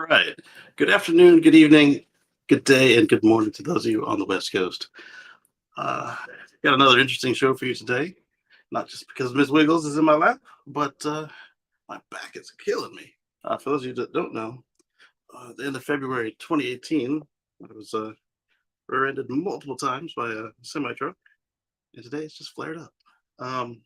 Right. Good afternoon, good evening, good day, and good morning to those of you on the West Coast. Uh, got another interesting show for you today. Not just because Miss Wiggles is in my lap, but my back is killing me. For those of you that don't know, at the end of February 2018, I was rear-ended multiple times by a semi truck, and today it's just flared up. Um,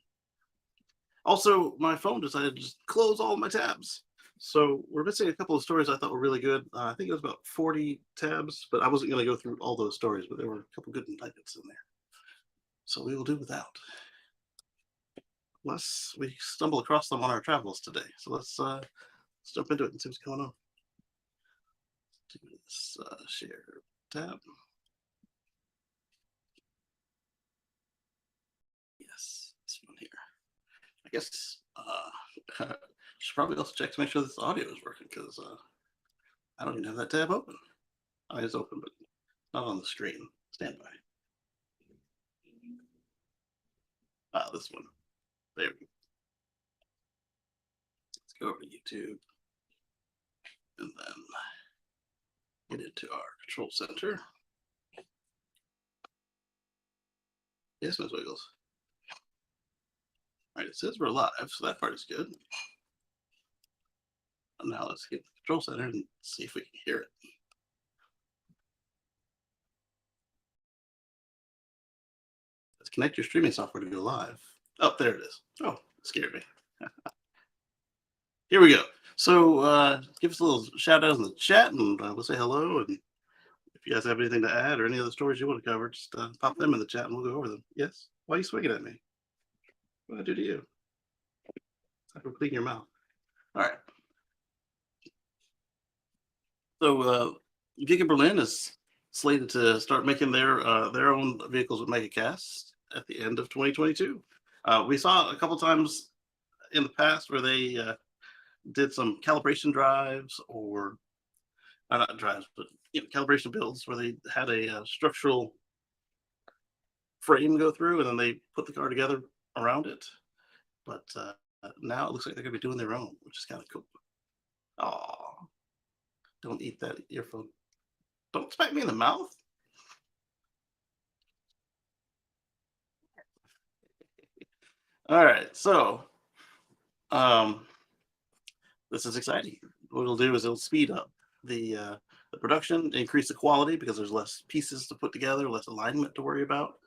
Also, my phone decided to just close all my tabs. So we're missing a couple of stories I thought were really good. I think it was about 40 tabs, but I wasn't going to go through all those stories, but there were a couple good nuggets in there. So we will do without, unless we stumble across them on our travels today. So let's jump into it and see what's going on. Do this share tab. Yes, this one here. I guess should probably also check to make sure this audio is working because I don't even have that tab open. It's open, but not on the screen. Stand by. This one. There we go. Let's go over to YouTube and then get into our control center. Yes, Ms. Wiggles. All right, it says we're live, so that part is good. And now let's get the control center and see if we can hear it. Let's connect your streaming software to go live. Oh, there it is. Oh, it scared me. Here we go. So give us a little shout out in the chat and we'll say hello. And if you guys have anything to add or any other stories you want to cover, just pop them in the chat and we'll go over them. Yes? Why are you swinging at me? What did I do to you? It's like we're cleaning your mouth. All right. So Giga Berlin is slated to start making their own vehicles with megacast at the end of 2022. We saw a couple times in the past where they did some calibration drives or not drives, but calibration builds where they had a structural frame go through and then they put the car together around it. But now it looks like they're going to be doing their own, which is kind of cool. Oh, don't eat that earphone. Don't smack me in the mouth. All right, so this is exciting. What it'll do is it'll speed up the production, increase the quality because there's less pieces to put together, less alignment to worry about.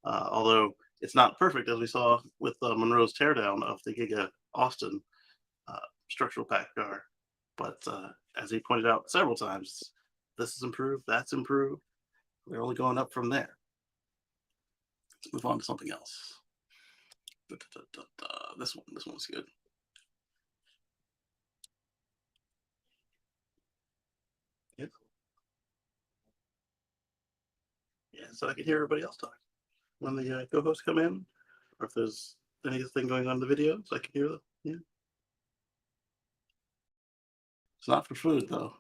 Although it's not perfect, as we saw with Monroe's teardown of the Giga Austin structural pack car. But as he pointed out several times, this is improved, that's improved. We're only going up from there. Let's move on to something else. This one's good. Yep. Yeah, so I can hear everybody else talk when the co-hosts come in, or if there's anything going on in the video, so I can hear them. Yeah. It's not for food though.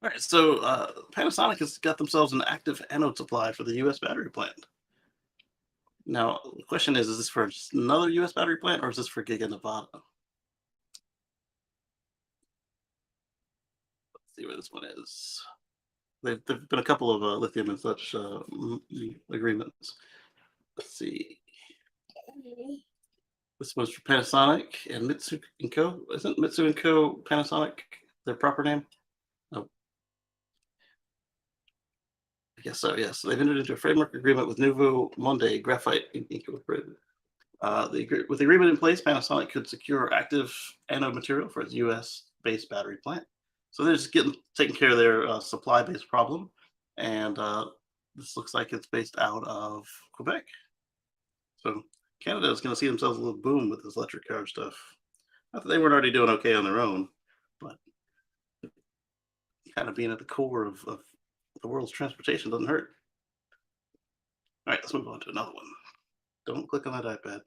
All right, so Panasonic has got themselves an active anode supply for the U.S. battery plant. Now, the question is this for another U.S. battery plant, or is this for Giga Nevada? Let's see where this one is. There've been a couple of lithium and such agreements. Let's see. This was for Panasonic and Mitsu & Co. Isn't Mitsu & Co. Panasonic their proper name? Oh, I guess so, yes. They've entered into a framework agreement with Nouveau Monde Graphite Incorporated. With the agreement in place, Panasonic could secure active anode material for its U.S.-based battery plant. So they're just taking care of their supply-based problem. And this looks like it's based out of Quebec. So Canada is going to see themselves a little boom with this electric car stuff. Not that they weren't already doing okay on their own, but kind of being at the core of the world's transportation doesn't hurt. All right, let's move on to another one. Don't click on that iPad.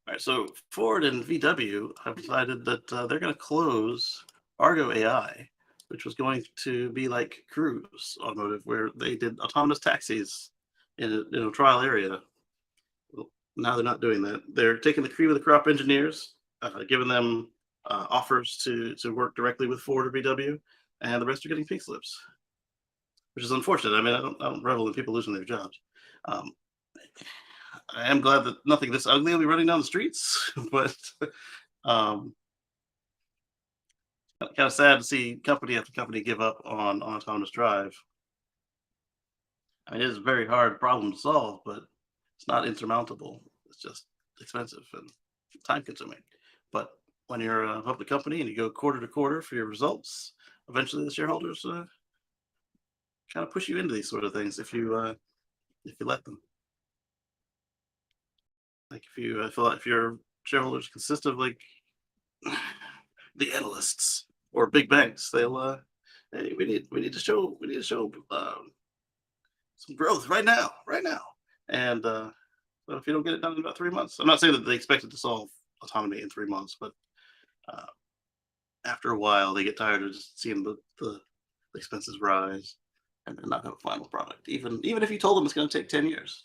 All right, so Ford and VW have decided that they're going to close Argo AI, which was going to be like Cruise Automotive, where they did autonomous taxis in a trial area. Now they're not doing that. They're taking the cream of the crop engineers, giving them offers to work directly with Ford or VW, and the rest are getting pink slips, which is unfortunate. I mean, I don't revel in people losing their jobs. Um, I am glad that nothing this ugly will be running down the streets, but um, kind of sad to see company after company give up on autonomous drive. I mean, it is a very hard problem to solve, but it's not insurmountable. It's just expensive and time consuming. But when you're a public company and you go quarter to quarter for your results, eventually the shareholders kind of push you into these sort of things if you let them. Like if you feel like if your shareholders consist of like the analysts or big banks, they'll hey, we need to show some growth right now. And but if you don't get it done in about 3 months, I'm not saying that they expected to solve autonomy in 3 months, but uh, after a while, they get tired of just seeing the expenses rise and then not have a final product. Even if you told them it's going to take 10 years.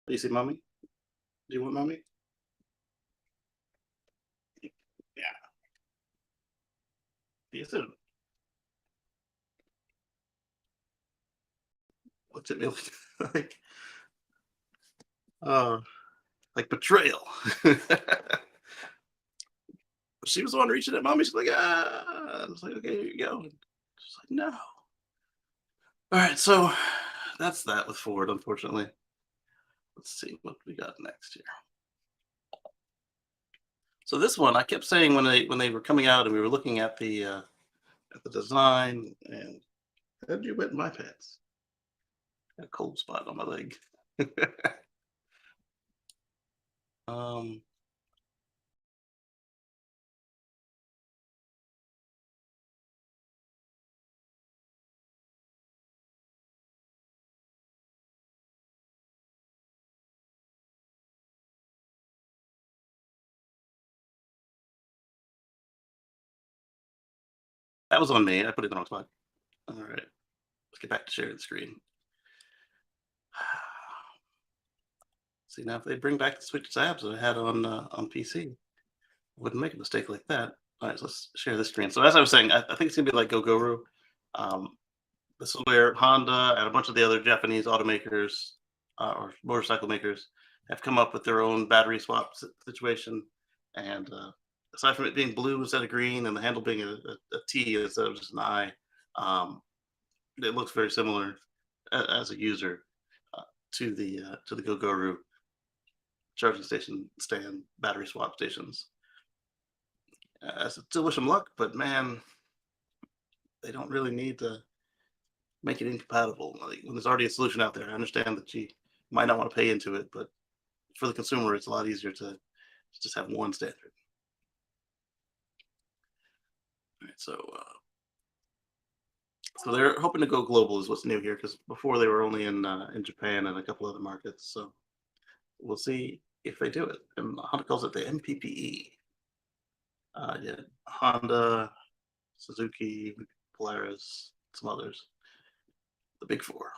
Do you see, mommy? Do you want mommy? Yeah. See you soon. What's it like? like, uh, like betrayal. She was the one reaching at mommy. She's like, ah. I was like, okay, here you go. She's like, no. All right, so that's that with Ford, unfortunately. Let's see what we got next here. So this one, I kept saying when they were coming out and we were looking at the design, and how did you wet my pants? Got a cold spot on my leg. um, that was on me. I put it in the wrong spot. All right, let's get back to sharing the screen. See now, if they bring back the switch tabs that I had on PC, I wouldn't make a mistake like that. All right, so let's share this screen. So as I was saying, I think it's gonna be like Gogoro. Um, this is where Honda and a bunch of the other Japanese automakers or motorcycle makers have come up with their own battery swap situation. And aside from it being blue instead of green and the handle being a T instead of just an I, um, it looks very similar as a user uh, to the Gogoro charging station stand battery swap stations. I still wish them luck, but man, they don't really need to make it incompatible. Like, when there's already a solution out there, I understand that you might not want to pay into it, but for the consumer, it's a lot easier to just have one standard. All right, so they're hoping to go global is what's new here, because before they were only in Japan and a couple other markets. So we'll see if they do it. And Honda calls it the MPPE. Yeah, Honda, Suzuki, Polaris, some others, the big four.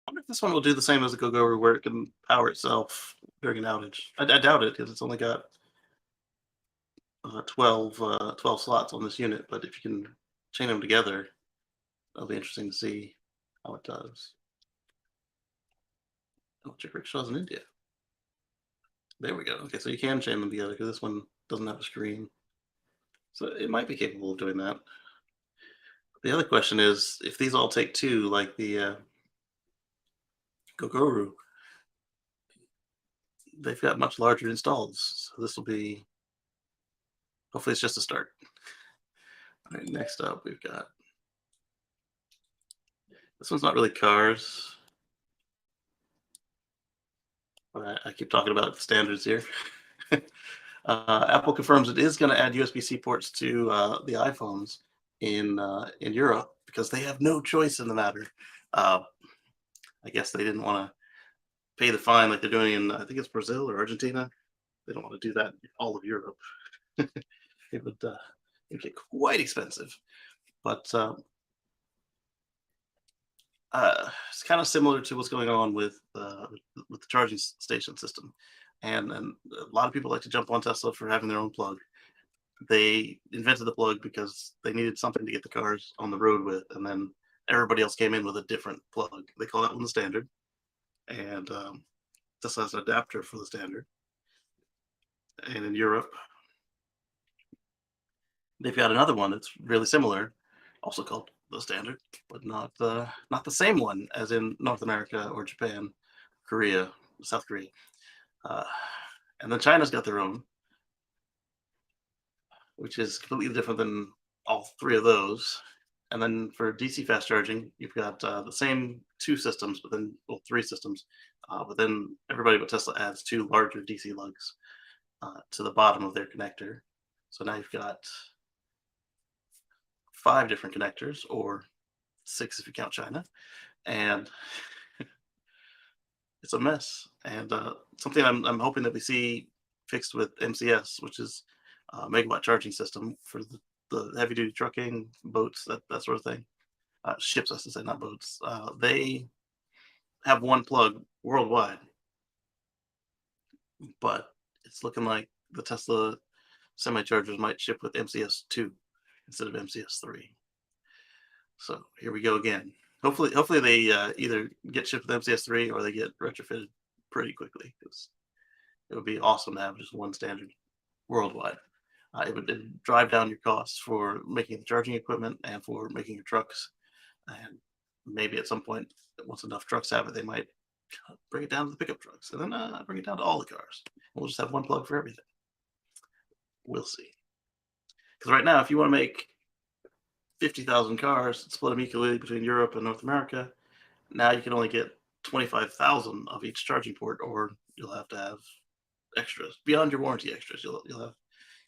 I wonder if this one will do the same as the Gogoro, where it can power itself during an outage. I doubt it, because it's only got 12 slots on this unit. But if you can chain them together, that'll be interesting to see how it does. Electric rickshaws in India. There we go. Okay, so you can chain them together because this one doesn't have a screen. So it might be capable of doing that. The other question is, if these all take two, like the Gogoro, they've got much larger installs. So this will be, hopefully it's just a start. All right, next up we've got, this one's not really cars. But I keep talking about the standards here. Apple confirms it is going to add USB-C ports to the iPhones in Europe because they have no choice in the matter. I guess they didn't want to pay the fine like they're doing in, I think it's Brazil or Argentina. They don't want to do that in all of Europe. It would It get quite expensive. But it's kind of similar to what's going on with the charging station system, and a lot of people like to jump on Tesla for having their own plug. They invented the plug because they needed something to get the cars on the road with, and then everybody else came in with a different plug. They call that one the standard, and Tesla has an adapter for the standard. And in Europe, they've got another one that's really similar, also called the standard, but not the same one as in North America or Japan, Korea, South Korea. Uh, and then China's got their own, which is completely different than all three of those. And then for DC fast charging, you've got the same two systems, but then well, three systems. But then everybody but Tesla adds two larger DC lugs to the bottom of their connector. So now you've got five different connectors, or six if you count China, and it's a mess. And something I'm hoping that we see fixed with MCS, which is megawatt charging system for the heavy duty trucking, boats, that sort of thing. Ships, I should say, not boats. They have one plug worldwide, but it's looking like the Tesla semi chargers might ship with MCS2 instead of MCS3. So here we go again. Hopefully they either get shipped with MCS3 or they get retrofitted pretty quickly, because it would be awesome to have just one standard worldwide. It'd drive down your costs for making the charging equipment and for making your trucks. And maybe at some point, once enough trucks have it, they might bring it down to the pickup trucks, and then bring it down to all the cars. We'll just have one plug for everything. We'll see. Because right now, if you want to make 50,000 cars, split them equally between Europe and North America, now you can only get 25,000 of each charging port, or you'll have to have extras beyond your warranty extras. You'll have,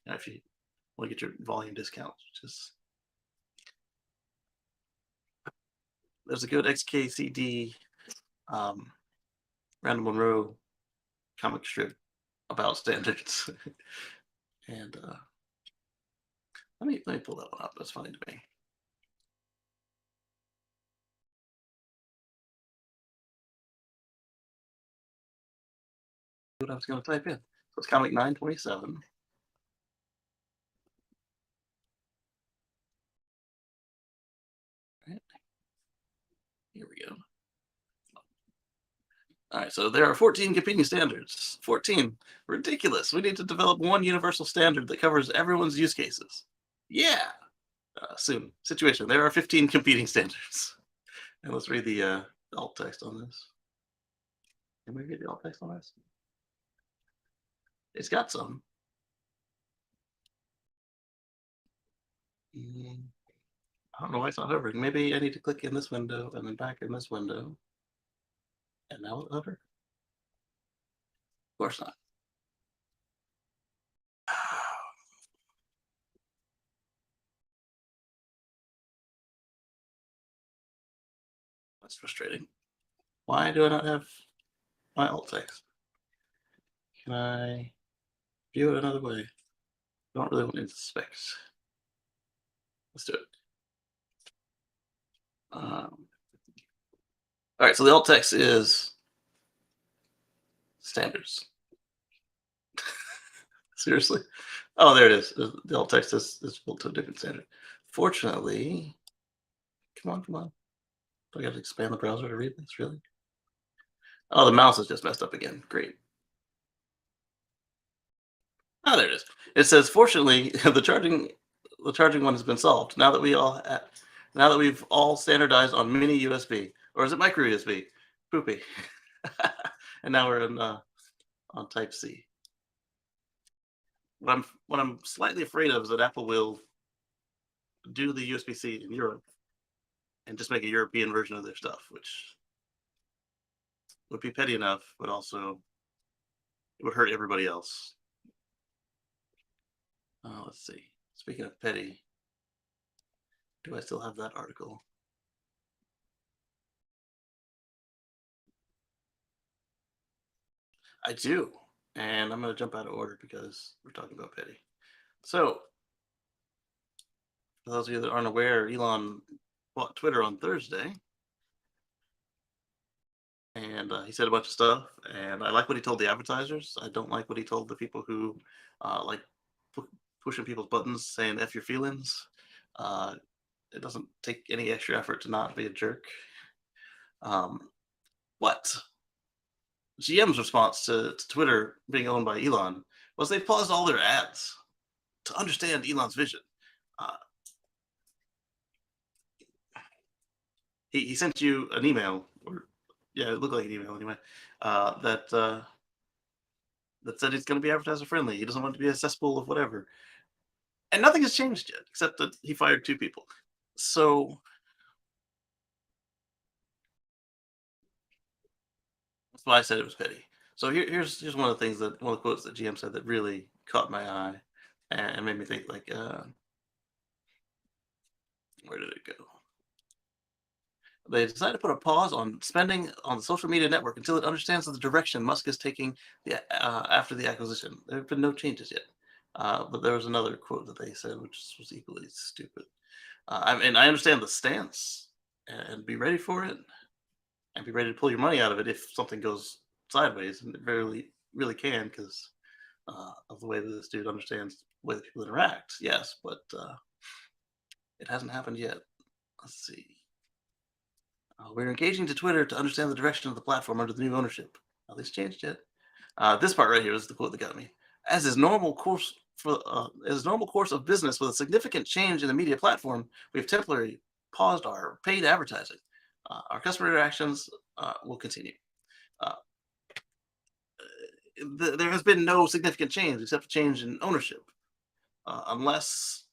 if you want to get your volume discounts, which is, there's a good XKCD Randall Monroe comic strip about standards. And let me pull that one up. That's funny to me. What I was going to type in. So it's comic 927. Right. Here we go. All right, so there are 14 competing standards. 14. Ridiculous. We need to develop one universal standard that covers everyone's use cases. Yeah. Soon. Situation. There are 15 competing standards. And let's read the alt text on this. Can we read the alt text on this? It's got some. I don't know why it's not hovering. Maybe I need to click in this window and then back in this window. And now it'll hover. Of course not. That's frustrating. Why do I not have my alt text? Can I view it another way? I don't really want to inspect. Let's do it. All right, so the alt text is standards. Seriously? Oh, there it is. The alt text is built to a different standard. Fortunately, come on. Do I got to expand the browser to read this, really? Oh, the mouse is just messed up again. Great. Oh, there it is. It says, fortunately, the charging one has been solved. Now that we've all standardized on mini USB, or is it micro USB? Poopy. And now we're on Type C. What I'm slightly afraid of is that Apple will do the USB-C in Europe and just make a European version of their stuff, which would be petty enough, but also it would hurt everybody else. Let's see. Speaking of petty, do I still have that article? I do. And I'm going to jump out of order because we're talking about petty. So For those of you that aren't aware, Elon bought Twitter on Thursday, and he said a bunch of stuff. And I like what he told the advertisers. I don't like what he told the people who like pu- pushing people's buttons, saying "f your feelings." Uh, it doesn't take any extra effort to not be a jerk. Um, but GM's response to Twitter being owned by Elon was they paused all their ads to understand Elon's vision. Uh, he sent you an email, or yeah, it looked like an email anyway, that said he's going to be advertiser friendly. He doesn't want to be a cesspool of whatever, and nothing has changed yet, except that he fired 2 people. So that's why I said it was petty. So here's one of the things that one of the quotes that GM said that really caught my eye and made me think like, where did it go? They decided to put a pause on spending on the social media network until it understands the direction Musk is taking after the acquisition. There have been no changes yet. But there was another quote that they said, which was equally stupid. I mean, I understand the stance and be ready for it and be ready to pull your money out of it if something goes sideways. And it really can because of the way that this dude understands the way that people interact. Yes, but it hasn't happened yet. Let's see. We're engaging to Twitter to understand the direction of the platform under the new ownership. At least changed yet. This part right here is the quote that got me. As normal course of business with a significant change in the media platform, we have temporarily paused our paid advertising. Our customer interactions will continue. Uh, there has been no significant change except a change in ownership, unless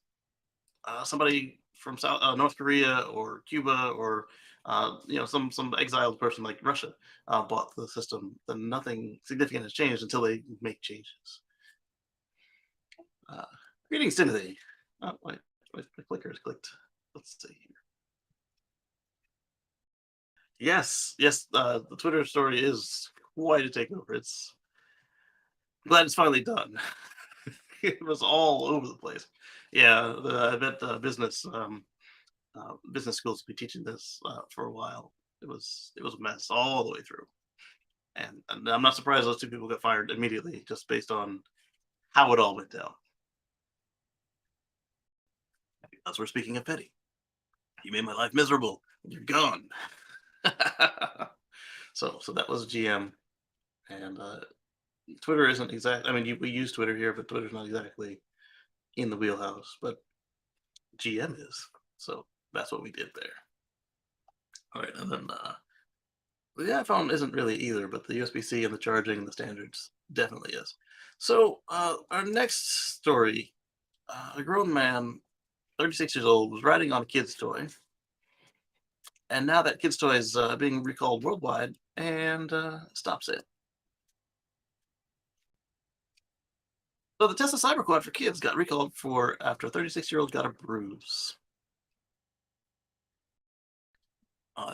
somebody from North Korea or Cuba or some exiled person like Russia bought the system. Then nothing significant has changed until they make changes. Uh, Greetings, Timothy. Oh, wait, my clicker is clicked. Let's see here. Yes. The Twitter story is quite a takeover. Glad it's finally done. It was all over the place. Yeah, I bet business schools will be teaching this for a while. It was a mess all the way through, and I'm not surprised those 2 people got fired immediately just based on how it all went down. That's where speaking of petty, you made my life miserable. You're gone. So that was GM, and Twitter isn't exact. I mean, we use Twitter here, but Twitter's not exactly in the wheelhouse. But GM is. So that's what we did there. All right, and then the iPhone isn't really either, but the USB-C and the charging and the standards definitely is. So our next story, a grown man, 36 years old, was riding on a kid's toy, and now that kid's toy is being recalled worldwide and stops it. So the Tesla Cyberquad for kids got recalled after a 36-year-old got a bruise.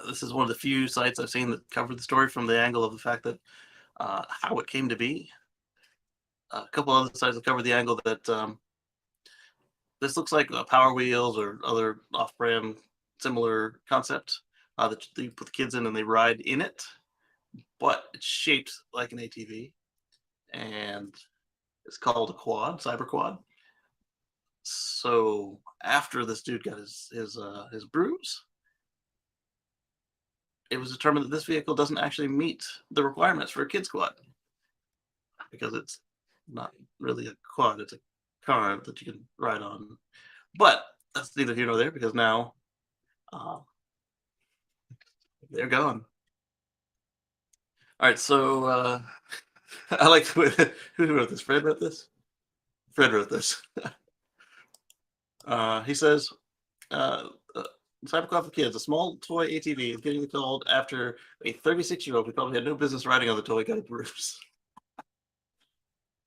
This is one of the few sites I've seen that covered the story from the angle of the fact that how it came to be. A couple other sites have covered the angle that this looks like Power Wheels or other off-brand similar concept that you put the kids in and they ride in it, but it's shaped like an ATV, and it's called a quad, cyber quad. So after this dude got his bruise, it was determined that this vehicle doesn't actually meet the requirements for a kid's quad because it's not really a quad; it's a car that you can ride on. But that's neither here nor there because now uh, they're gone. All right, so I like who wrote this. Fred wrote this. Fred wrote this. He says, uh, uh, "Cybercraft for kids, a small toy ATV, is getting called after a 36-year-old who probably had no business riding on the toy got a bruise."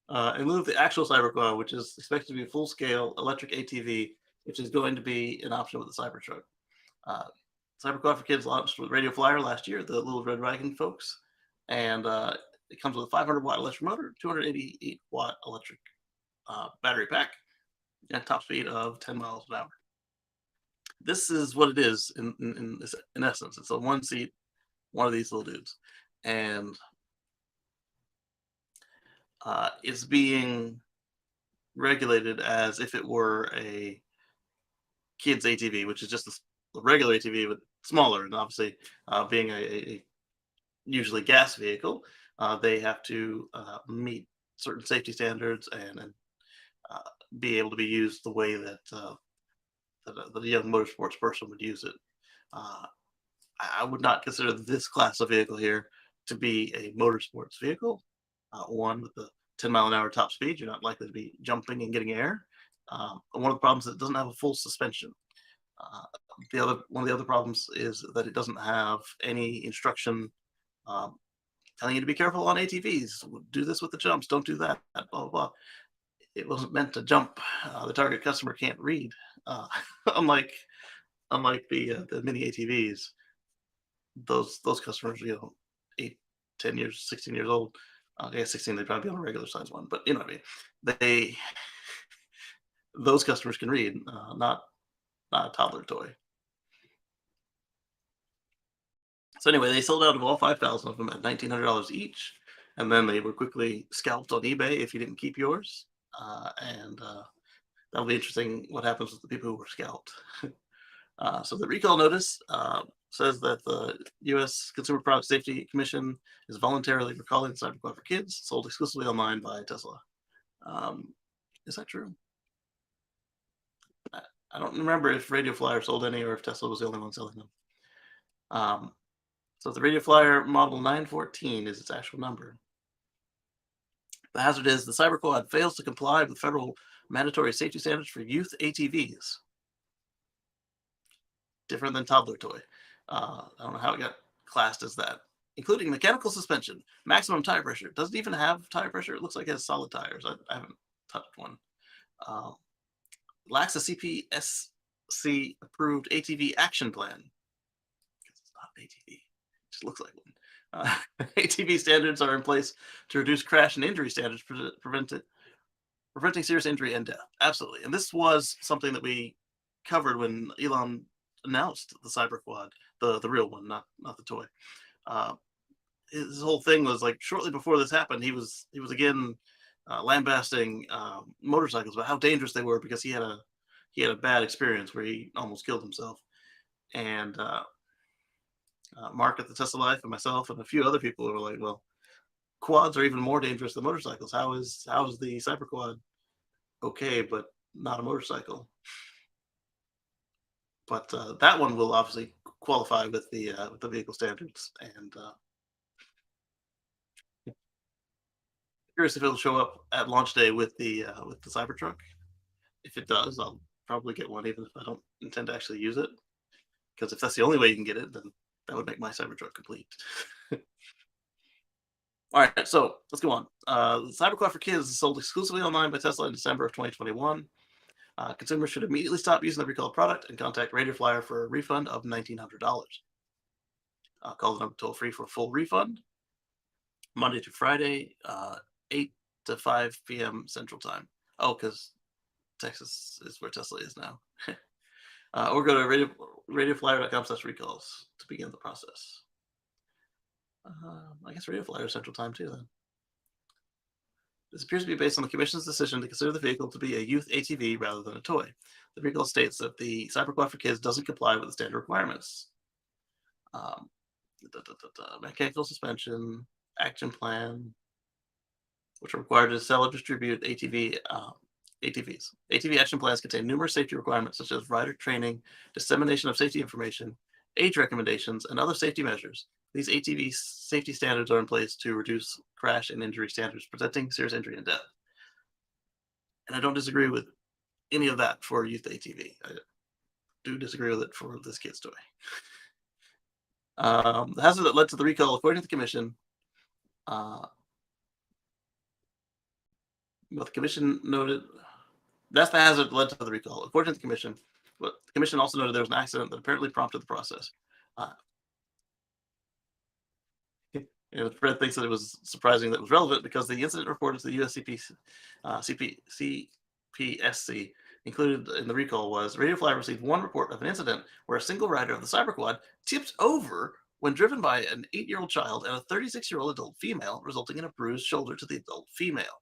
In lieu of the actual Cyberquad, which is expected to be a full-scale electric ATV, which is going to be an option with the Cybertruck. Uh, Cyberquad for Kids launched with Radio Flyer last year, the Little Red Wagon folks, and it comes with a 500-watt electric motor, 288-watt electric battery pack, and top speed of 10 miles an hour. this is what it is in essence. It's a one seat, one of these little dudes, and it's being regulated as if it were a kid's ATV, which is just a regular ATV but smaller. And obviously, being a usually gas vehicle, they have to meet certain safety standards and uh, be able to be used the way that a young motorsports person would use it. Uh, I would not consider this class of vehicle here to be a motorsports vehicle. One with the 10-mile-an-hour top speed, you're not likely to be jumping and getting air. One of the problems is it doesn't have a full suspension. Uh, the other one of the other problems is that it doesn't have any instruction um, telling you to be careful on ATVs. Do this with the jumps. Don't do that. Blah blah blah. It wasn't meant to jump. The target customer can't read. Uh, unlike the mini ATVs, those customers, 8, 10 years, 16 years old. I guess 16, they'd probably be on a regular size one, but you know what I mean. They those customers can read, not a toddler toy. So anyway, they sold out of all 5,000 of them at $1,900 each, and then they were quickly scalped on eBay if you didn't keep yours. And That'll be interesting. What happens with the people who were scalped? So the recall notice says that the U.S. Consumer Product Safety Commission is voluntarily recalling the Cyberquad for kids, sold exclusively online by Tesla. Is that true? I don't remember if Radio Flyer sold any or if Tesla was the only one selling them. So the Radio Flyer Model 914 is its actual number. The hazard is the Cyberquad fails to comply with federal mandatory safety standards for youth ATVs. Different than toddler toy. I don't know how it got classed as that. Including mechanical suspension, maximum tire pressure. It doesn't even have tire pressure. It looks like it has solid tires. I haven't touched one. Lacks a CPSC approved ATV action plan. It's not an ATV. It just looks like one. ATV standards are in place to reduce crash and injury standards, preventing serious injury and death. Absolutely. And this was something that we covered when Elon announced the Cyberquad, the real one, not the toy. His whole thing was like shortly before this happened, he was again lambasting motorcycles about how dangerous they were because he had a bad experience where he almost killed himself. And Mark at the Tesla Life and myself and a few other people were like, well, quads are even more dangerous than motorcycles. How is the Cyberquad okay, but not a motorcycle? But that one will obviously qualify with the vehicle standards. And curious if it'll show up at launch day with the Cybertruck. If it does, I'll probably get one, even if I don't intend to actually use it. Because if that's the only way you can get it, then that would make my Cybertruck complete. All right, so let's go on. The Cyberquad for kids is sold exclusively online by Tesla in December of 2021. Consumers should immediately stop using the recalled product and contact Radio Flyer for a refund of $1,900. Call the number toll free for a full refund. Monday to Friday, 8 to 5 p.m. Central Time. Oh, because Texas is where Tesla is now. Or go to radioflyer.com/recalls to begin the process. I guess Radio Flyer is Central Time too then. This appears to be based on the Commission's decision to consider the vehicle to be a youth ATV rather than a toy. The recall states that the Cyberquad for kids doesn't comply with the standard requirements. Mechanical suspension, action plan, which are required to sell or distribute ATVs. ATV action plans contain numerous safety requirements such as rider training, dissemination of safety information, age recommendations, and other safety measures. These ATV safety standards are in place to reduce crash and injury standards, preventing serious injury and death. And I don't disagree with any of that for youth ATV. I do disagree with it for this kid's toy. The hazard that led to the recall, according to the Commission, what the Commission noted, that's the hazard that led to the recall. According to the Commission, but the Commission also noted there was an accident that apparently prompted the process. Fred thinks that it was surprising that it was relevant because the incident reported to the US CPSC Included in the recall was Radio Flyer received one report of an incident where a single rider of the Cyberquad tipped over when driven by an 8-year-old child and a 36-year-old adult female, resulting in a bruised shoulder to the adult female.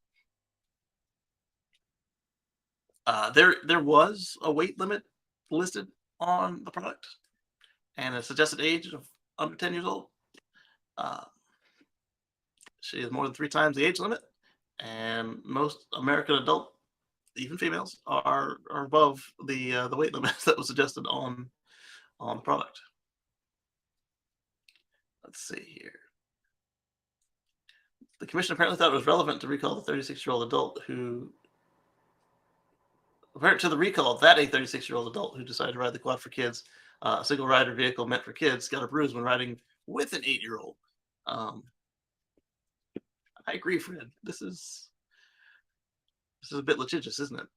There was a weight limit listed on the product and a suggested age of under 10 years old. Uh, she is more than 3 times the age limit, and most American adult, even females, are above the weight limit that was suggested on the product. Let's see here. The commission apparently thought it was relevant to recall the 36-year-old adult who to the recall that a 36-year-old adult who decided to ride the quad for kids, a single rider vehicle meant for kids, got a bruise when riding with an 8-year-old. I agree, Fred. This is a bit litigious, isn't it?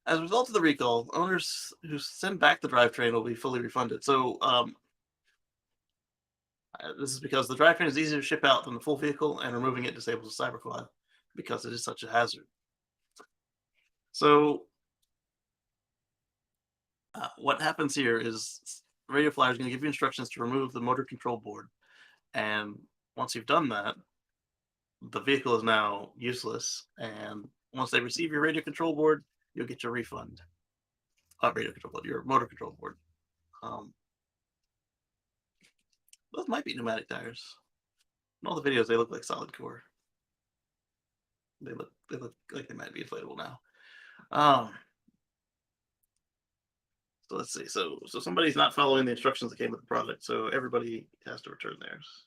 As a result of the recall, owners who send back the drivetrain will be fully refunded. So this is because the drivetrain is easier to ship out than the full vehicle, and removing it disables the Cyberquad because it is such a hazard. So what happens here is Radio Flyer is going to give you instructions to remove the motor control board, and once you've done that, the vehicle is now useless. And once they receive your radio control board, you'll get your refund. Not radio control board, your motor control board. Those might be pneumatic tires. In all the videos, they look like solid core. They look like they might be inflatable now. So let's see. So somebody's not following the instructions that came with the product, so everybody has to return theirs.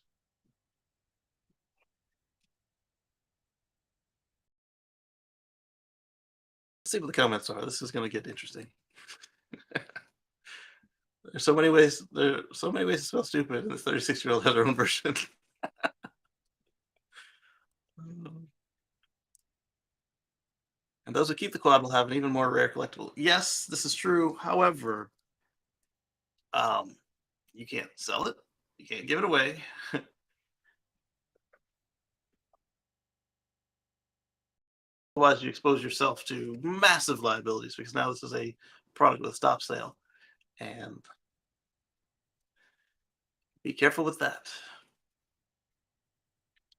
Let's see what the comments are. This is going to get interesting. There's so many ways. There's so many ways to spell stupid, and this 36-year-old has her own version. And those who keep the quad will have an even more rare collectible. Yes, this is true. However, you can't sell it. You can't give it away. Otherwise, you expose yourself to massive liabilities because now this is a product with a stop sale. And be careful with that.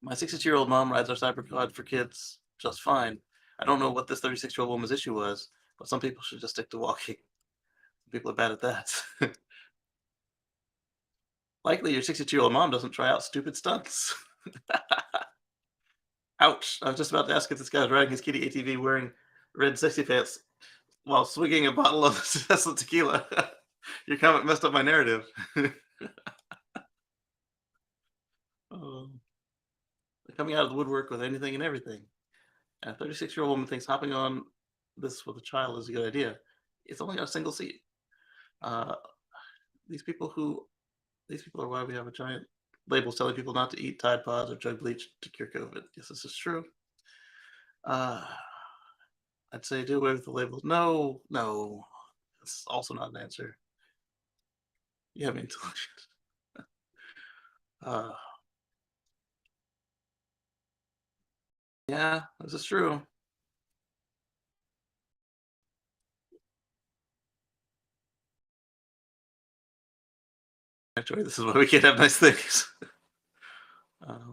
My 62-year-old mom rides our Cyberquad for kids just fine. I don't know what this 36-year-old woman's issue was, but some people should just stick to walking. People are bad at that. Likely your 62-year-old mom doesn't try out stupid stunts. Ouch. I was just about to ask if this guy was riding his kitty ATV wearing red sexy pants while swigging a bottle of Tesla tequila. Your comment messed up my narrative. Coming out of the woodwork with anything and everything. And a 36-year-old woman thinks hopping on this with a child is a good idea. It's only got a single seat. These people are why we have a giant labels telling people not to eat Tide Pods or chug bleach to cure COVID. Yes, this is true. I'd say do away with the labels. No, it's also not an answer. You have intelligence. Yeah, this is true. Actually, this is why we can't have nice things.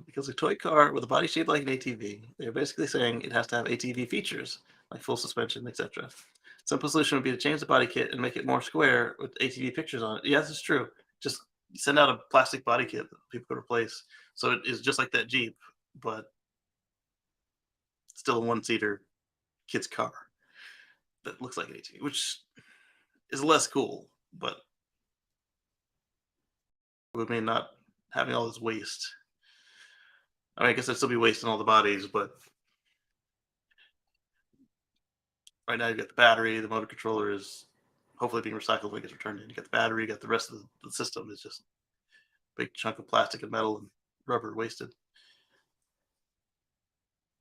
Because a toy car with a body shaped like an ATV, they're basically saying it has to have ATV features like full suspension, etc. Simple solution would be to change the body kit and make it more square with ATV pictures on it. Yeah, this is true. Just send out a plastic body kit that people could replace, so it is just like that Jeep, but still a one-seater kid's car that looks like an ATV, which is less cool, but it would mean not having all this waste. I mean, I guess there'd still be waste in all the bodies, but right now you've got the battery, the motor controller is hopefully being recycled when it gets returned in. You got the battery, you got the rest of the system is just a big chunk of plastic and metal and rubber wasted.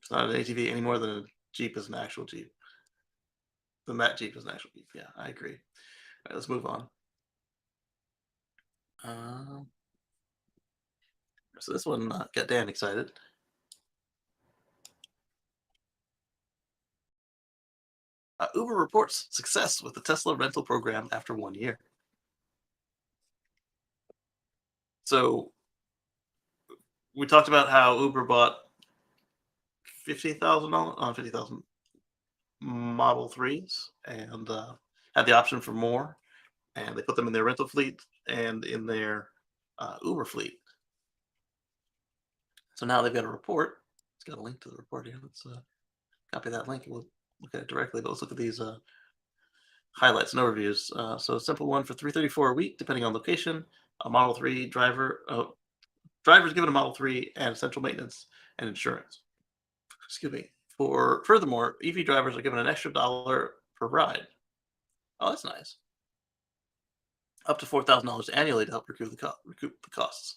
It's not an ATV any more than a Jeep is an actual Jeep. Then that Jeep is an actual Jeep. Yeah, I agree. All right, let's move on. So this one got Dan excited. Uber reports success with the Tesla rental program after 1 year. So we talked about how Uber bought $50,000, 50,000 Model 3s and had the option for more. And they put them in their rental fleet and in their Uber fleet. So now they've got a report. It's got a link to the report here. Let's copy that link and we'll look at it directly. But let's look at these highlights and overviews. So a simple one for $334 a week, depending on location. A Model 3 drivers given a Model 3 and essential maintenance and insurance. Excuse me. Furthermore, EV drivers are given an extra dollar per ride. Oh, that's nice. Up to $4,000 annually to help recoup the costs.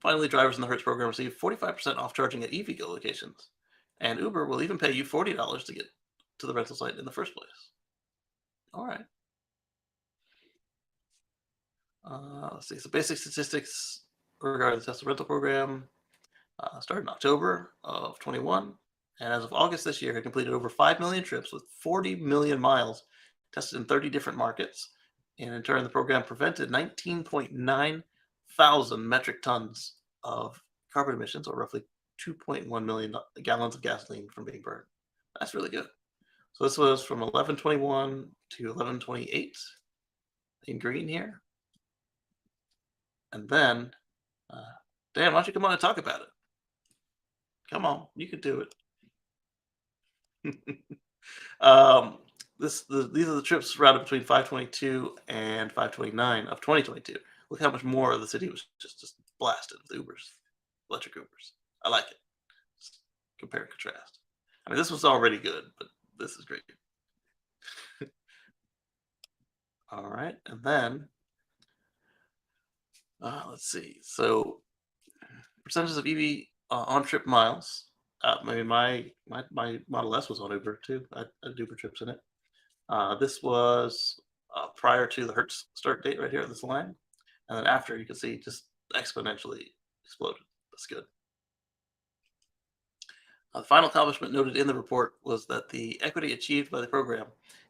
Finally, drivers in the Hertz program receive 45% off charging at EV locations, and Uber will even pay you $40 to get to the rental site in the first place. All right. Let's see. So basic statistics regarding the Tesla rental program started in October of 21, and as of August this year, had completed over 5 million trips with 40 million miles tested in 30 different markets. And in turn, the program prevented 19.9 thousand metric tons of carbon emissions, or roughly 2.1 million gallons of gasoline from being burned. That's really good. So this was from 11/21 to 11/28 in green here. And then, Dan, why don't you come on and talk about it? Come on, you can do it. These are the trips routed between 5/22 and 5/29 of 2022. Look how much more of the city was just blasted with Ubers, electric Ubers. I like it. Just compare and contrast. I mean, this was already good, but this is great. All right, and then let's see. So percentages of EV on-trip miles. Maybe my Model S was on Uber too. I had Uber trips in it. This was prior to the Hertz start date right here at this line. And then after, you can see just exponentially exploded. That's good. The final accomplishment noted in the report was that the equity achieved by the program.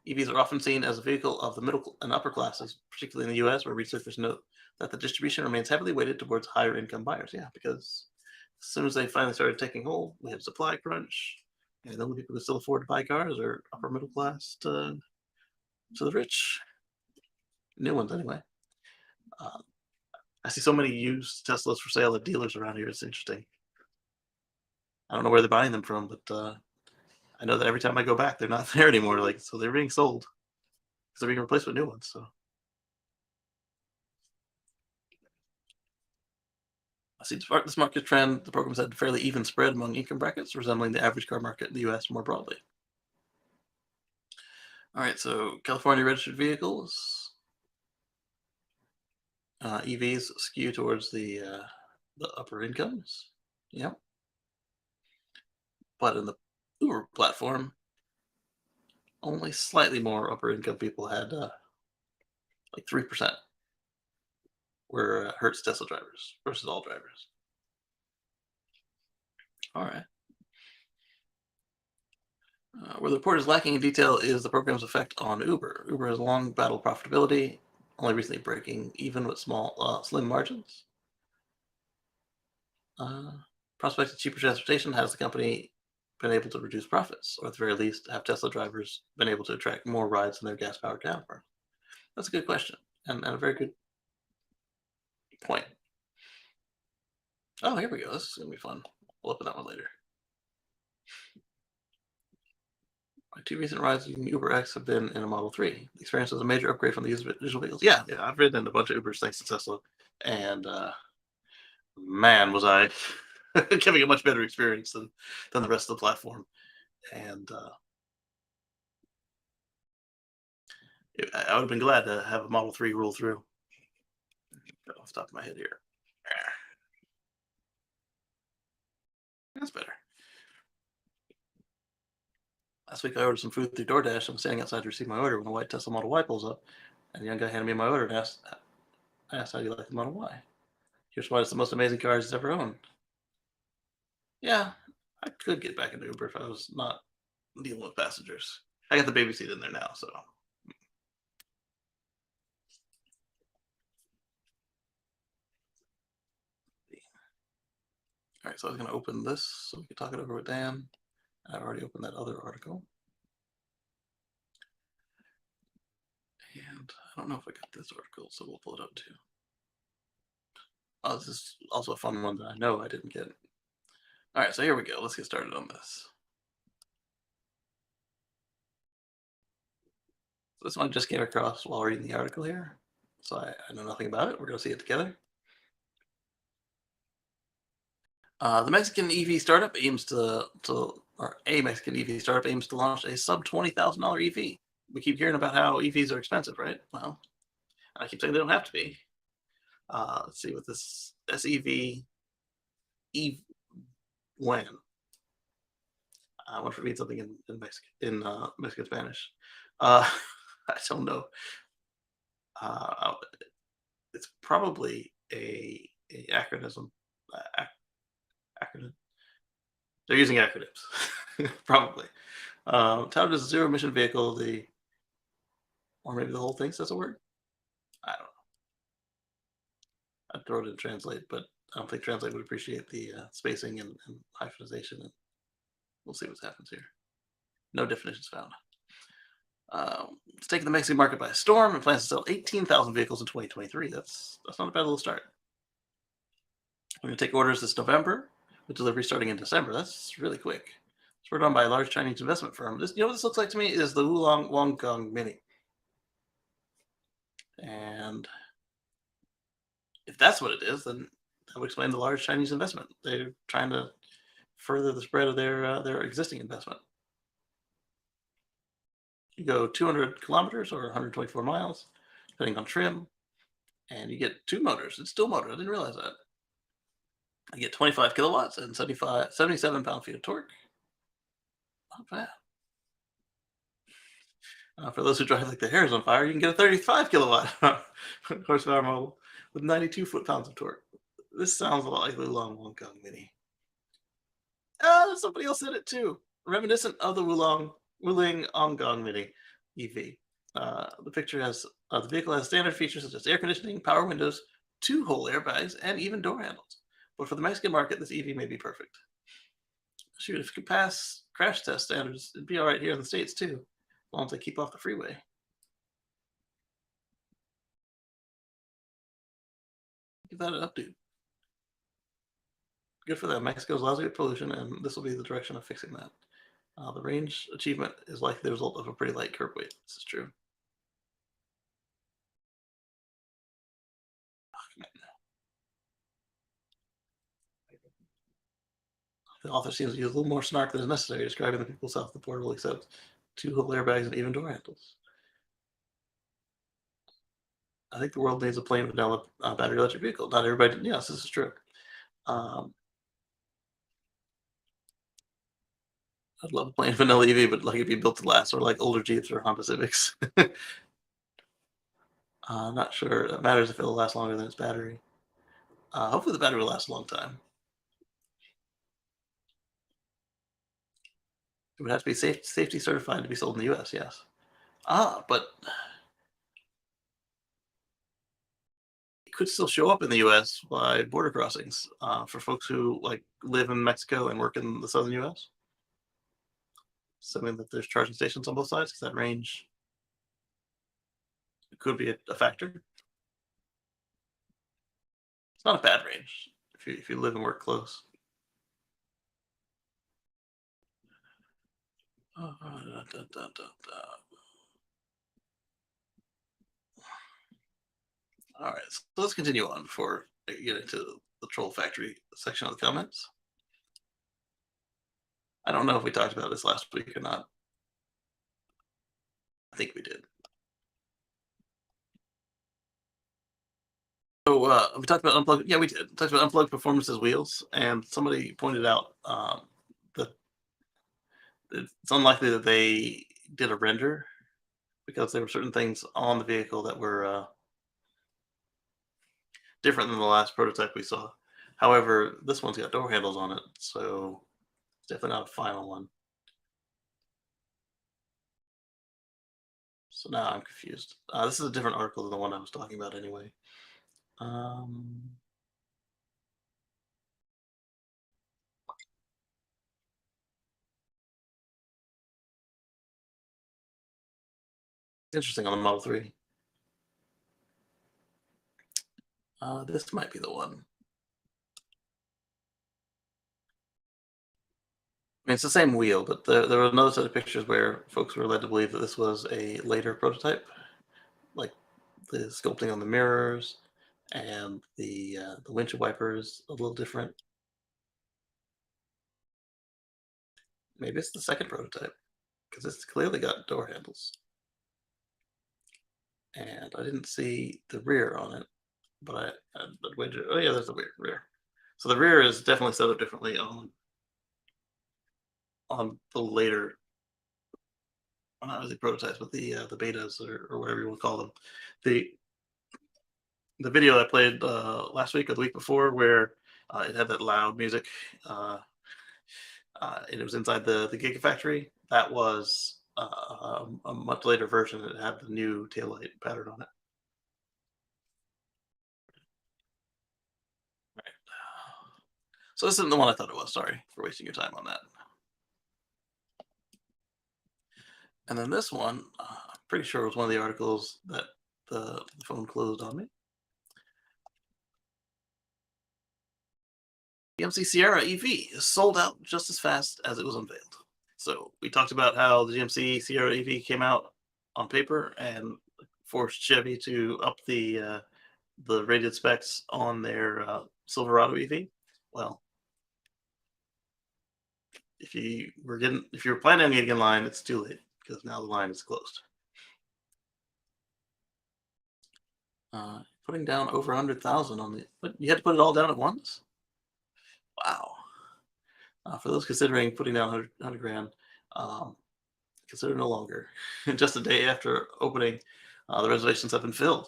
EVs are often seen as a vehicle of the middle and upper classes, particularly in the US, where researchers note that the distribution remains heavily weighted towards higher income buyers. Yeah, because as soon as they finally started taking hold, we had supply crunch, and the only people who still afford to buy cars are upper middle class to the rich. New ones, anyway. I see so many used Teslas for sale at dealers around here. It's interesting. I don't know where they're buying them from, but I know that every time I go back, they're not there anymore. Like, so they're being sold because they're being replaced with new ones. So I see this market trend. The program's had a fairly even spread among income brackets, resembling the average car market in the U.S. more broadly. All right, so California registered vehicles, EVs skew towards the upper incomes. Yep. But in the Uber platform, only slightly more upper income people had like 3% were Hertz Tesla drivers versus all drivers. All right. Where the report is lacking in detail is the program's effect on Uber. Uber has long battled profitability, only recently breaking even with slim margins. Prospect of cheaper transportation has the company been able to reduce profits, or at the very least, have Tesla drivers been able to attract more rides than their gas-powered counterparts? That's a good question, and a very good point. Oh, here we go. This is going to be fun. We'll open that one later. My two recent rides using Uber X have been in a Model 3. The experience was a major upgrade from the usual vehicles. Yeah, I've ridden in a bunch of Ubers thanks to Tesla, and man, was I giving a much better experience than the rest of the platform. And I would have been glad to have a Model 3 roll through. Off the top of my head here. That's better. Last week I ordered some food through DoorDash. I'm standing outside to receive my order when a white Tesla Model Y pulls up, and the young guy handed me my order and asked, "How do you like the Model Y?" Here's why it's the most amazing car he's ever owned. Yeah, I could get back into Uber if I was not dealing with passengers. I got the baby seat in there now, so. All right, so I was going to open this so we could talk it over with Dan. I've already opened that other article. And I don't know if I got this article, so we'll pull it up too. Oh, this is also a fun one that I know I didn't get. All right, so here we go. Let's get started on this. So this one just came across while reading the article here. So I know nothing about it. We're going to see it together. The Mexican EV startup aims or a Mexican EV startup aims to launch a sub $20,000 EV. We keep hearing about how EVs are expensive, right? Well, I keep saying they don't have to be. Let's see what this SEV when. I wonder if it means something in Mexican Spanish. I don't know. It's probably a acronym. Acronym. They're using acronyms, probably. Touted as a zero-emission vehicle, or maybe the whole thing says a word. I don't know. I'd throw it in translate, but I don't think translate would appreciate the spacing and hyphenization. And we'll see what happens here. No definitions found. It's taking the Mexican market by storm and plans to sell 18,000 vehicles in 2023. That's not a bad little start. We're going to take orders this November, with delivery starting in December. That's really quick. It's worked on by a large Chinese investment firm. This, you know what this looks like to me is the Wulong Mini. And if that's what it is, then that would explain the large Chinese investment. They're trying to further the spread of their existing investment. You go 200 kilometers or 124 miles, depending on trim, and you get 2 motors. It's dual motor. I didn't realize that. You get 25 kilowatts and 77 pound-feet of torque. Not bad. For those who drive like the hair is on fire, you can get a 35 kilowatt horsepower model with 92 foot-pounds of torque. This sounds a lot like the Wulong Mini. Somebody else said it too. Reminiscent of the Wulong Mini EV. The picture has the vehicle has standard features such as air conditioning, power windows, 2 whole airbags, and even door handles. But for the Mexican market, this EV may be perfect. Shoot, if it could pass crash test standards, it'd be all right here in the States too, as long as they keep off the freeway. Give that an updo. Good for them. Mexico's lousy with pollution, and this will be the direction of fixing that. The range achievement is likely the result of a pretty light curb weight. This is true. The author seems to use a little more snark than is necessary, describing the people south of the border will accept 2 whole airbags and even door handles. I think the world needs a plain vanilla battery electric vehicle. Not everybody. Yes, this is true. I'd love a plain vanilla EV, but like it'd be built to last, or like older Jeeps or Honda Civics. I'm not sure. It matters if it'll last longer than its battery. Hopefully, the battery will last a long time. It would have to be safety certified to be sold in the U.S. Yes. But it could still show up in the U.S. by border crossings for folks who like live in Mexico and work in the southern U.S. Assuming that there's charging stations on both sides, because that range could be a factor. It's not a bad range if you live and work close. All right, so let's continue on before I get into the troll factory section of the comments. I don't know if we talked about this last week or not. I think we did. So we talked about unplugged. Yeah, we did. We talked about unplugged performances wheels, and somebody pointed out that it's unlikely that they did a render because there were certain things on the vehicle that were different than the last prototype we saw. However, this one's got door handles on it, so it's definitely not a final one. So now I'm confused. This is a different article than the one I was talking about anyway. Um, Interesting on the Model 3. This might be the one. I mean, it's the same wheel, but there were another set of pictures where folks were led to believe that this was a later prototype, like the sculpting on the mirrors and the windshield wipers a little different. Maybe it's the second prototype because it's clearly got door handles. And I didn't see the rear on it, but the widget. Oh yeah, there's the rear. So the rear is definitely set up differently on the later, well, not really prototypes, but the betas or whatever you want to call them. The the video I played last week or the week before, where it had that loud music, uh, and it was inside the Gigafactory. That was a much later version. It had the new taillight pattern on it. Right. So this isn't the one I thought it was. Sorry for wasting your time on that. And then this one, I'm pretty sure it was one of the articles that the phone closed on me. GMC Sierra EV is sold out just as fast as it was unveiled. So we talked about how the GMC Sierra EV came out on paper and forced Chevy to up the rated specs on their Silverado EV. Well, if you were planning on getting in line, it's too late because now the line is closed. Putting down over 100,000 on the, but you had to put it all down at once. Wow. For those considering putting down 100 grand, um, consider no longer. Just a day after opening, the reservations have been filled.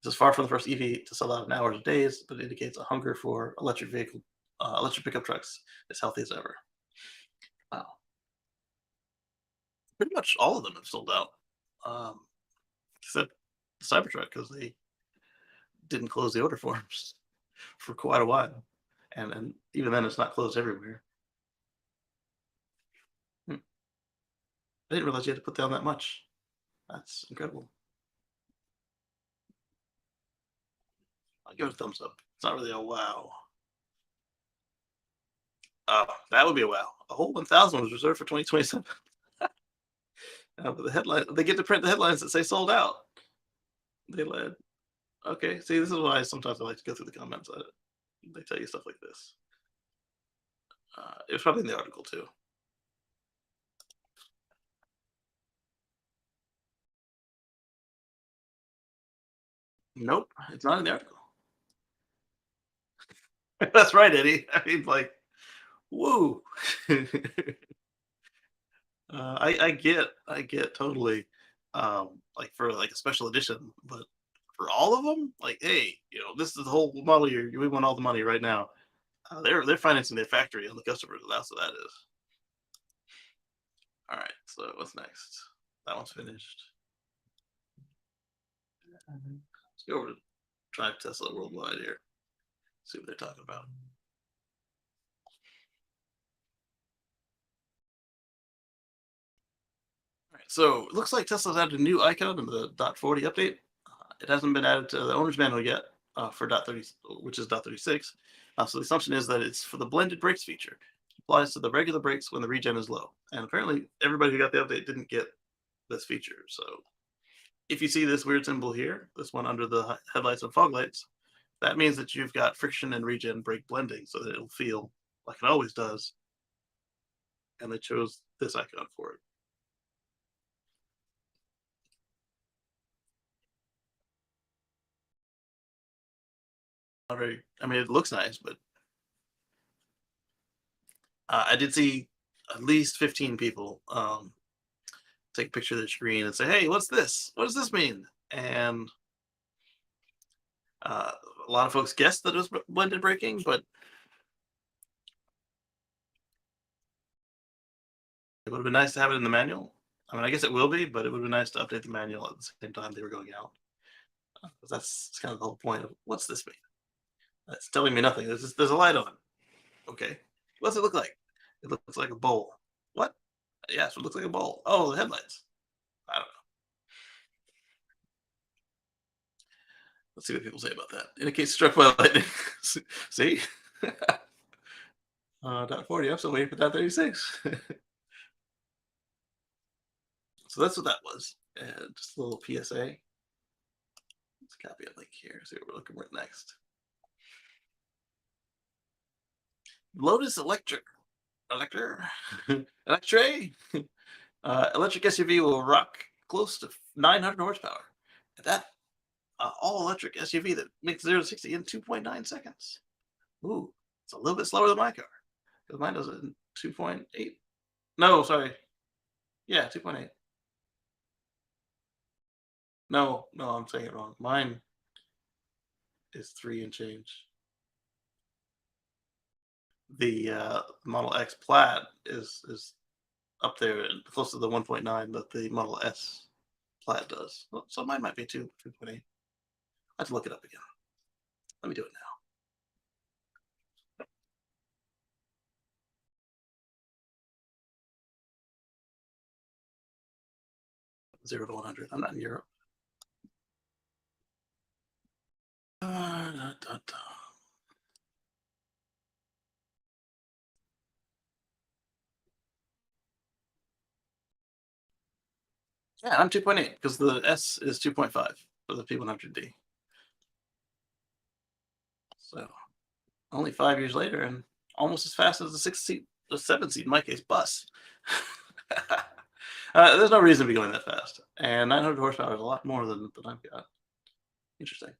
This is far from the first EV to sell out in hours or days, but it indicates a hunger for electric pickup trucks as healthy as ever. Wow. Pretty much all of them have sold out, except the Cybertruck because they didn't close the order forms for quite a while, and even then, it's not closed everywhere. Hmm. I didn't realize you had to put down that much. That's incredible. I'll give it a thumbs up. It's not really a wow. Oh, that would be a wow. A whole 1,000 was reserved for 2027. But the headline, they get to print the headlines that say sold out. They led. Okay, see, this is why sometimes I like to go through the comments. They tell you stuff like this. It was probably in the article too. Nope, it's not in the article. That's right, Eddie. I mean, like, woo. I get totally, like for like a special edition, but for all of them, like, hey, this is the whole model year. We want all the money right now. They're financing their factory on the customers. That's what that is. All right. So what's next? That one's finished. Let's go over to Drive Tesla Worldwide here. See what they're talking about. All right, so it looks like Tesla's added a new icon in the .40 update. It hasn't been added to the owner's manual yet for .30, which is .36. So the assumption is that it's for the blended brakes feature. It applies to the regular brakes when the regen is low. And apparently everybody who got the update didn't get this feature. So if you see this weird symbol here, this one under the headlights and fog lights, that means that you've got friction and regen brake blending so that it'll feel like it always does. And they chose this icon for it. Not very, I mean, it looks nice, but I did see at least 15 people take a picture of their screen and say, "Hey, what's this? What does this mean?" And a lot of folks guessed that it was blended braking, but it would have been nice to have it in the manual. I mean, I guess it will be, but it would be nice to update the manual at the same time they were going out. 'Cause that's kind of the whole point of what's this mean? It's telling me nothing. There's a light on. Okay. What's it look like? It looks like a bowl. What? Yes, it looks like a bowl. Oh, the headlights. I don't know. Let's see what people say about that. In a case struck by lightning. See? Dot 40. I'm still waiting for dot 36. So that's what that was. And just a little PSA. Let's copy a link here. See what we're looking at next. Lotus Electric. Electra? Electre? Electric SUV will rock close to 900 horsepower. And that all-electric SUV that makes 0 to 60 in 2.9 seconds. Ooh, it's a little bit slower than my car. Because mine does it in 2.8. No, sorry. Yeah, 2.8. No, I'm saying it wrong. Mine is 3 and change. The Model X Plaid is up there close to the 1.9 that the Model S Plaid does. Well, so mine might be 2.8. I have to look it up again. Let me do it now. 0 to 100. I'm not in Europe. Yeah, I'm 2.8 because the S is 2.5 for the P100D. So only 5 years later and almost as fast as the 6-seat, the 7-seat, in my case, bus. There's no reason to be going that fast. And 900 horsepower is a lot more than I've got. Interesting.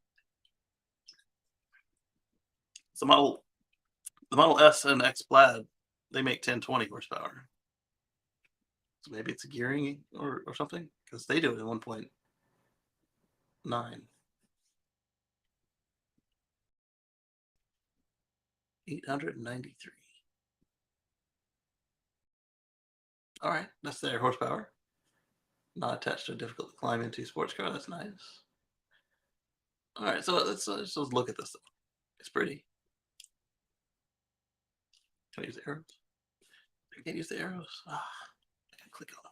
So the Model S and X Plaid, they make 1020 horsepower. So maybe it's a gearing or something because they do it in 1.9. 893. All right, that's their horsepower. Not attached to a difficult to climb into sports car. That's nice. All right, so let's look at this. It's pretty. Can I use the arrows? I can't use the arrows. I can't click on them.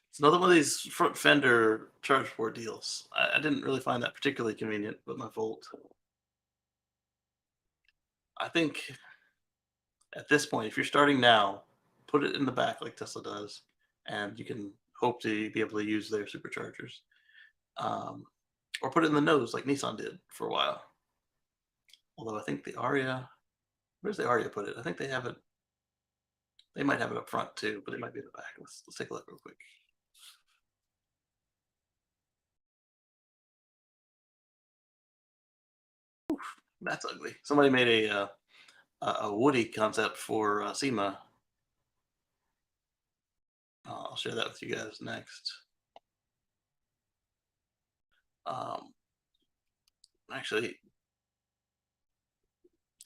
It's another one of these front fender charge port deals. I didn't really find that particularly convenient with my Volt. I think at this point, if you're starting now, put it in the back like Tesla does, and you can hope to be able to use their superchargers. Or put it in the nose like Nissan did for a while. Although I think the Aria, where's the Aria put it? I think they have it. They might have it up front too, but it might be in the back. Let's take a look real quick. Oof, that's ugly. Somebody made a woody concept for SEMA. I'll share that with you guys next. Actually,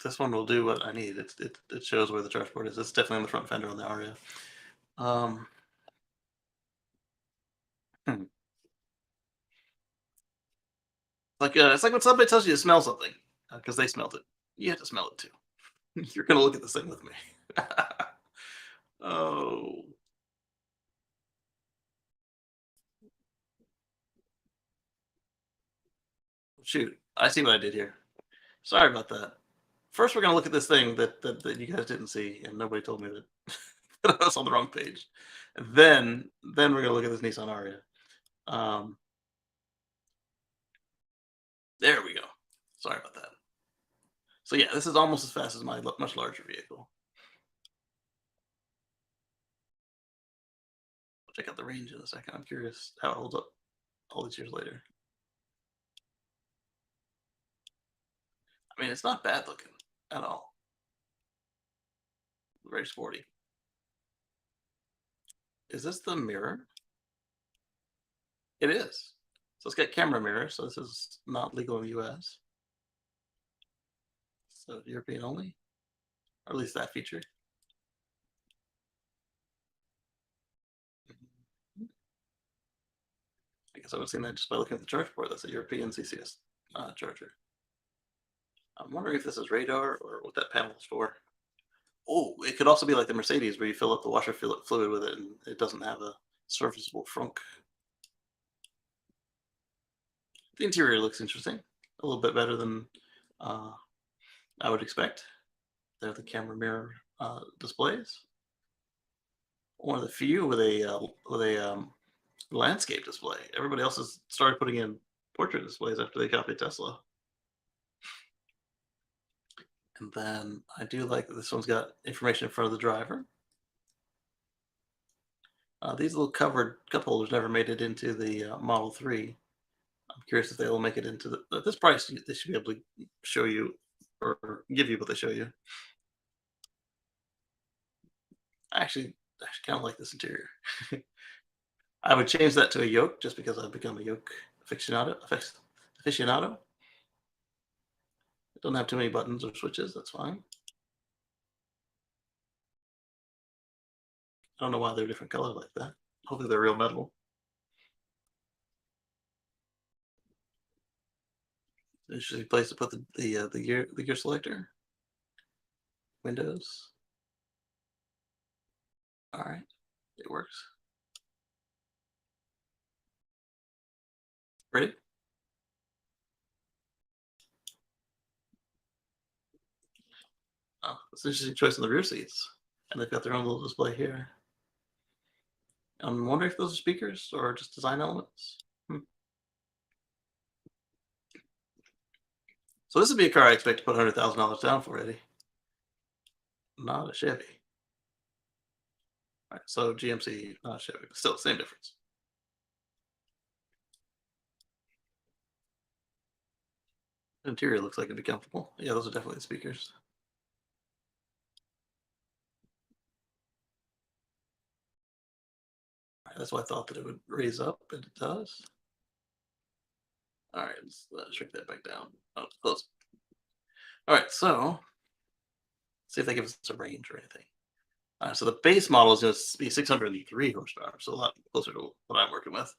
this one will do what I need. It shows where the charge port is. It's definitely on the front fender on the Aria. It's like when somebody tells you to smell something because they smelled it. You have to smell it too. You're gonna look at this thing with me. Oh, shoot! I see what I did here. Sorry about that. First, we're gonna look at this thing that you guys didn't see, and nobody told me that I was on the wrong page. And then we're gonna look at this Nissan Aria. There we go. Sorry about that. So yeah, this is almost as fast as my much larger vehicle. I'll check out the range in a second. I'm curious how it holds up all these years later. I mean, it's not bad looking at all. Very sporty. Is this the mirror? It is. So it's got camera mirror, so this is not legal in the US. So European only, or at least that feature. I would have seen that just by looking at the charge port. That's a European CCS charger. I'm wondering if this is radar or what that panel is for. Oh, it could also be like the Mercedes where you fill up the washer fluid with it and it doesn't have a serviceable frunk. The interior looks interesting. A little bit better than I would expect. They're the camera mirror displays. One of the few with a landscape display. Everybody else has started putting in portrait displays after they copied Tesla. And then I do like that this one's got information in front of the driver. These little covered cup holders never made it into the Model 3. I'm curious if they will make it into at this price. They should be able to show you or give you what they show you. I actually kind of like this interior. I would change that to a yoke just because I've become a yoke aficionado. It doesn't have too many buttons or switches. That's fine. I don't know why they're different colors like that. Hopefully they're real metal. Interesting place to put the gear selector. Windows. All right, it works. Ready? Oh, it's an interesting choice in the rear seats. And they've got their own little display here. I'm wondering if those are speakers or just design elements. So this would be a car I expect to put $100,000 down for, Eddie. Not a Chevy. All right, so GMC, not a Chevy, but still same difference. The interior looks like it'd be comfortable. Yeah, those are definitely the speakers. All right, that's why I thought that it would raise up, but it does. All right, let's shrink that back down. Oh, it's close. All right, so see if they give us a range or anything. So the base model is going to be 603 horsepower, so a lot closer to what I'm working with.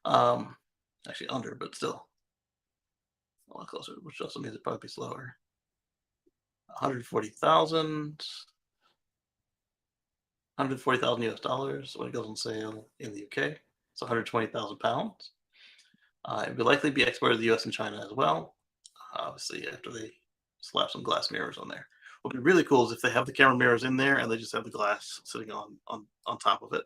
Actually under, but still a lot closer, which also means it'd probably be slower. 140,000 US dollars when it goes on sale in the UK. It's 120,000 pounds. It would likely be exported to the US and China as well. Obviously, after they slap some glass mirrors on there. What would be really cool is if they have the camera mirrors in there and they just have the glass sitting on top of it.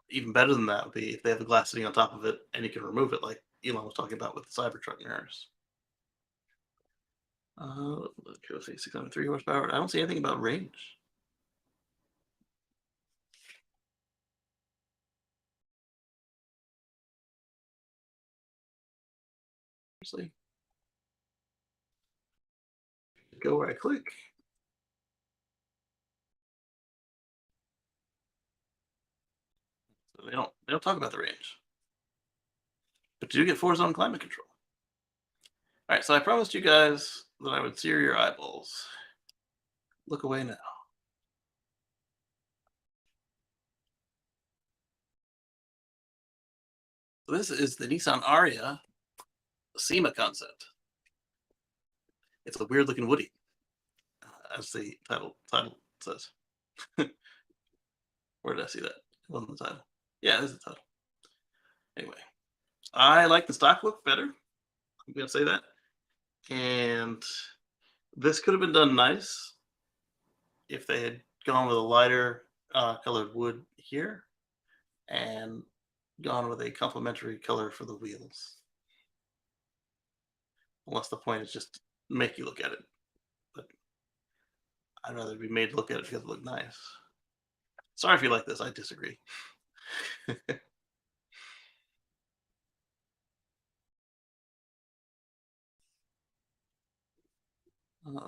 Even better than that would be if they have the glass sitting on top of it and you can remove it, like Elon was talking about with the Cybertruck mirrors. Let's see, 603 horsepower. I don't see anything about range. Seriously. Go where I click. So they don't talk about the range. But you do get 4-zone climate control. All right, so I promised you guys that I would sear your eyeballs. Look away now. So this is the Nissan Ariya SEMA concept. It's a weird looking Woody, as the title says. Where did I see that? It wasn't the title. Yeah, this is the title. Anyway, I like the stock look better. I'm gonna say that. And this could have been done nice if they had gone with a lighter colored wood here and gone with a complementary color for the wheels. Unless the point is just make you look at it. But I'd rather be made to look at it because it looked nice. Sorry if you like this, I disagree.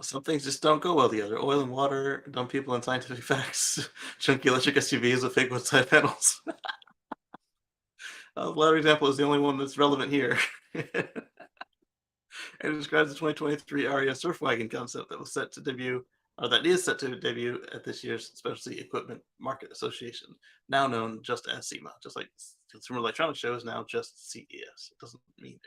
Some things just don't go well together. Oil and water, dumb people and scientific facts, chunky electric SUVs with fake wood side panels. The latter example is the only one that's relevant here. And it describes the 2023 Ariya surf wagon concept that was set to debut, or that is set to debut at this year's Specialty Equipment Market Association, now known just as SEMA, just like Consumer Electronics Show is now just CES. It doesn't mean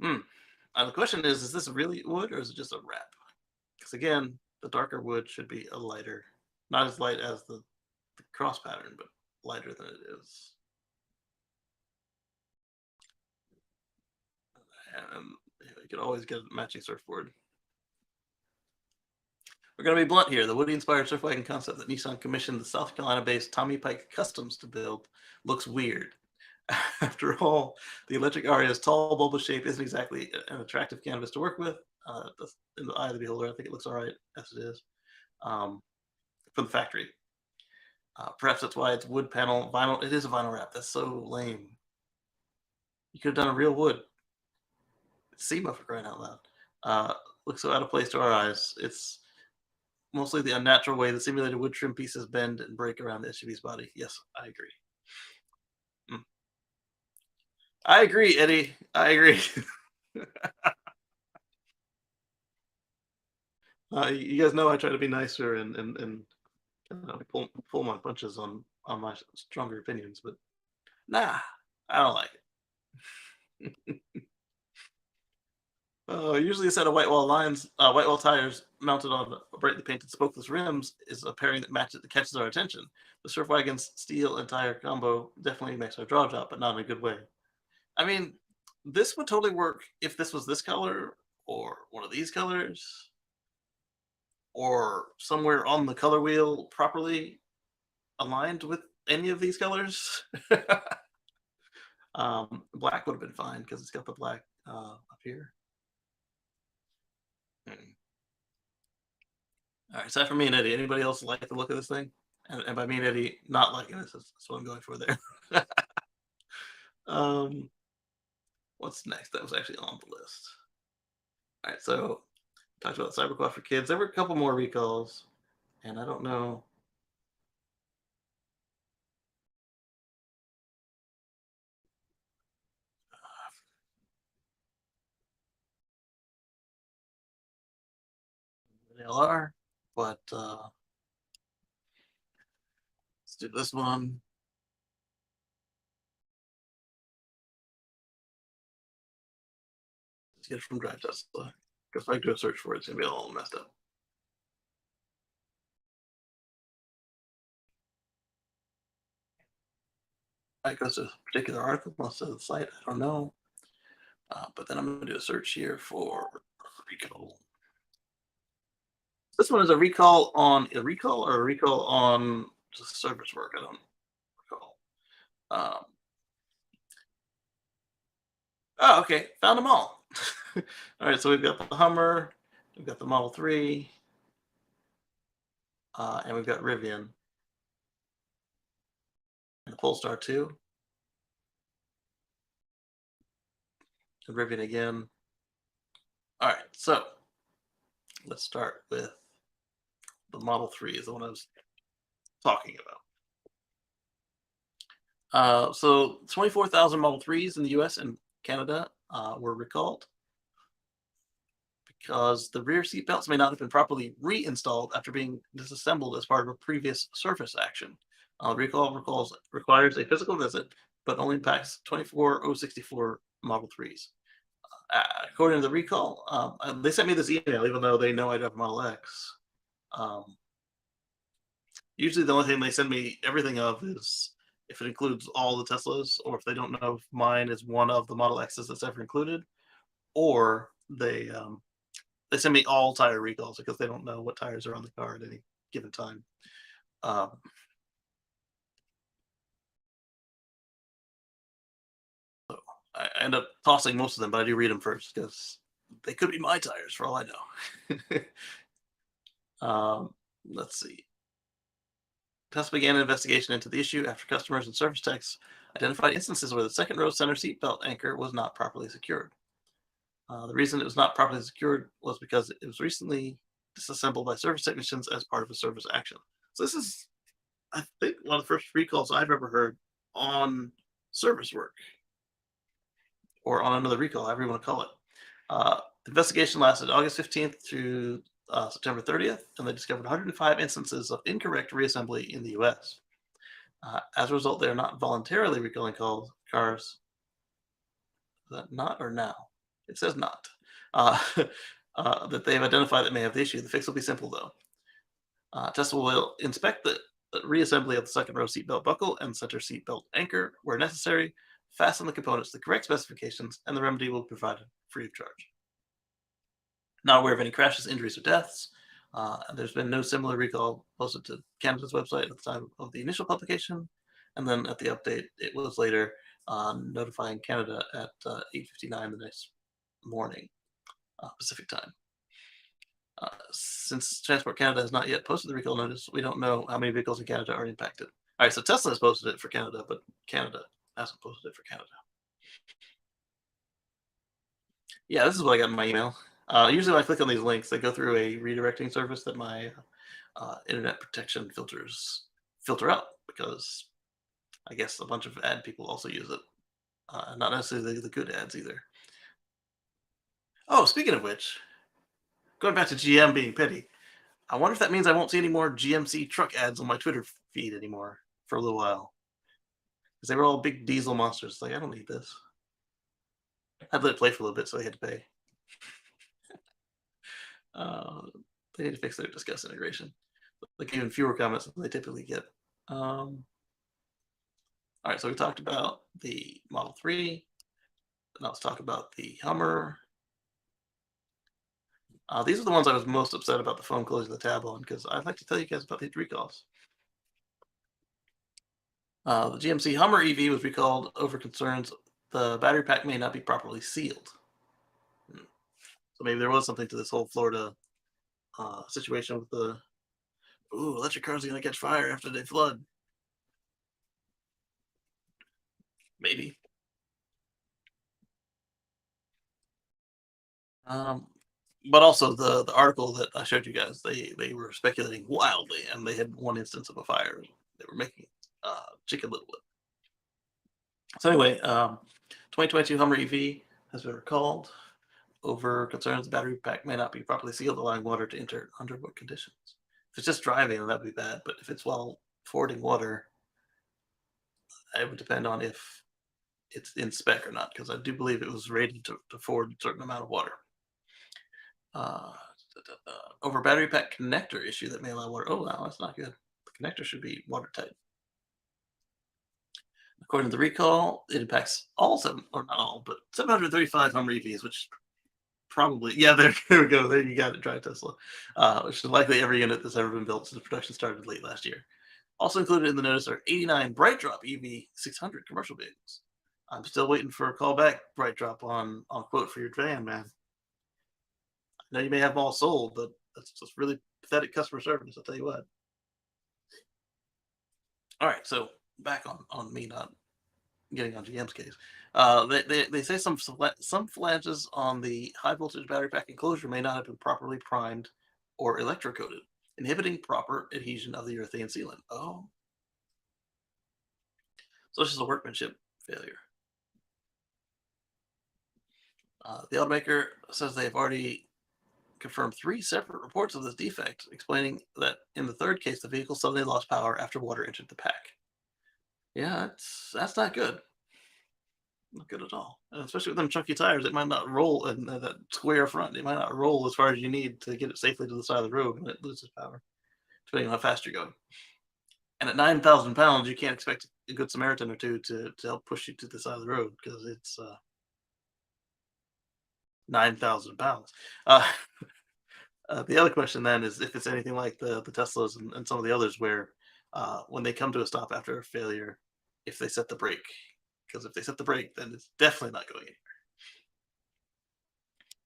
anything. Hmm. The question is this really wood or is it just a wrap? Because again, the darker wood should be a lighter, not as light as the cross pattern, but lighter than it is. And you can always get a matching surfboard. We're going to be blunt here. The Woody-inspired surf wagon concept that Nissan commissioned the South Carolina-based Tommy Pike Customs to build looks weird. After all, the electric Aria's tall, bulbous shape isn't exactly an attractive canvas to work with. In the eye of the beholder, I think it looks all right as it is from the factory. Perhaps that's why it's wood panel vinyl. It is a vinyl wrap. That's so lame. You could have done a real wood. It's SEMA for crying out loud. Looks so out of place to our eyes. It's mostly the unnatural way the simulated wood trim pieces bend and break around the SUV's body. Yes, I agree. I agree, Eddie. I agree. You guys know I try to be nicer and pull my punches on my stronger opinions, but nah, I don't like it. Usually a set of white wall tires mounted on brightly painted spokeless rims is a pairing that catches our attention. The Surf Wagon's steel and tire combo definitely makes our jaw drop, but not in a good way. I mean, this would totally work if this was this color or one of these colors or somewhere on the color wheel properly aligned with any of these colors. Black would have been fine because it's got the black up here. All right, aside from me and Eddie, anybody else like the look of this thing? And by me and Eddie, not liking this. That's what I'm going for there. What's next? That was actually on the list. All right, so talked about Cyberquad for kids. There were a couple more recalls, and I don't know. They all are, but let's do this one. Let's get it from Drive Tesla. Because if I do a search for it, it's going to be all messed up. I goes to a particular article, most of the site, I don't know. But then I'm going to do a search here for recall. This one is a recall on just service work. I don't recall. Oh, okay. Found them all. All right, so we've got the Hummer, we've got the Model 3, and we've got Rivian. And the Polestar 2. And Rivian again. All right, so let's start with the Model 3 is the one I was talking about. So 24,000 Model 3s in the US and Canada were recalled because the rear seat belts may not have been properly reinstalled after being disassembled as part of a previous service action. Recall requires a physical visit, but only impacts 24,064 Model 3s. According to the recall, they sent me this email, even though they know I have Model X. Usually the only thing they send me everything of is if it includes all the Teslas, or if they don't know if mine is one of the Model X's that's ever included, or they send me all tire recalls because they don't know what tires are on the car at any given time. So I end up tossing most of them, but I do read them first because they could be my tires for all I know. Let's see. Tesla began an investigation into the issue after customers and service techs identified instances where the second row center seatbelt anchor was not properly secured. The reason it was not properly secured was because it was recently disassembled by service technicians as part of a service action. So this is, I think, one of the first recalls I've ever heard on service work or on another recall, however you want to call it. The investigation lasted August 15th through September 30th, and they discovered 105 instances of incorrect reassembly in the US. As a result, they are not voluntarily recalling cars. Is that not or now? It says not. Uh, that they have identified that may have the issue. The fix will be simple, though. Tesla will inspect the reassembly of the second row seatbelt buckle and center seatbelt anchor where necessary, fasten the components to the correct specifications, and the remedy will be provided free of charge. Not aware of any crashes, injuries, or deaths. There's been no similar recall posted to Canada's website at the time of the initial publication, and then at the update, it was later notifying Canada at 8:59 the next morning, Pacific time. Since Transport Canada has not yet posted the recall notice, we don't know how many vehicles in Canada are impacted. All right, so Tesla has posted it for Canada, but Canada hasn't posted it for Canada. Yeah, this is what I got in my email. Usually when I click on these links, they go through a redirecting service that my internet protection filters filter out because I guess a bunch of ad people also use it. Not necessarily the good ads either. Oh, speaking of which, going back to GM being petty, I wonder if that means I won't see any more GMC truck ads on my Twitter feed anymore for a little while. Because they were all big diesel monsters. Like, I don't need this. I'd let it play for a little bit, so they had to pay. Uh, they need to fix their Discuss integration. Like, even fewer comments than they typically get. All right, so we talked about the Model 3. Now let's talk about the Hummer. These are the ones I was most upset about the phone closing the tab on because I'd like to tell you guys about these recalls. The GMC Hummer EV was recalled over concerns the battery pack may not be properly sealed. So maybe there was something to this whole Florida situation with the, electric cars are going to catch fire after they flood. Maybe. But also the article that I showed you guys, they were speculating wildly, and they had one instance of a fire they were making Chicken Little with. So anyway, 2022 Hummer EV has been recalled over concerns the battery pack may not be properly sealed, allowing water to enter under what conditions. If it's just driving, then that'd be bad. But if it's while fording water, it would depend on if it's in spec or not, because I do believe it was rated to ford a certain amount of water. Over battery pack connector issue that may allow water. Oh, no, that's not good. The connector should be watertight. According to the recall, it impacts all seven, or not all, but 735 Hummer EVs, which probably, yeah, there we go. There you got it, Drive Tesla, which is likely every unit that's ever been built since production started late last year. Also included in the notice are 89 Bright Drop EV 600 commercial vehicles. I'm still waiting for a call back, Bright Drop, on quote for your van, man. I know you may have them all sold, but that's just really pathetic customer service, I'll tell you what. All right, so back on me not getting on GM's case. They say some flanges on the high voltage battery pack enclosure may not have been properly primed or electrocoated, inhibiting proper adhesion of the urethane sealant. Oh, so it's just a workmanship failure. The automaker says they have already confirmed 3 separate reports of this defect, explaining that in the third case, the vehicle suddenly lost power after water entered the pack. Yeah, that's not good. Not good at all. And especially with them chunky tires, it might not roll, and that square front, it might not roll as far as you need to get it safely to the side of the road when it loses power, depending on how fast you're going. And at 9,000 pounds, you can't expect a good Samaritan or two to help push you to the side of the road because it's 9,000 pounds. The other question then is if it's anything like the Teslas and some of the others where when they come to a stop after a failure, if they set the brake. Because if they set the brake, then it's definitely not going anywhere.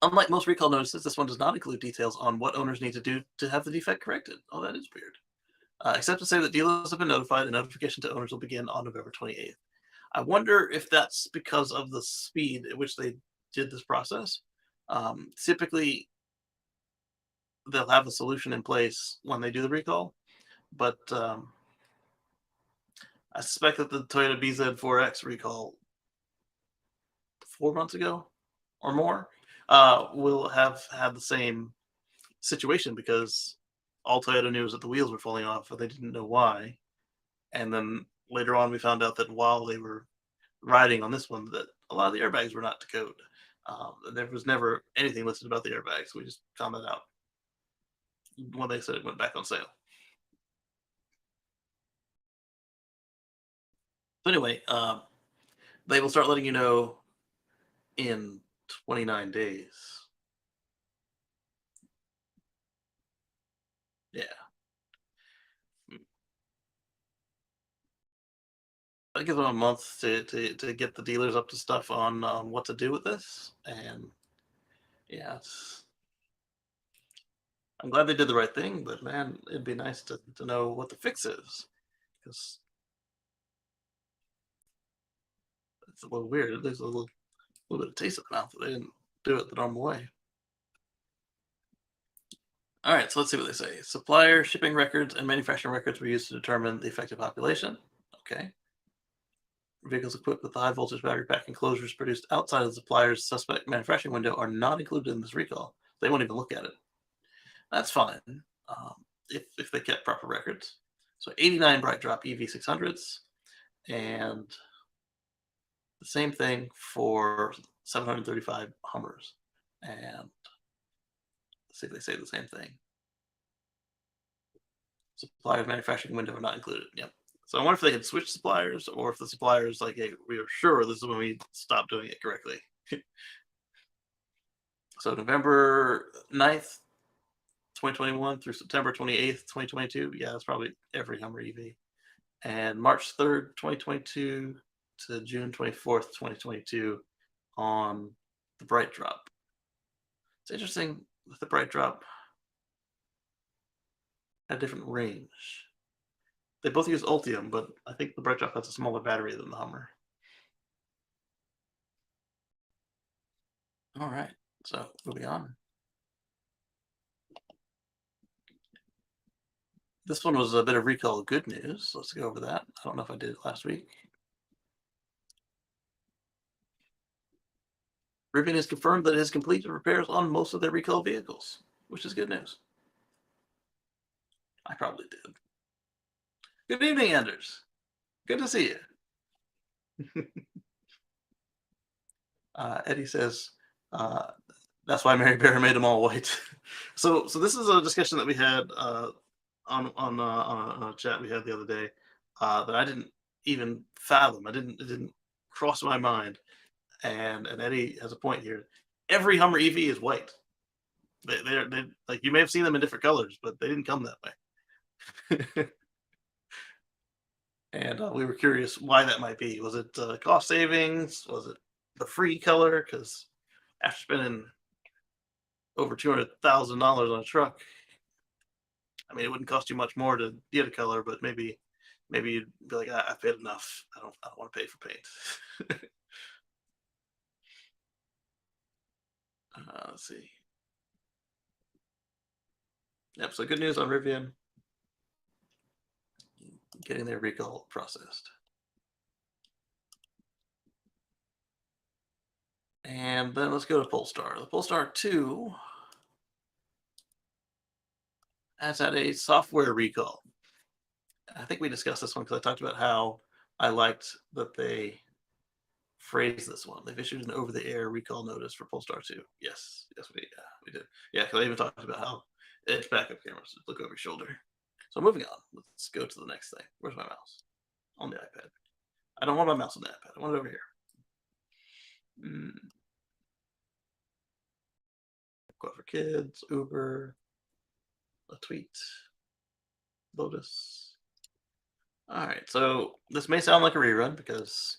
Unlike most recall notices, this one does not include details on what owners need to do to have the defect corrected. Oh, that is weird. Except to say that dealers have been notified and notification to owners will begin on November 28th. I wonder if that's because of the speed at which they did this process. Typically, they'll have a solution in place when they do the recall, but I suspect that the Toyota BZ4X recall 4 months ago or more will have had the same situation because all Toyota knew was that the wheels were falling off, but they didn't know why. And then later on, we found out that while they were riding on this one, that a lot of the airbags were not to code. There was never anything listed about the airbags. We just found that out when they said it went back on sale. So anyway, they will start letting you know in 29 days. Yeah. I give them a month to get the dealers up to stuff on what to do with this. And yeah, I'm glad they did the right thing, but man, it'd be nice to know what the fix is, because it's a little weird. There's a little bit of taste in the mouth that they didn't do it the normal way. All right, so let's see what they say. Supplier shipping records and manufacturing records were used to determine the effective population. Okay. Vehicles equipped with the high voltage battery pack enclosures produced outside of the supplier's suspect manufacturing window are not included in this recall. They won't even look at it. That's fine, if they kept proper records. So 89 Bright Drop EV600s, and the same thing for 735 Hummers. And let's see if they say the same thing. Supplier's manufacturing window are not included. Yep. So I wonder if they had switched suppliers, or if the suppliers like, hey, we are sure this is when we stopped doing it correctly. So November 9th, 2021 through September 28th, 2022. Yeah, that's probably every Hummer EV. And March 3rd, 2022 to June 24th, 2022 on the Bright Drop. It's interesting with the Bright Drop had a different range. They both use Ultium, but I think the Bright Drop has a smaller battery than the Hummer. All right, so moving on. This one was a bit of recall good news. Let's go over that. I don't know if I did it last week. Rivian has confirmed that it has completed repairs on most of their recall vehicles, which is good news. I probably did. Good evening, Anders. Good to see you. Eddie says, that's why Mary Bear made them all white. so this is a discussion that we had on a chat we had the other day that I didn't even fathom. It didn't cross my mind. And Eddie has a point here. Every Hummer EV is white. They're like, you may have seen them in different colors, but they didn't come that way. And we were curious why that might be. Was it cost savings? Was it the free color? Because after spending over $200,000 on a truck, I mean, it wouldn't cost you much more to get a color, but maybe you'd be like, I paid enough. I don't want to pay for paint. Let's see. Yep. So good news on Rivian getting their recall processed. And then let's go to Polestar. The Polestar 2 has had a software recall. I think we discussed this one because I talked about how I liked that they phrased this one. They've issued an over-the-air recall notice for Polestar 2. Yes, we did. Yeah, because I even talked about how it's backup cameras look over your shoulder. So moving on, let's go to the next thing. Where's my mouse? On the iPad. I don't want my mouse on the iPad. I want it over here. Quote for Kids, Uber, a tweet, Lotus. All right, so this may sound like a rerun because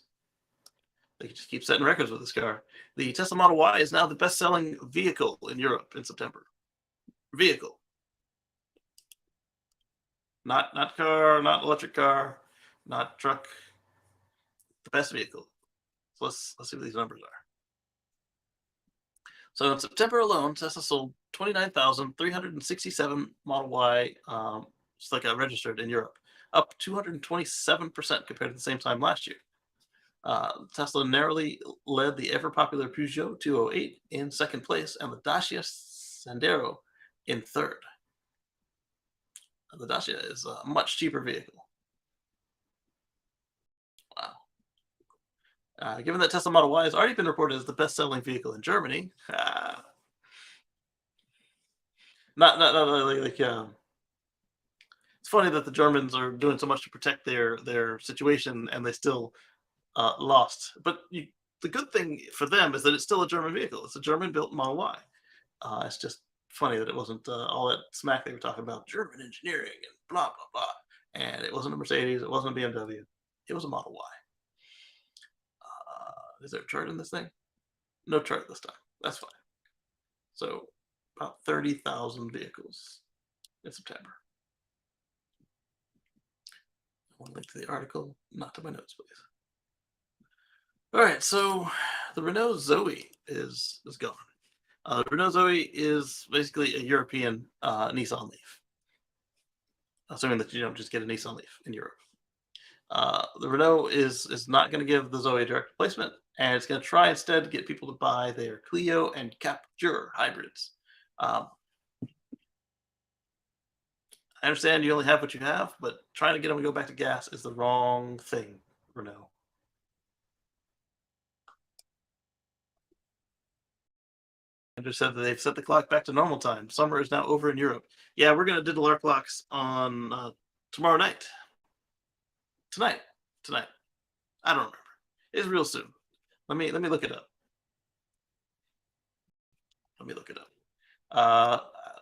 they just keep setting records with this car. The Tesla Model Y is now the best-selling vehicle in Europe in September. Vehicle. Not car, not electric car, not truck. The best vehicle. So let's see what these numbers are. So in September alone, Tesla sold 29,367 Model Y registered in Europe, up 227% compared to the same time last year. Tesla narrowly led the ever-popular Peugeot 208 in second place and the Dacia Sandero in third. The Dacia is a much cheaper vehicle. Given that Tesla Model Y has already been reported as the best-selling vehicle in Germany, not it's funny that the Germans are doing so much to protect their situation, and they still lost. But the good thing for them is that it's still a German vehicle. It's a German-built Model Y. It's just funny that it wasn't all that smack they were talking about German engineering and blah blah blah. And it wasn't a Mercedes. It wasn't a BMW. It was a Model Y. Is there a chart in this thing? No chart this time. That's fine. So about 30,000 vehicles in September. I want to link to the article, not to my notes, please. All right, so the Renault Zoe is gone. The Renault Zoe is basically a European Nissan Leaf, assuming that you don't just get a Nissan Leaf in Europe. The Renault is not going to give the Zoe a direct replacement, and it's going to try instead to get people to buy their Clio and Captur hybrids. I understand you only have what you have, but trying to get them to go back to gas is the wrong thing, Renault. I just said that they've set the clock back to normal time. Summer is now over in Europe. Yeah, we're going to diddle our clocks on tomorrow night. Tonight. I don't remember. It's real soon. Let me look it up.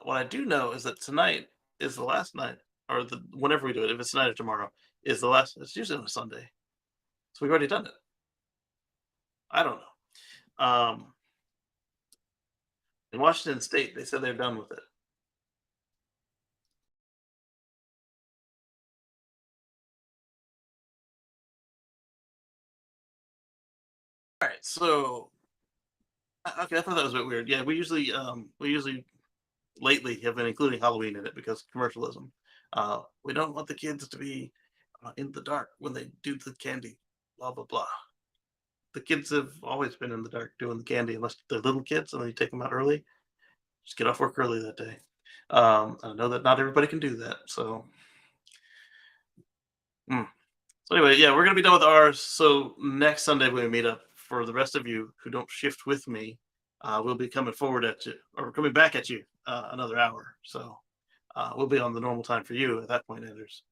What I do know is that tonight is the last night, or whenever we do it, if it's tonight or tomorrow, is the last. It's usually on a Sunday, so we've already done it. I don't know. In Washington State, they said they're done with it. All right, so okay, I thought that was a bit weird. Yeah, we usually lately have been including Halloween in it because commercialism. We don't want the kids to be in the dark when they do the candy. Blah blah blah. The kids have always been in the dark doing the candy, unless they're little kids and then you take them out early. Just get off work early that day. I know that not everybody can do that, so. Mm. So anyway, yeah, we're gonna be done with ours. So next Sunday when we meet up, for the rest of you who don't shift with me, we'll be coming forward at you or coming back at you another hour. So we'll be on the normal time for you at that point, Anders.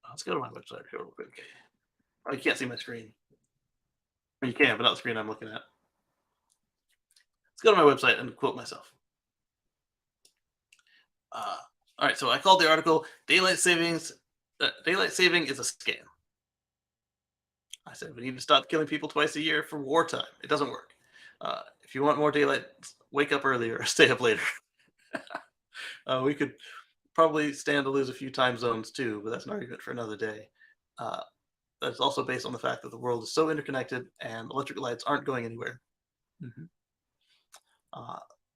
Let's go to my website here real quick. Oh, you can't see my screen. Well, you can, but not the screen I'm looking at. Let's go to my website and quote myself. All right, so I called the article "Daylight Saving is a Scam." I said we need to stop killing people twice a year for wartime. It doesn't work. If you want more daylight, wake up earlier or stay up later. We could probably stand to lose a few time zones too, but that's an argument for another day. That's also based on the fact that the world is so interconnected and electric lights aren't going anywhere. Mm-hmm.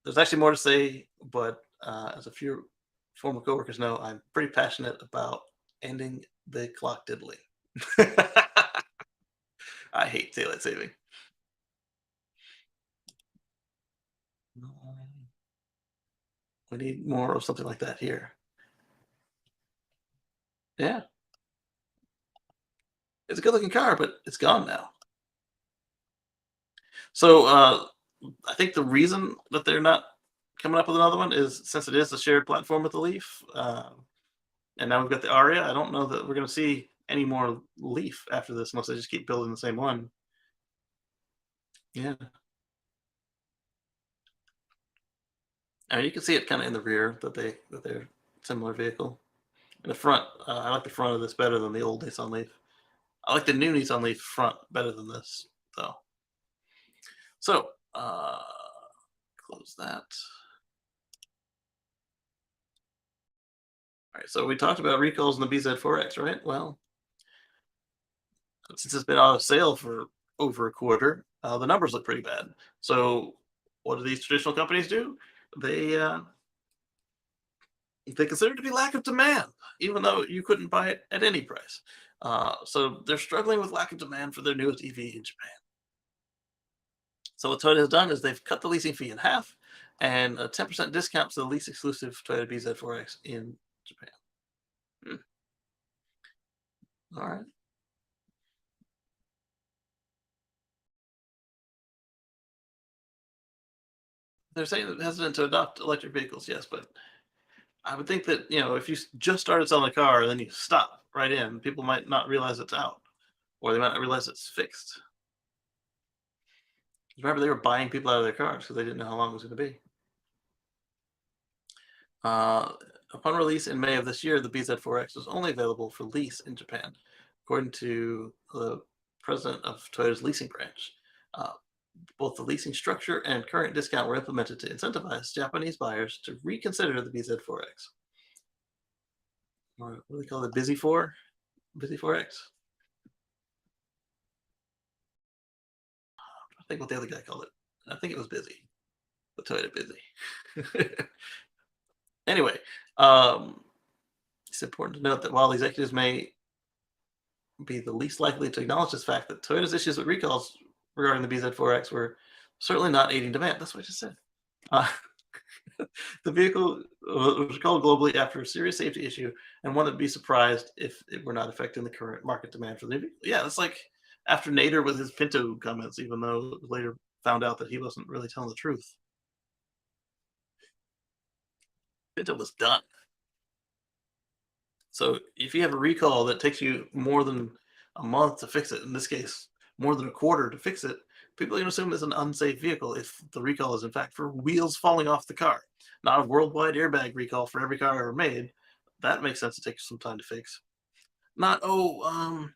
There's actually more to say, but as a few former coworkers know, I'm pretty passionate about ending the clock diddling. I hate daylight saving. We need more of something like that here. Yeah. It's a good looking car, but it's gone now. So I think the reason that they're not coming up with another one is since it is a shared platform with the Leaf, and now we've got the Aria. I don't know that we're going to see any more Leaf after this unless they just keep building the same one. Yeah. I mean, you can see it kind of in the rear that they're similar vehicle. In the front, I like the front of this better than the old Nissan Leaf. I like the new Nissan Leaf front better than this, though. So, close that. All right, so we talked about recalls in the BZ4X, right? Well, since it's been out of sale for over a quarter, the numbers look pretty bad. So, what do these traditional companies do? They consider it to be lack of demand, even though you couldn't buy it at any price. So they're struggling with lack of demand for their newest EV in Japan. So what Toyota has done is they've cut the leasing fee in half and a 10% discount to the lease exclusive Toyota BZ4X in Japan. All right. They're saying that hesitant to adopt electric vehicles, yes, but I would think that if you just started selling a car and then you stop right in, people might not realize it's out, or they might not realize it's fixed. Remember, they were buying people out of their cars because they didn't know how long it was going to be. Uh, Upon release in May of this year, the BZ4X was only available for lease in Japan, according to the president of Toyota's leasing branch. Uh, Both the leasing structure and current discount were implemented to incentivize Japanese buyers to reconsider the BZ4X. Or what do they call it? Busy 4? Busy 4X? I think what the other guy called it. I think it was busy. The Toyota busy. Anyway, it's important to note that while executives may be the least likely to acknowledge this fact, that Toyota's issues with recalls regarding the BZ4X were certainly not aiding demand. That's what I just said. Uh, the vehicle was recalled globally after a serious safety issue, and one would be surprised if it were not affecting the current market demand for the vehicle. Yeah, it's like after Nader with his Pinto comments, even though it was later found out that he wasn't really telling the truth. Pinto was done. So if you have a recall that takes you more than a month to fix it, in this case, more than a quarter to fix it, people are going to assume it's an unsafe vehicle if the recall is in fact for wheels falling off the car, not a worldwide airbag recall for every car ever made. That makes sense to take some time to fix. Not the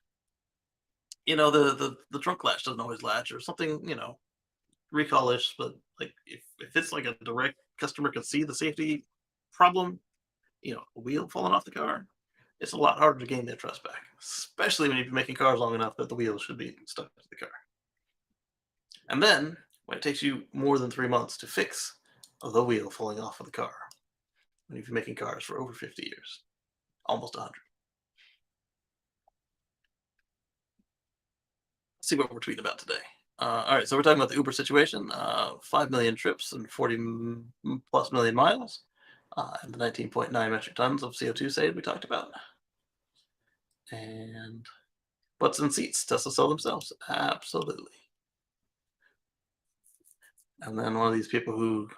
trunk latch doesn't always latch or something, recallish, but like if it's like a direct customer can see the safety problem, a wheel falling off the car, it's a lot harder to gain their trust back, especially when you've been making cars long enough that the wheels should be stuck to the car. And then when it takes you more than 3 months to fix the wheel falling off of the car, when you've been making cars for over 50 years, almost 100. Let's see what we're tweeting about today. All right, so we're talking about the Uber situation, 5 million trips and 40 plus million miles, and the 19.9 metric tons of CO2 saved we talked about. And butts and seats, Tesla sell themselves. Absolutely. And then one of these people who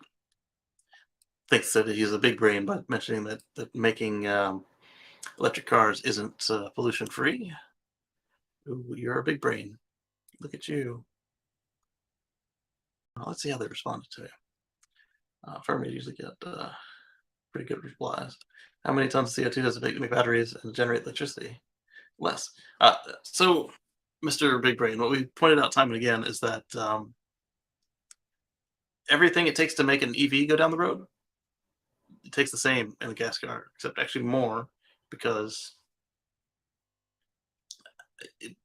thinks that he's a big brain by mentioning that making electric cars isn't pollution free. Ooh, you're a big brain. Look at you. Well, let's see how they responded to it. Fermi usually get pretty good replies. How many tons of CO2 does it make batteries and generate electricity? Less. So, Mr. Big Brain, what we pointed out time and again is that everything it takes to make an EV go down the road, it takes the same in a gas car, except actually more because it,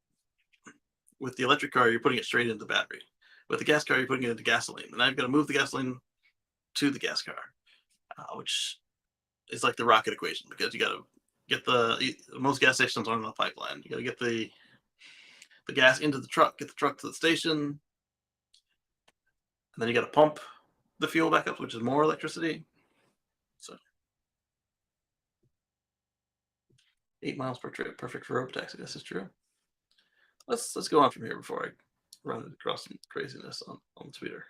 with the electric car, you're putting it straight into the battery. With the gas car, you're putting it into gasoline. And I've got to move the gasoline to the gas car, which is like the rocket equation because you got to get most gas stations aren't on a pipeline. You got to get the gas into the truck, get the truck to the station, and then you got to pump the fuel back up, which is more electricity. So 8 miles per trip, perfect for road taxi. This is true. Let's go on from here before I run across some craziness on Twitter.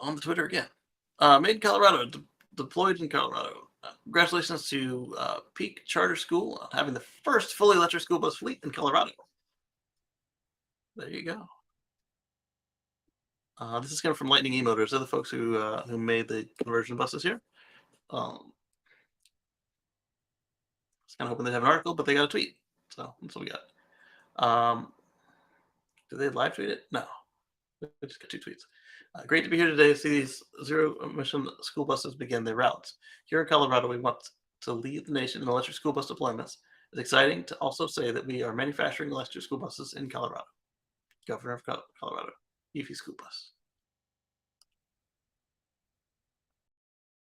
On the Twitter again. Made in Colorado, deployed in Colorado. Congratulations to Peak Charter School on having the first fully electric school bus fleet in Colorado. There you go. This is coming from Lightning E-Motors. They're the folks who made the conversion buses here. I was kind of hoping they'd have an article, but they got a tweet. So that's what we got. Did they live tweet it? No. We just got 2 tweets. Great to be here today to see these zero-emission school buses begin their routes. Here in Colorado, we want to lead the nation in electric school bus deployments. It's exciting to also say that we are manufacturing electric school buses in Colorado. Governor of Colorado, EV school bus.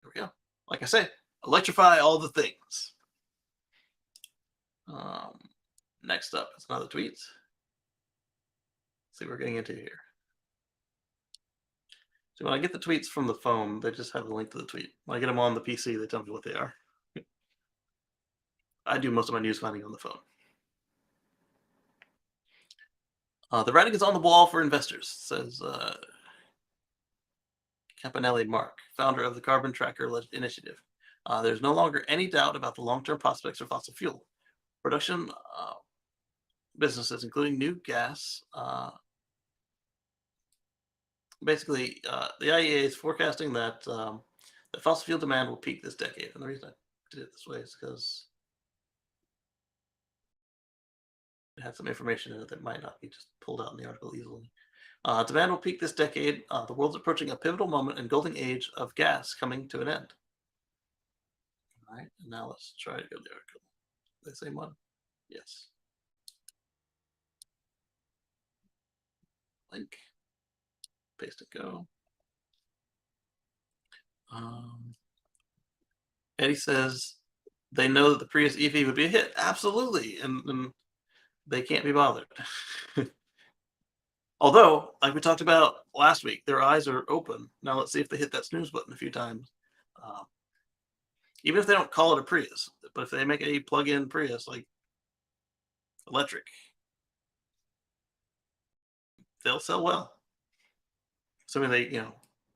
There we go. Like I said, electrify all the things. Next up is another tweet. Let's see what we're getting into here. So when I get the tweets from the phone, they just have the link to the tweet. When I get them on the PC, they tell me what they are. I do most of my news finding on the phone. The writing is on the wall for investors, says Campanelli Mark, founder of the Carbon Tracker Initiative. There's no longer any doubt about the long-term prospects for fossil fuel. Production businesses, including new gas, basically, the IEA is forecasting that the fossil fuel demand will peak this decade. And the reason I did it this way is because it had some information in it that might not be just pulled out in the article easily. Demand will peak this decade. The world's approaching a pivotal moment and golden age of gas coming to an end. All right, and now let's try to go to the article. The same one? Yes. Link. Paste and go. Eddie says they know that the Prius EV would be a hit. Absolutely. And they can't be bothered. Although, like we talked about last week, their eyes are open. Now let's see if they hit that snooze button a few times. Even if they don't call it a Prius, but if they make a plug-in Prius, like electric, they'll sell well. Assuming they,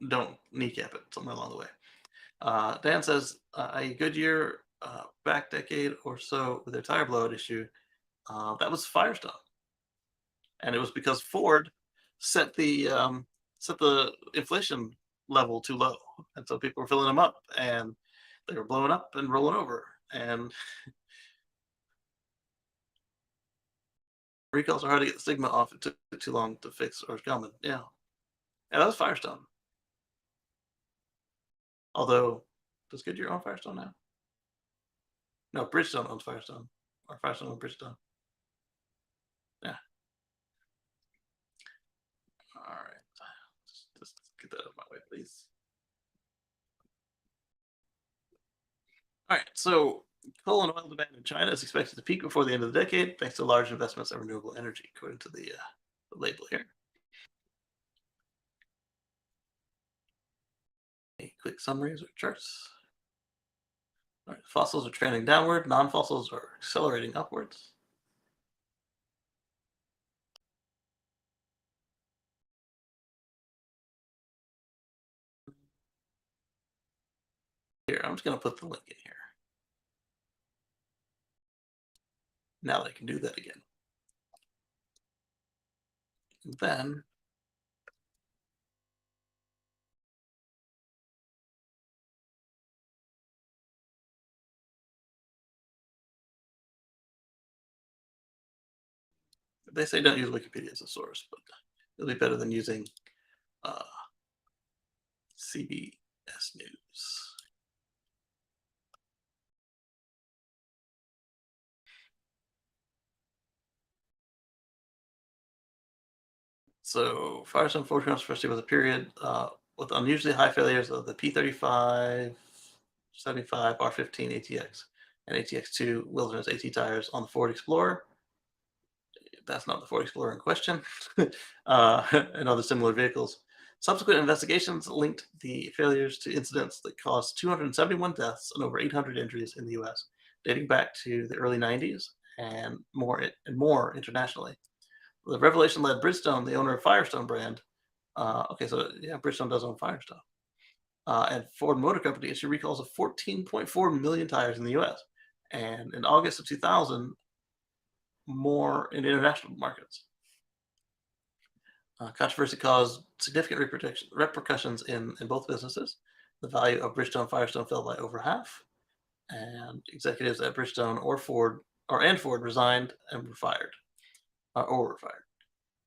don't kneecap it somewhere along the way. Dan says a good year back decade or so with their tire blowout issue, that was Firestone, and it was because Ford set the inflation level too low, and so people were filling them up, and they were blowing up and rolling over, and recalls are hard to get the stigma off. It took too long to fix or coming. Yeah, that was Firestone. Although, does Goodyear own Firestone now? No, Bridgestone owns Firestone, or Firestone owns Bridgestone. Yeah. All right. Just get that out of my way, please. All right. So coal and oil demand in China is expected to peak before the end of the decade, thanks to large investments in renewable energy, according to the label here. Quick summaries or charts. All right, fossils are trending downward. Non-fossils are accelerating upwards. Here, I'm just going to put the link in here. Now I can do that again. And then they say don't use Wikipedia as a source, but it'll be better than using CBS News. So Firestone Ford controversy was a period with unusually high failures of the P35, 75, R15 ATX, and ATX2 Wilderness AT tires on the Ford Explorer. That's not the Ford Explorer in question, and other similar vehicles. Subsequent investigations linked the failures to incidents that caused 271 deaths and over 800 injuries in the U.S., dating back to the early 90s and more internationally. The revelation led Bridgestone, the owner of Firestone brand. Bridgestone does own Firestone. And Ford Motor Company issued recalls of 14.4 million tires in the U.S. And in August of 2000, more in international markets. Controversy caused significant repercussions in both businesses. The value of Bridgestone Firestone fell by over half, and executives at Bridgestone and Ford resigned and were fired.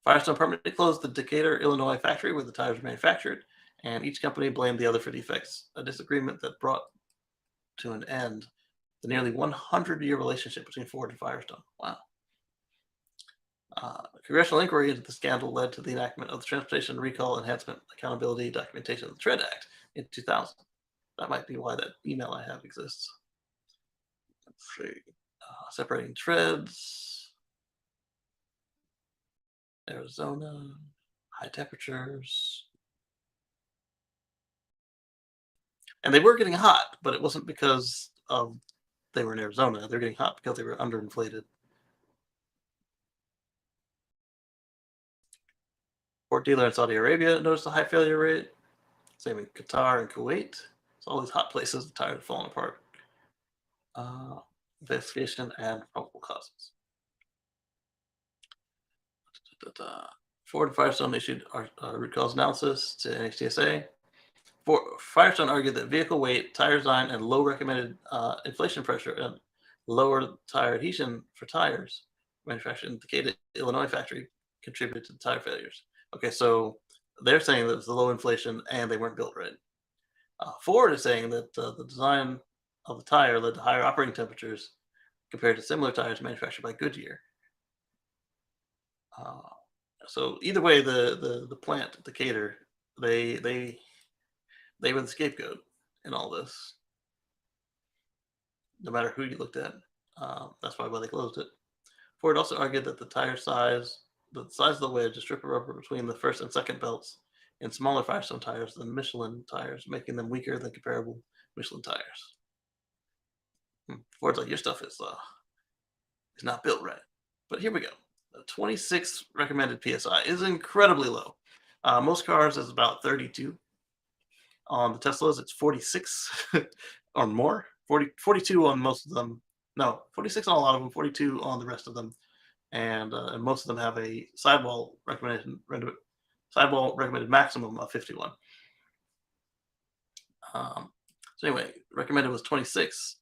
Firestone permanently closed the Decatur, Illinois factory where the tires were manufactured, and each company blamed the other for defects, a disagreement that brought to an end the nearly 100-year relationship between Ford and Firestone. Wow. Congressional inquiry into the scandal led to the enactment of the Transportation Recall Enhancement Accountability Documentation of the TREAD Act in 2000. That might be why that email I have exists. Let's see. Separating treads. Arizona. High temperatures. and they were getting hot, but it wasn't because they were in Arizona. They were getting hot because they were underinflated. Ford dealer in Saudi Arabia noticed a high failure rate. Same in Qatar and Kuwait. So all these hot places, the tires are falling apart. Uh, Investigation and probable causes. Ford and Firestone issued root cause analysis to NHTSA. Firestone argued that vehicle weight, tire design, and low recommended inflation pressure and lower tire adhesion for tires manufactured in the Decatur, Illinois factory contributed to the tire failures. Okay, so they're saying that it was the low inflation and they weren't built right. Ford is saying that the design of the tire led to higher operating temperatures compared to similar tires manufactured by Goodyear. So either way, the plant, Decatur, they were the scapegoat in all this. No matter who you looked at, that's probably why they closed it. Ford also argued that the size of the wedge, the strip of rubber between the first and second belts, in smaller Firestone tires than Michelin tires, making them weaker than comparable Michelin tires. Ford's like, your stuff is not built right. But here we go. 26 recommended PSI is incredibly low. Most cars is about 32. On the Teslas, it's 46 or more. 42 on most of them. No, 46 on a lot of them, 42 on the rest of them. And most of them have a sidewall recommended maximum of 51. So anyway, recommended was 26.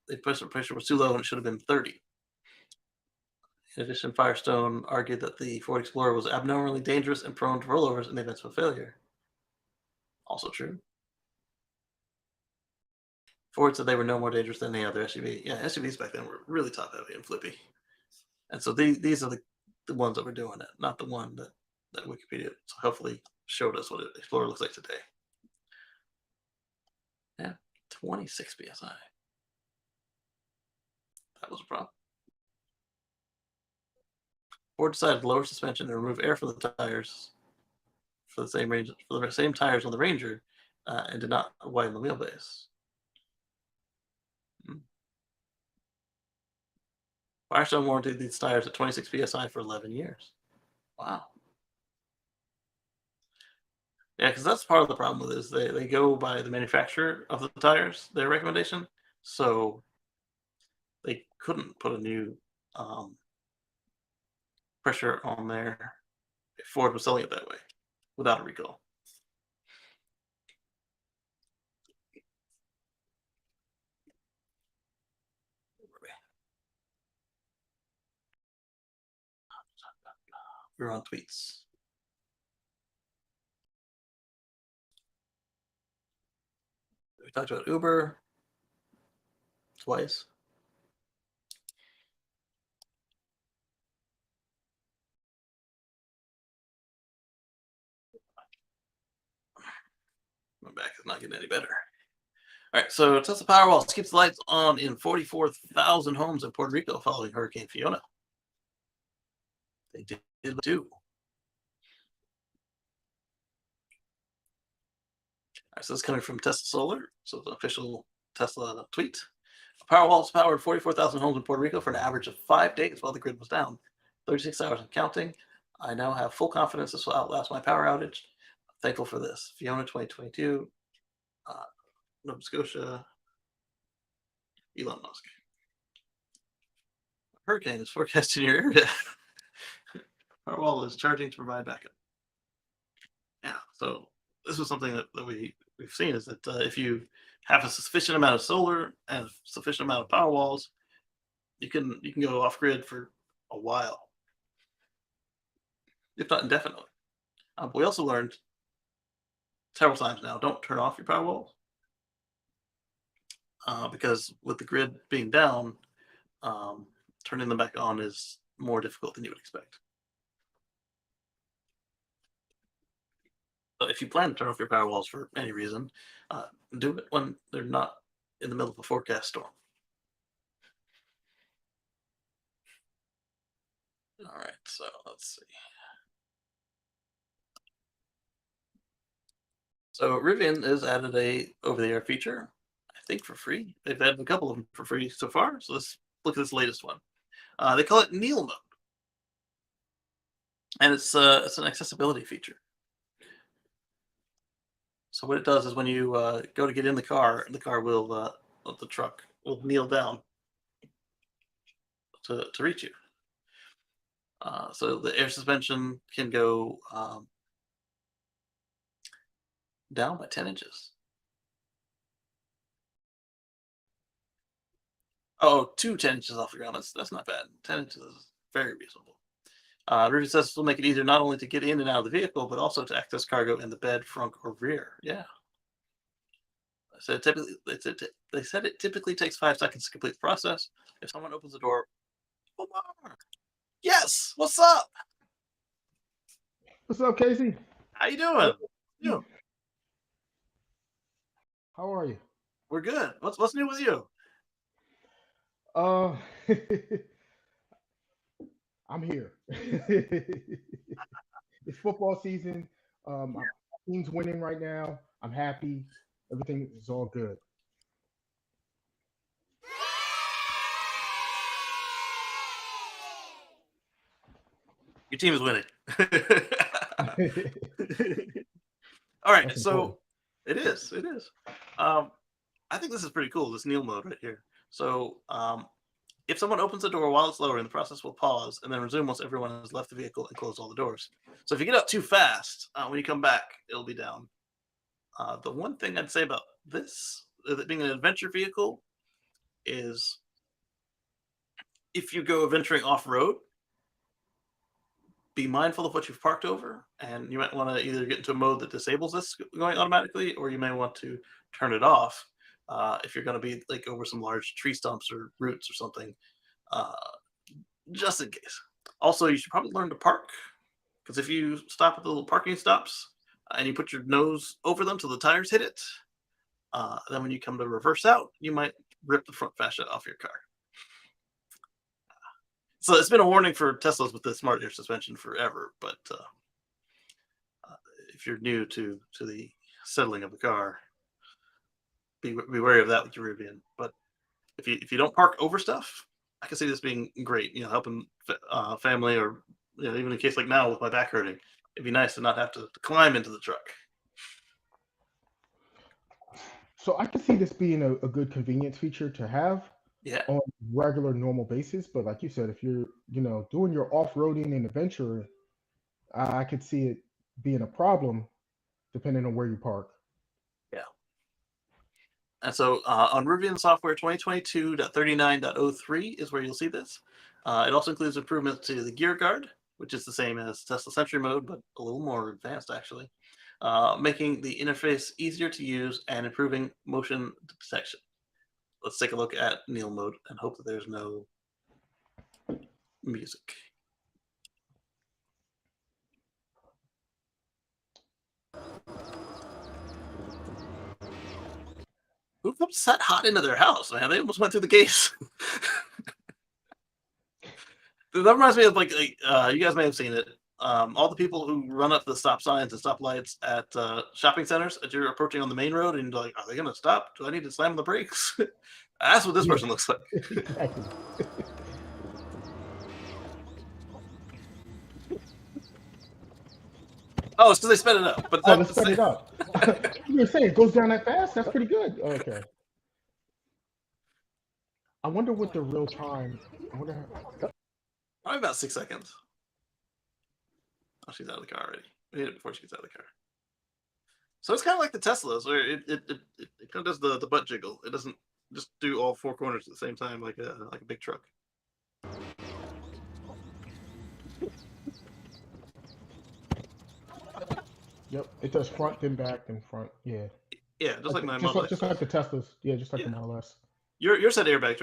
The pressure was too low and it should have been 30. In addition, Firestone argued that the Ford Explorer was abnormally dangerous and prone to rollovers in the event of a failure. Also true. Ford said they were no more dangerous than any other SUV. Yeah, SUVs back then were really top heavy and flippy. And so these are the ones that were doing it, not the one that Wikipedia hopefully showed us what an Explorer looks like today. Yeah, 26 PSI. That was a problem. Ford decided to lower suspension and remove air from the tires for the same tires on the Ranger, and did not widen the wheelbase. Firestone warranted these tires at 26 PSI for 11 years. Wow. Yeah, because that's part of the problem with it is they go by the manufacturer of the tires, their recommendation. So they couldn't put a new pressure on there if Ford was selling it that way without a recall. We're on tweets. We talked about Uber twice. My back is not getting any better. All right, so Tesla Powerwall keeps the lights on in 44,000 homes in Puerto Rico following Hurricane Fiona. They did too. All right, so this is coming from Tesla Solar, so it's an official Tesla tweet. Powerwall's powered 44,000 homes in Puerto Rico for an average of 5 days while the grid was down. 36 hours and counting. I now have full confidence this will outlast my power outage. I'm thankful for this. Fiona 2022, Nova Scotia, Elon Musk. Hurricane is forecast in your area. Powerwall is charging to provide backup. Yeah, so this was something that we've seen is that if you have a sufficient amount of solar and a sufficient amount of power walls, you can go off grid for a while, if not indefinitely. We also learned several times now, don't turn off your power walls because with the grid being down, turning them back on is more difficult than you would expect. So if you plan to turn off your power walls for any reason, do it when they're not in the middle of a forecast storm. All right, so let's see. So Rivian has added a over-the-air feature, I think for free. They've added a couple of them for free so far. So let's look at this latest one. They call it Kneel Mode, and it's an accessibility feature. So what it does is when you go to get in the car will the truck will kneel down to reach you. So the air suspension can go down by 10 inches. Oh, 10 inches off the ground. That's not bad. 10 inches is very reasonable. Rivian says this will make it easier not only to get in and out of the vehicle, but also to access cargo in the bed, front, or rear. Yeah. So they said it typically takes 5 seconds to complete the process. If someone opens the door, Omar, yes, what's up? What's up, Kacey? How you doing? You? How are you? We're good. What's new with you? Uh, I'm here. It's football season. My team's winning right now. I'm happy. Everything is all good. Your team is winning. All right, That's so important. it is. I think this is pretty cool. This kneel mode right here. So if someone opens the door while it's lowering, the process will pause and then resume once everyone has left the vehicle and closed all the doors. So if you get up too fast, when you come back, it'll be down. The one thing I'd say about this, being an adventure vehicle, is if you go adventuring off road, be mindful of what you've parked over, and you might want to either get into a mode that disables this going automatically, or you may want to turn it off if you're going to be like over some large tree stumps or roots or something, uh, just in case. Also, you should probably learn to park because if you stop at the little parking stops and you put your nose over them till the tires hit it, then when you come to reverse out, you might rip the front fascia off your car. So it's been a warning for Teslas with the smart air suspension forever, but if you're new to the settling of the car, be wary of that with your Rivian. But if you don't park over stuff, I can see this being great. You know, helping family, or even in a case like now with my back hurting, it'd be nice to not have to climb into the truck. So I can see this being a good convenience feature to have Yeah, on regular normal basis. But like you said, if you're doing your off-roading and adventure, I could see it being a problem depending on where you park. yeah. And so on Rivian Software 2022.39.03 is where you'll see this. It also includes improvements to the gear guard, which is the same as Tesla Sentry mode, but a little more advanced actually, making the interface easier to use and improving motion detection. Let's take a look at Kneel mode and hope that there's no music. Who puts that hot into their house, man? They almost went through the case. That reminds me of you guys may have seen it. All the people who run up the stop signs and stop lights at shopping centers as you're approaching on the main road, and you're like, are they going to stop? Do I need to slam on the brakes? That's what this Yeah, person looks like. exactly. Oh, it's because they sped it up. But Oh, let's set it up. You were saying it goes down that fast? That's pretty good. Okay. I wonder what the real time. I wonder. probably about 6 seconds. Oh, she's out of the car already. We hit it before she gets out of the car. So it's kind of like the Teslas, where it kind of does the butt jiggle. It doesn't just do all four corners at the same time like a big truck. Yep, it does front then back then front. Yeah, Yeah, just like my just Model like X just like does. the Teslas. Yeah, just like Yeah, the Model S. yours had airbags,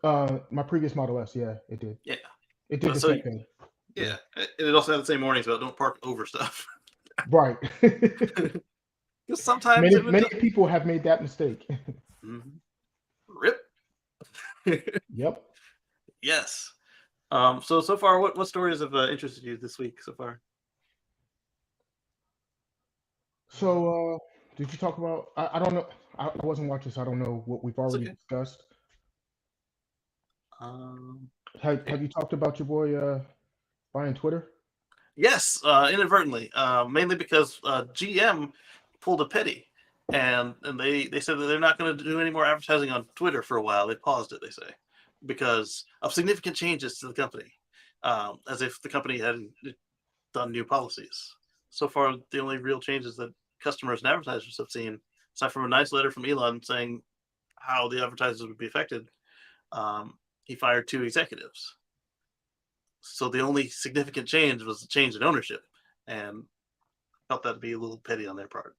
right? My previous Model S. Yeah, it did. Yeah. It did the So same thing. Yeah. yeah, and it also had the same warnings about don't park over stuff. Right. Because sometimes many it would many just people have made that mistake. rip. Yep. Yes. So far, what stories have interested you this week so far? So, did you talk about? I don't know. I wasn't watching, so I don't know what we've It's already okay. discussed. Um, Have you talked about your boy buying Twitter? yes, inadvertently, mainly because GM pulled a petty, and they said that they're not going to do any more advertising on Twitter for a while. They paused it, they say, because of significant changes to the company, as if the company hadn't done new policies. So far, the only real changes that customers and advertisers have seen, aside from a nice letter from Elon saying how the advertisers would be affected, he fired two executives. So the only significant change was the change in ownership, and felt that to be a little petty on their part.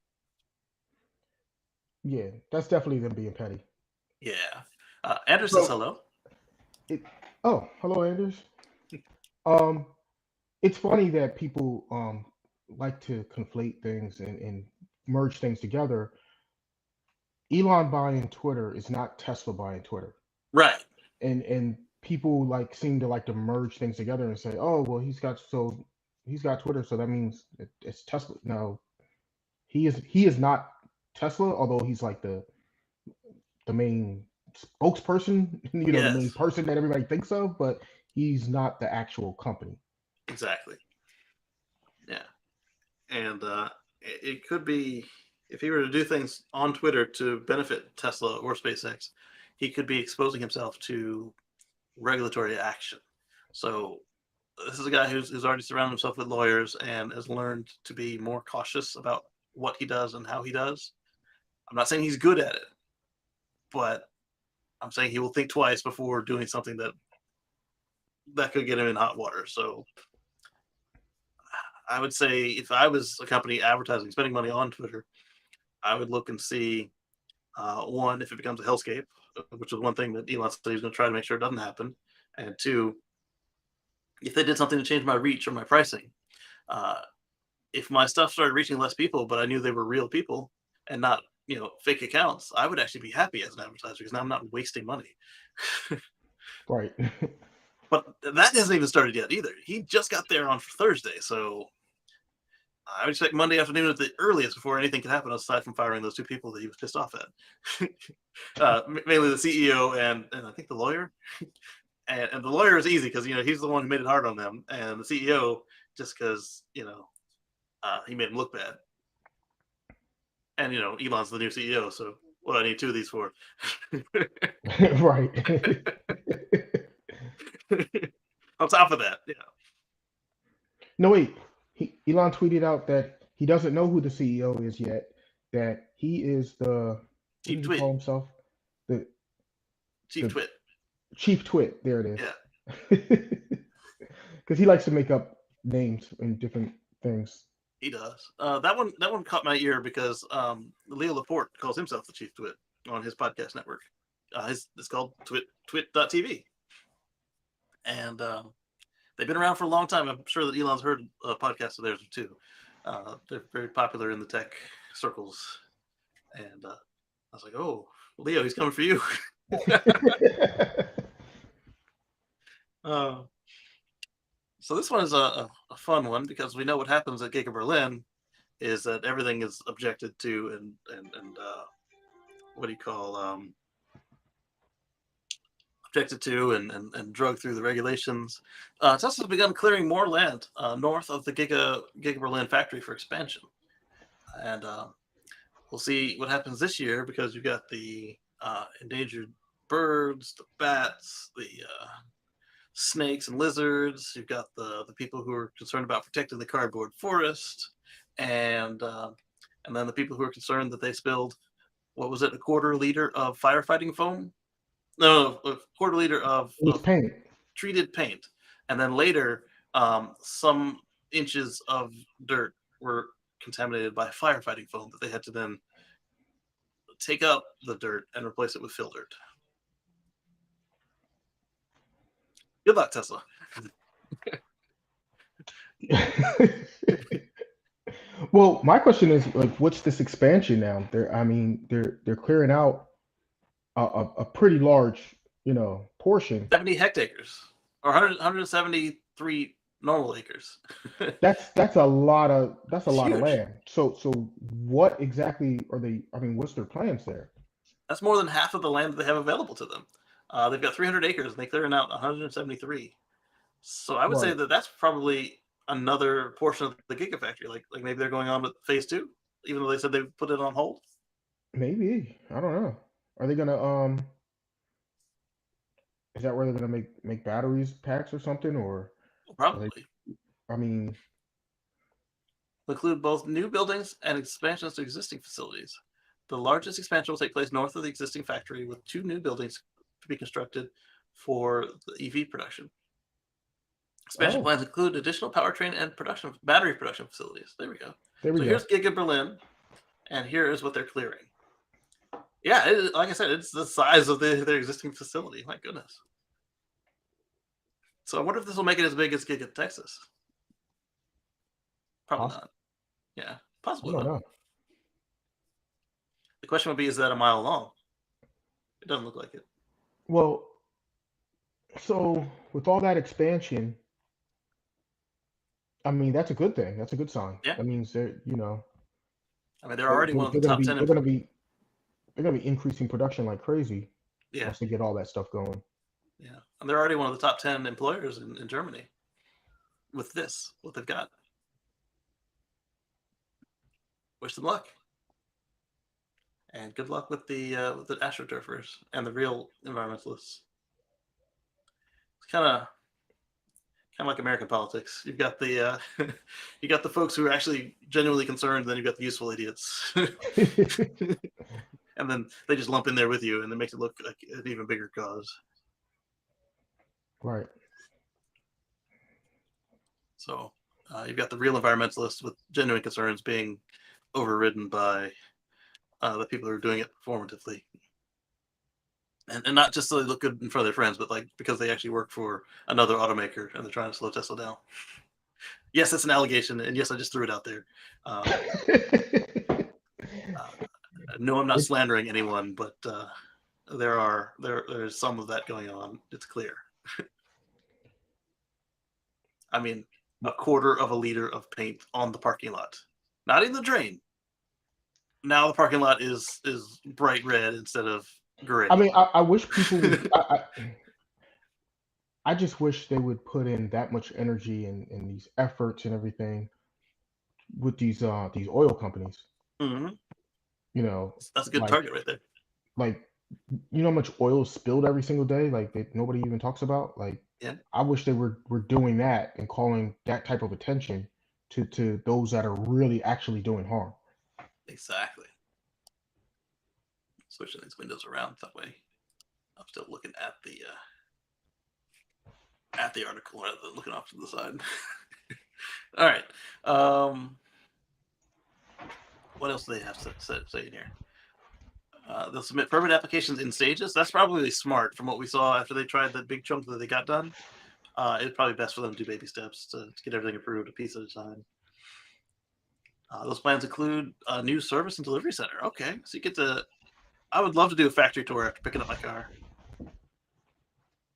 Yeah, that's definitely them being petty. Yeah. Andrew says So, hello. it. Oh, hello, Anders. Um, it's funny that people like to conflate things and merge things together. Elon buying Twitter is not Tesla buying Twitter, Right. and people like seem to like to merge things together and say, oh well, he's got Twitter, so that means it's Tesla. No, he is not Tesla, although he's like the main spokesperson, the main Yes. person that everybody thinks of, but he's not the actual company. Exactly. Yeah. And it could be, if he were to do things on Twitter to benefit Tesla or SpaceX, he could be exposing himself to regulatory action. So this is a guy who's already surrounded himself with lawyers and has learned to be more cautious about what he does and how he does. I'm not saying he's good at it, but I'm saying he will think twice before doing something that could get him in hot water. So I would say if I was a company advertising, spending money on Twitter, I would look and see one, if it becomes a hellscape, which is one thing that Elon said he's going to try to make sure it doesn't happen, and two, if they did something to change my reach or my pricing. Uh, if my stuff started reaching less people, but I knew they were real people and not fake accounts, I would actually be happy as an advertiser because now I'm not wasting money. Right. But that hasn't even started yet either. He just got there on Thursday, so I would expect Monday afternoon at the earliest before anything could happen aside from firing those two people that he was pissed off at. Mainly the CEO and I think the lawyer. And the lawyer is easy because he's the one who made it hard on them, and the CEO just because he made him look bad. And Elon's the new CEO, so what do I need two of these for? Right. On top of that, No, wait. Elon tweeted out that he doesn't know who the CEO is yet. That he is the, what Chief did he Twit, call himself? The Chief the Twit, chief twit. There it yeah, is. Because he likes to make up names in different things. he does. That one caught my ear because Leo Laporte calls himself the Chief Twit on his podcast network. It's called Twit.tv, and they've been around for a long time. I'm sure that Elon's heard podcasts of theirs too. They're very popular in the tech circles, and I was like, "Oh, Leo, he's coming for you." uh, so this one is a fun one because we know what happens at Giga Berlin is that everything is objected to and what do you call objected to and drug through the regulations. Tesla's begun clearing more land north of the Giga Berlin factory for expansion, and we'll see what happens this year because you've got the endangered birds, the bats, the snakes and lizards. You've got the people who are concerned about protecting the cardboard forest, and then the people who are concerned that they spilled, what was it, a quarter liter of firefighting foam? No, a quarter liter It was of paint. treated paint, and then later some inches of dirt were contaminated by firefighting foam that they had to then take up the dirt and replace it with fill dirt. Good luck, Tesla. Well, my question is like, what's this expansion now? I mean, they're clearing out a pretty large, portion. 70 hectares or 173 normal acres. That's a lot of It's huge. land. So what exactly are they? I mean, what's their plans there? That's more than half of the land that they have available to them. They've got 300 acres and they're clearing out 173. So I would say Right. that that's probably another portion of the Gigafactory. Like maybe they're going on with phase two, even though they said they put it on hold. Maybe. I don't know. Are they gonna is that where they're gonna make batteries packs or something? Or are they, Probably. I mean, Will include both new buildings and expansions to existing facilities. The largest expansion will take place north of the existing factory, with 2 new buildings to be constructed for the EV production. Expansion oh, plans include additional powertrain and battery production facilities. There we go. there we So go. here's Giga Berlin, and here is what they're clearing. Yeah, like I said, it's the size of their existing facility. My goodness. So I wonder if this will make it as big as Giga Texas. Probably Poss- not. Yeah, I possibly don't not. know. The question would be, is that a mile long? It doesn't look like it. Well, so with all that expansion, I mean, that's a good thing. That's a good sign. Yeah. That means they're, I mean, they're already one of the they're gonna top be 10 they're gonna be increasing production like crazy Yeah, once they get all that stuff going. yeah. And they're already one of the top 10 employers in Germany with what they've got. Wish them luck. And good luck with the astroturfers and the real environmentalists. It's kind of like American politics. You've got the you got the folks who are actually genuinely concerned, and then you've got the useful idiots. And then they just lump in there with you, and it makes it look like an even bigger cause. Right. So you've got the real environmentalists with genuine concerns being overridden by the people who are doing it performatively, and not just so they look good in front of their friends, but like because they actually work for another automaker and they're trying to slow Tesla down. Yes, that's an allegation, and yes, I just threw it out there. Uh, no, I'm not It's, slandering anyone, but there's some of that going on. It's clear. I mean, a quarter of a liter of paint on the parking lot, not in the drain. Now the parking lot is bright red instead of gray. I mean, I wish people would. I just wish they would put in that much energy and these efforts and everything with these oil companies. Mm-hmm. You know, That's a good like target right there. like how much oil is spilled every single day, like nobody even talks about. Like, Yeah, I wish they were doing that and calling that type of attention to those that are really actually doing harm. exactly. Switching these windows around that way. I'm still looking at the article rather than looking off to the side. All right. What else do they have to say in here? They'll submit permit applications in stages. That's probably smart from what we saw after they tried that big chunk that they got done. It's probably best for them to do baby steps to get everything approved a piece at a time. Those plans include a new service and delivery center. Okay, so you get to. I would love to do a factory tour after picking up my car.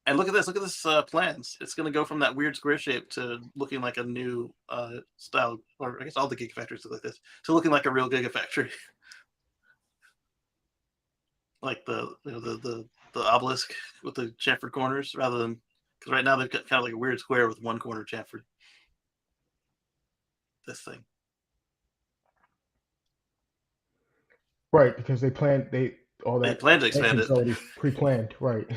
And look at this! Look at this plans. It's going to go from that weird square shape to looking like a new style, or I guess all the gigafactories look like this, to looking like a real gigafactory. Like the obelisk with the chamfered corners, rather than because right now they've got kind of like a weird square with one corner chamfered. This thing. Right, because they all They that plan to expand expansion's it. already pre-planned. Right.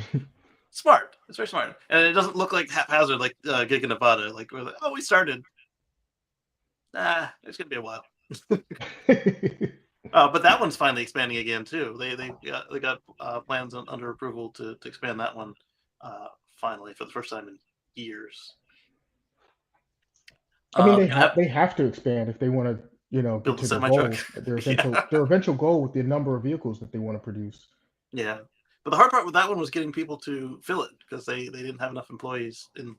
Smart. It's very smart, and it doesn't look like haphazard like Giga Nevada. Like we're like, oh, we started. It's gonna be a while. But that one's finally expanding again too. They got plans under approval to expand that one finally for the first time in years. I mean, Gonna they have to expand if they want to, get build a to their semi truck. goal, Yeah, their eventual goal with the number of vehicles that they want to produce. yeah. But the hard part with that one was getting people to fill it because they didn't have enough employees in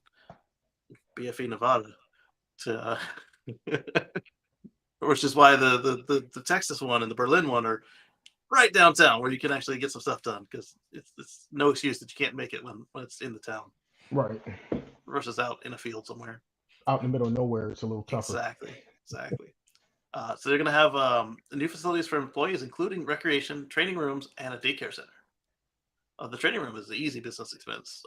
BFE Nevada to. Which is why the Texas one and the Berlin one are right downtown where you can actually get some stuff done because it's no excuse that you can't make it when it's in the town Right. versus out in a field somewhere. out in the middle of nowhere, it's a little tougher. Exactly. So they're going to have new facilities for employees, including recreation, training rooms, and a daycare center. The training room is the easy business expense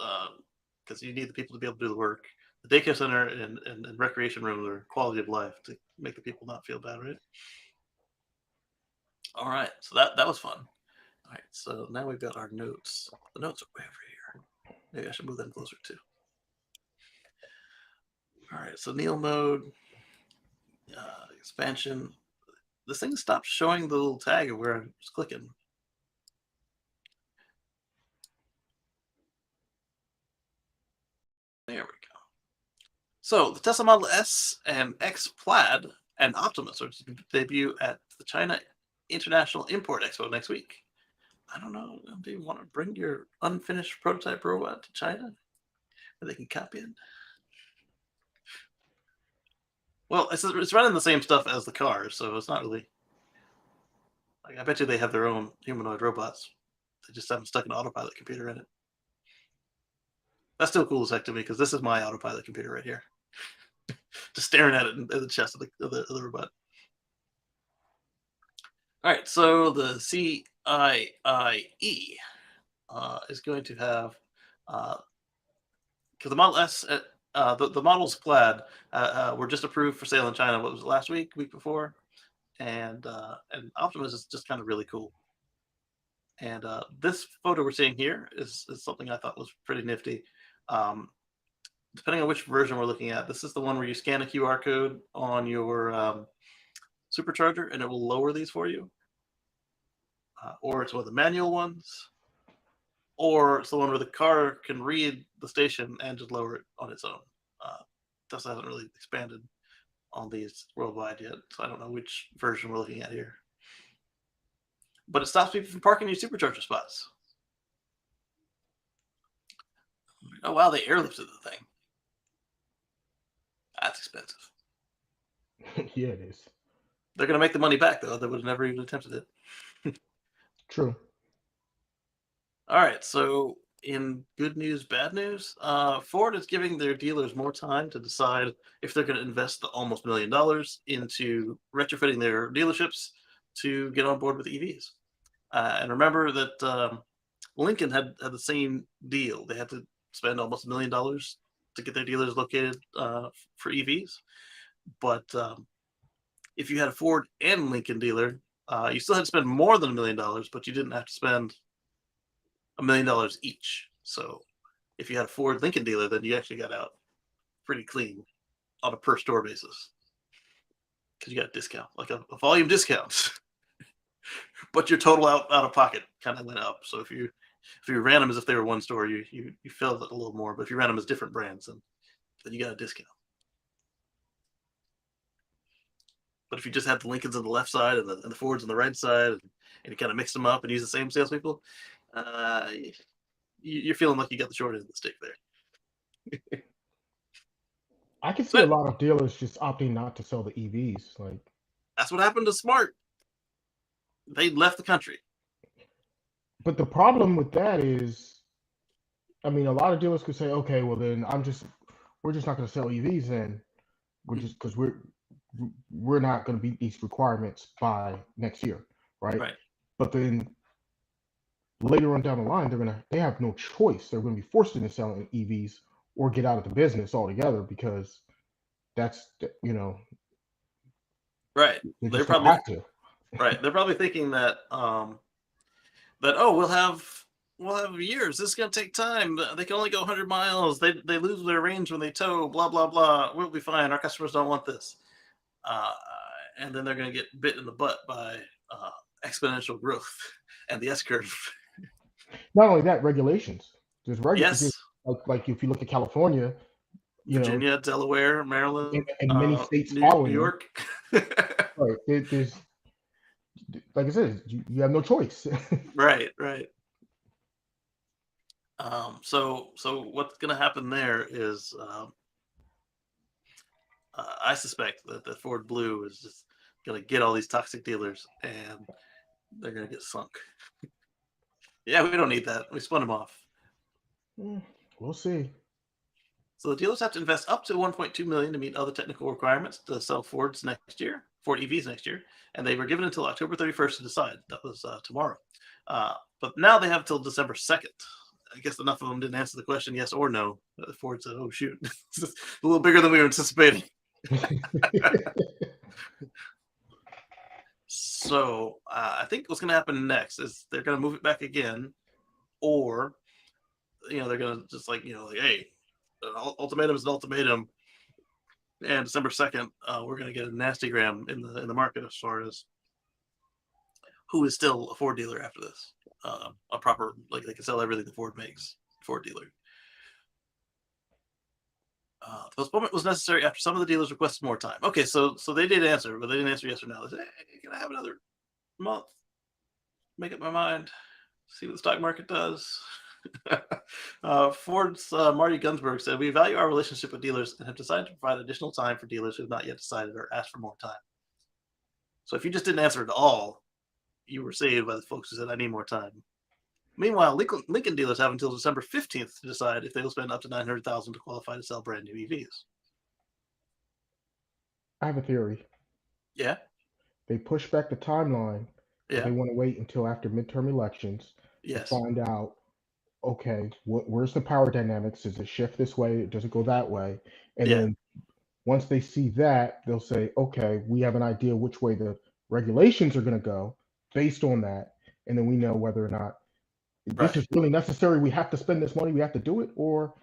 because you need the people to be able to do the work. The daycare center and recreation rooms are quality of life to make the people not feel bad, right? All right, so that was fun. All right, so now we've got our notes. The notes are way over here. Maybe I should move them closer too. All right, so Neil mode, expansion. This thing stopped showing the little tag of where I was clicking. There we go. So the Tesla Model S and X Plaid and Optimus are to debut at the China International Import Expo next week. I don't know. Do you want to bring your unfinished prototype robot to China where they can copy it? Well, it's running the same stuff as the cars, so it's not really. Like, I bet you they have their own humanoid robots. They just haven't stuck an autopilot computer in it. That's still cool as heck to me because this is my autopilot computer right here. Just staring at it in the chest of the robot. All right, so the CIIE is going to have because the Model S, the Models Plaid were just approved for sale in China. What was it, last week before, and Optimus is just kind of really cool. And this photo we're seeing here is something I thought was pretty nifty. Depending on which version we're looking at, this is the one where you scan a QR code on your supercharger and it will lower these for you. Or it's one of the manual ones, or it's the one where the car can read the station and just lower it on its own. Tesla hasn't really expanded on these worldwide yet, so I don't know which version we're looking at here. But it stops people from parking your supercharger spots. Oh wow, they airlifted the thing. That's expensive. Yeah, it is. They're going to make the money back though. They would have never even attempted it. True. All right, so in good news, bad news, Ford is giving their dealers more time to decide if they're going to invest the almost $1 million into retrofitting their dealerships to get on board with EVs. And remember that Lincoln had the same deal. They had to spend almost $1 million to get their dealers located for EVs. But if you had a Ford and Lincoln dealer, you still had to spend more than $1 million, but you didn't have to spend $1 million each. So if you had a Ford Lincoln dealer, then you actually got out pretty clean on a per store basis because you got a discount, like a volume discount. But your total out of pocket kind of went up. So if you ran them as if they were one store, you felt it a little more. But if you ran them as different brands, then you got a discount. But if you just had the Lincolns on the left side and the Fords on the right side, and you kind of mix them up and use the same salespeople, you're feeling like you got the short end of the stick there. I can see a lot of dealers just opting not to sell the EVs. Like, that's what happened to Smart. They left the country. but the problem with that is, I mean, a lot of dealers could say, okay, well then we're just not going to sell EVs then. We're just because we're not going to meet these requirements by next year, right? Right. But then later on down the line, they have no choice. They're going to be forced into selling EVs or get out of the business altogether because that's right. They probably have to. Right. They're probably thinking that we'll have years. This is going to take time. They can only go 100 miles. They lose their range when they tow. Blah blah blah. We'll be fine. Our customers don't want this. And then they're going to get bit in the butt by exponential growth and the S curve. Not only that, regulations. There's regulations. Yes. Like if you look at California, Virginia, Delaware, Maryland, and many states New following York. Right. There's, like I said, you have no choice. Right. So what's going to happen there is I suspect that the Ford Blue is just going to get all these toxic dealers and they're going to get sunk. Yeah, we don't need that. We spun them off. We'll see. So the dealers have to invest up to 1.2 million to meet other technical requirements to sell Ford EVs next year, and they were given until October 31st to decide. That was tomorrow. But now they have until December 2nd. I guess enough of them didn't answer the question yes or no. Ford said, "Oh shoot, this is a little bigger than we were anticipating." So I think what's going to happen next is they're going to move it back again, or they're going to just like hey, an ultimatum is an ultimatum, and December 2nd, we're going to get a nasty gram in the market as far as who is still a Ford dealer after this. A proper, like, they can sell everything the Ford makes. Ford dealer. The postponement was necessary after some of the dealers requested more time. Okay, so they did answer, but they didn't answer yes or no. They said, "Hey, can I have another month? Make up my mind. See what the stock market does." Ford's Marty Gunsberg said, "We value our relationship with dealers and have decided to provide additional time for dealers who have not yet decided or asked for more time." So if you just didn't answer at all, you were saved by the folks who said, "I need more time." Meanwhile, Lincoln dealers have until December 15th to decide if they will spend up to $900,000 to qualify to sell brand new EVs. I have a theory. Yeah, They push back the timeline because yeah, they want to wait until after midterm elections to yes, find out, okay, where's the power dynamics? Does it shift this way? Does it go that way? And yeah, then once they see that, they'll say, okay, we have an idea which way the regulations are going to go based on that. And then we know whether or not this right. is really necessary. We have to spend this money. We have to do it. Or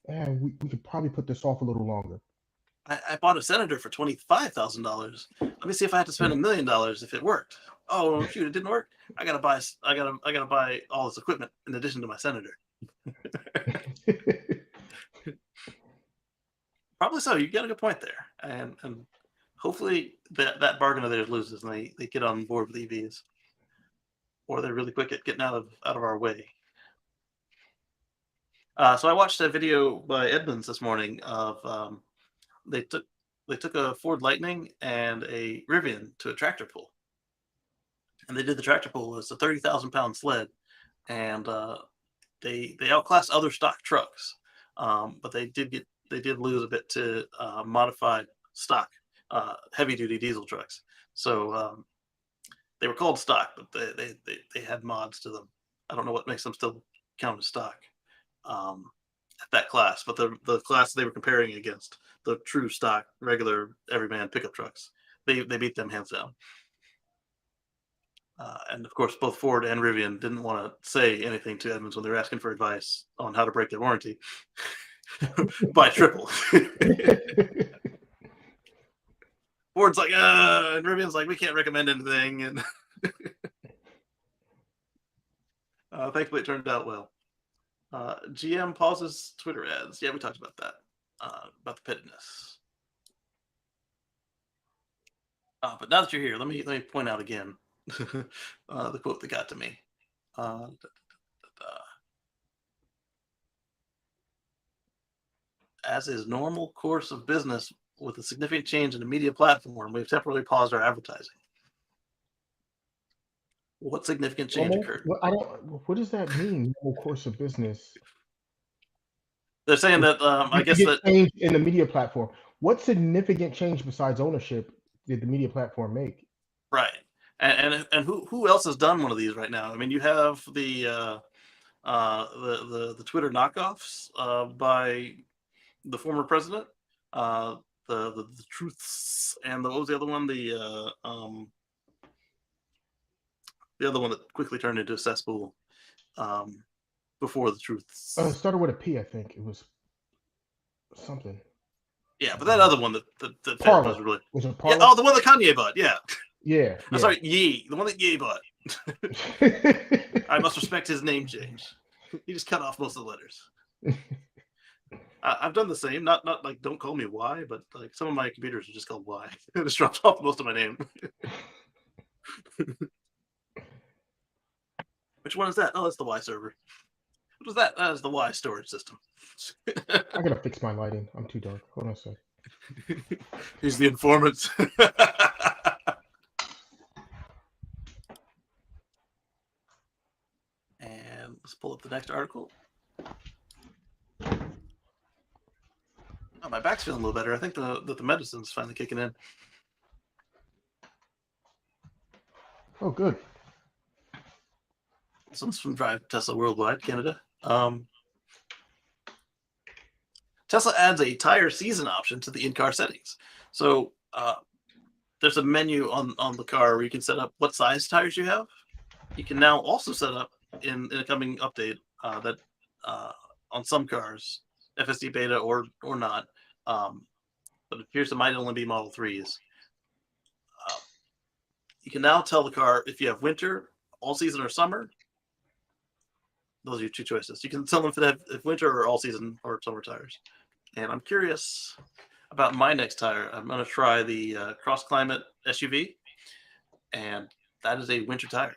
we could probably put this off a little longer. I bought a Senator for $25,000. Let me see if I have to spend $1 million if it worked. Oh shoot, it didn't work. I gotta buy all this equipment in addition to my Senator. Probably so. You got a good point there, and hopefully that bargain of theirs loses and they get on board with EVs, or they're really quick at getting out of our way. So I watched a video by Edmunds this morning of they took a Ford Lightning and a Rivian to a tractor pull, and they did the tractor pull. It's a 30,000-pound sled, and they outclassed other stock trucks, but they did lose a bit to modified stock heavy duty diesel trucks. So they were called stock, but they had mods to them. I don't know what makes them still count as stock at that class, but the class they were comparing against, the true stock regular everyman pickup trucks, they beat them hands down. And of course, both Ford and Rivian didn't want to say anything to Edmunds when they were asking for advice on how to break their warranty by triple. Ford's like, and Rivian's like, we can't recommend anything. And thankfully, it turned out well. GM pauses Twitter ads. Yeah, we talked about that, about the pettiness. But now that you're here, let me point out again the quote that got to me. As is normal course of business with a significant change in the media platform, we've temporarily paused our advertising. What significant change occurred? What does that mean? Normal course of business. They're saying that I guess Significant that change in the media platform. What significant change besides ownership did the media platform make? right, and who else has done one of these right now? I mean, you have the Twitter knockoffs by the former president, uh, the truths, and what was the other one? The other one that quickly turned into a cesspool before the It truths. started with a P, I think. It was something. Yeah, but that other one that failed Parler. was really, Was it yeah. Parler? Oh, the one that Kanye bought. Yeah, Yeah, I'm yeah. sorry, Ye, the one that Ye bought. I must respect his name change. He just cut off most of the letters. I've done the same. Not like don't call me Y, but like some of my computers are just called Y. I just dropped off most of my name. Which one is that? Oh, that's the Y server. What was that? That is the Y storage system. I gotta fix my lighting. I'm too dark. Hold on a sec. He's the informant. And let's pull up the next article. back's feeling a little better. I think the medicine's finally kicking in. Oh, good. So it's from Drive Tesla Worldwide, Canada. Tesla adds a tire season option to the in-car settings. So there's a menu on the car where you can set up what size tires you have. You can now also set up in a coming update that on some cars, FSD beta or not, but it appears it might only be Model 3s. You can now tell the car if you have winter, all season, or summer. Those are your two choices. You can tell them if they have winter or all season or summer tires. And I'm curious about my next tire. I'm going to try the Cross Climate SUV, and that is a winter tire,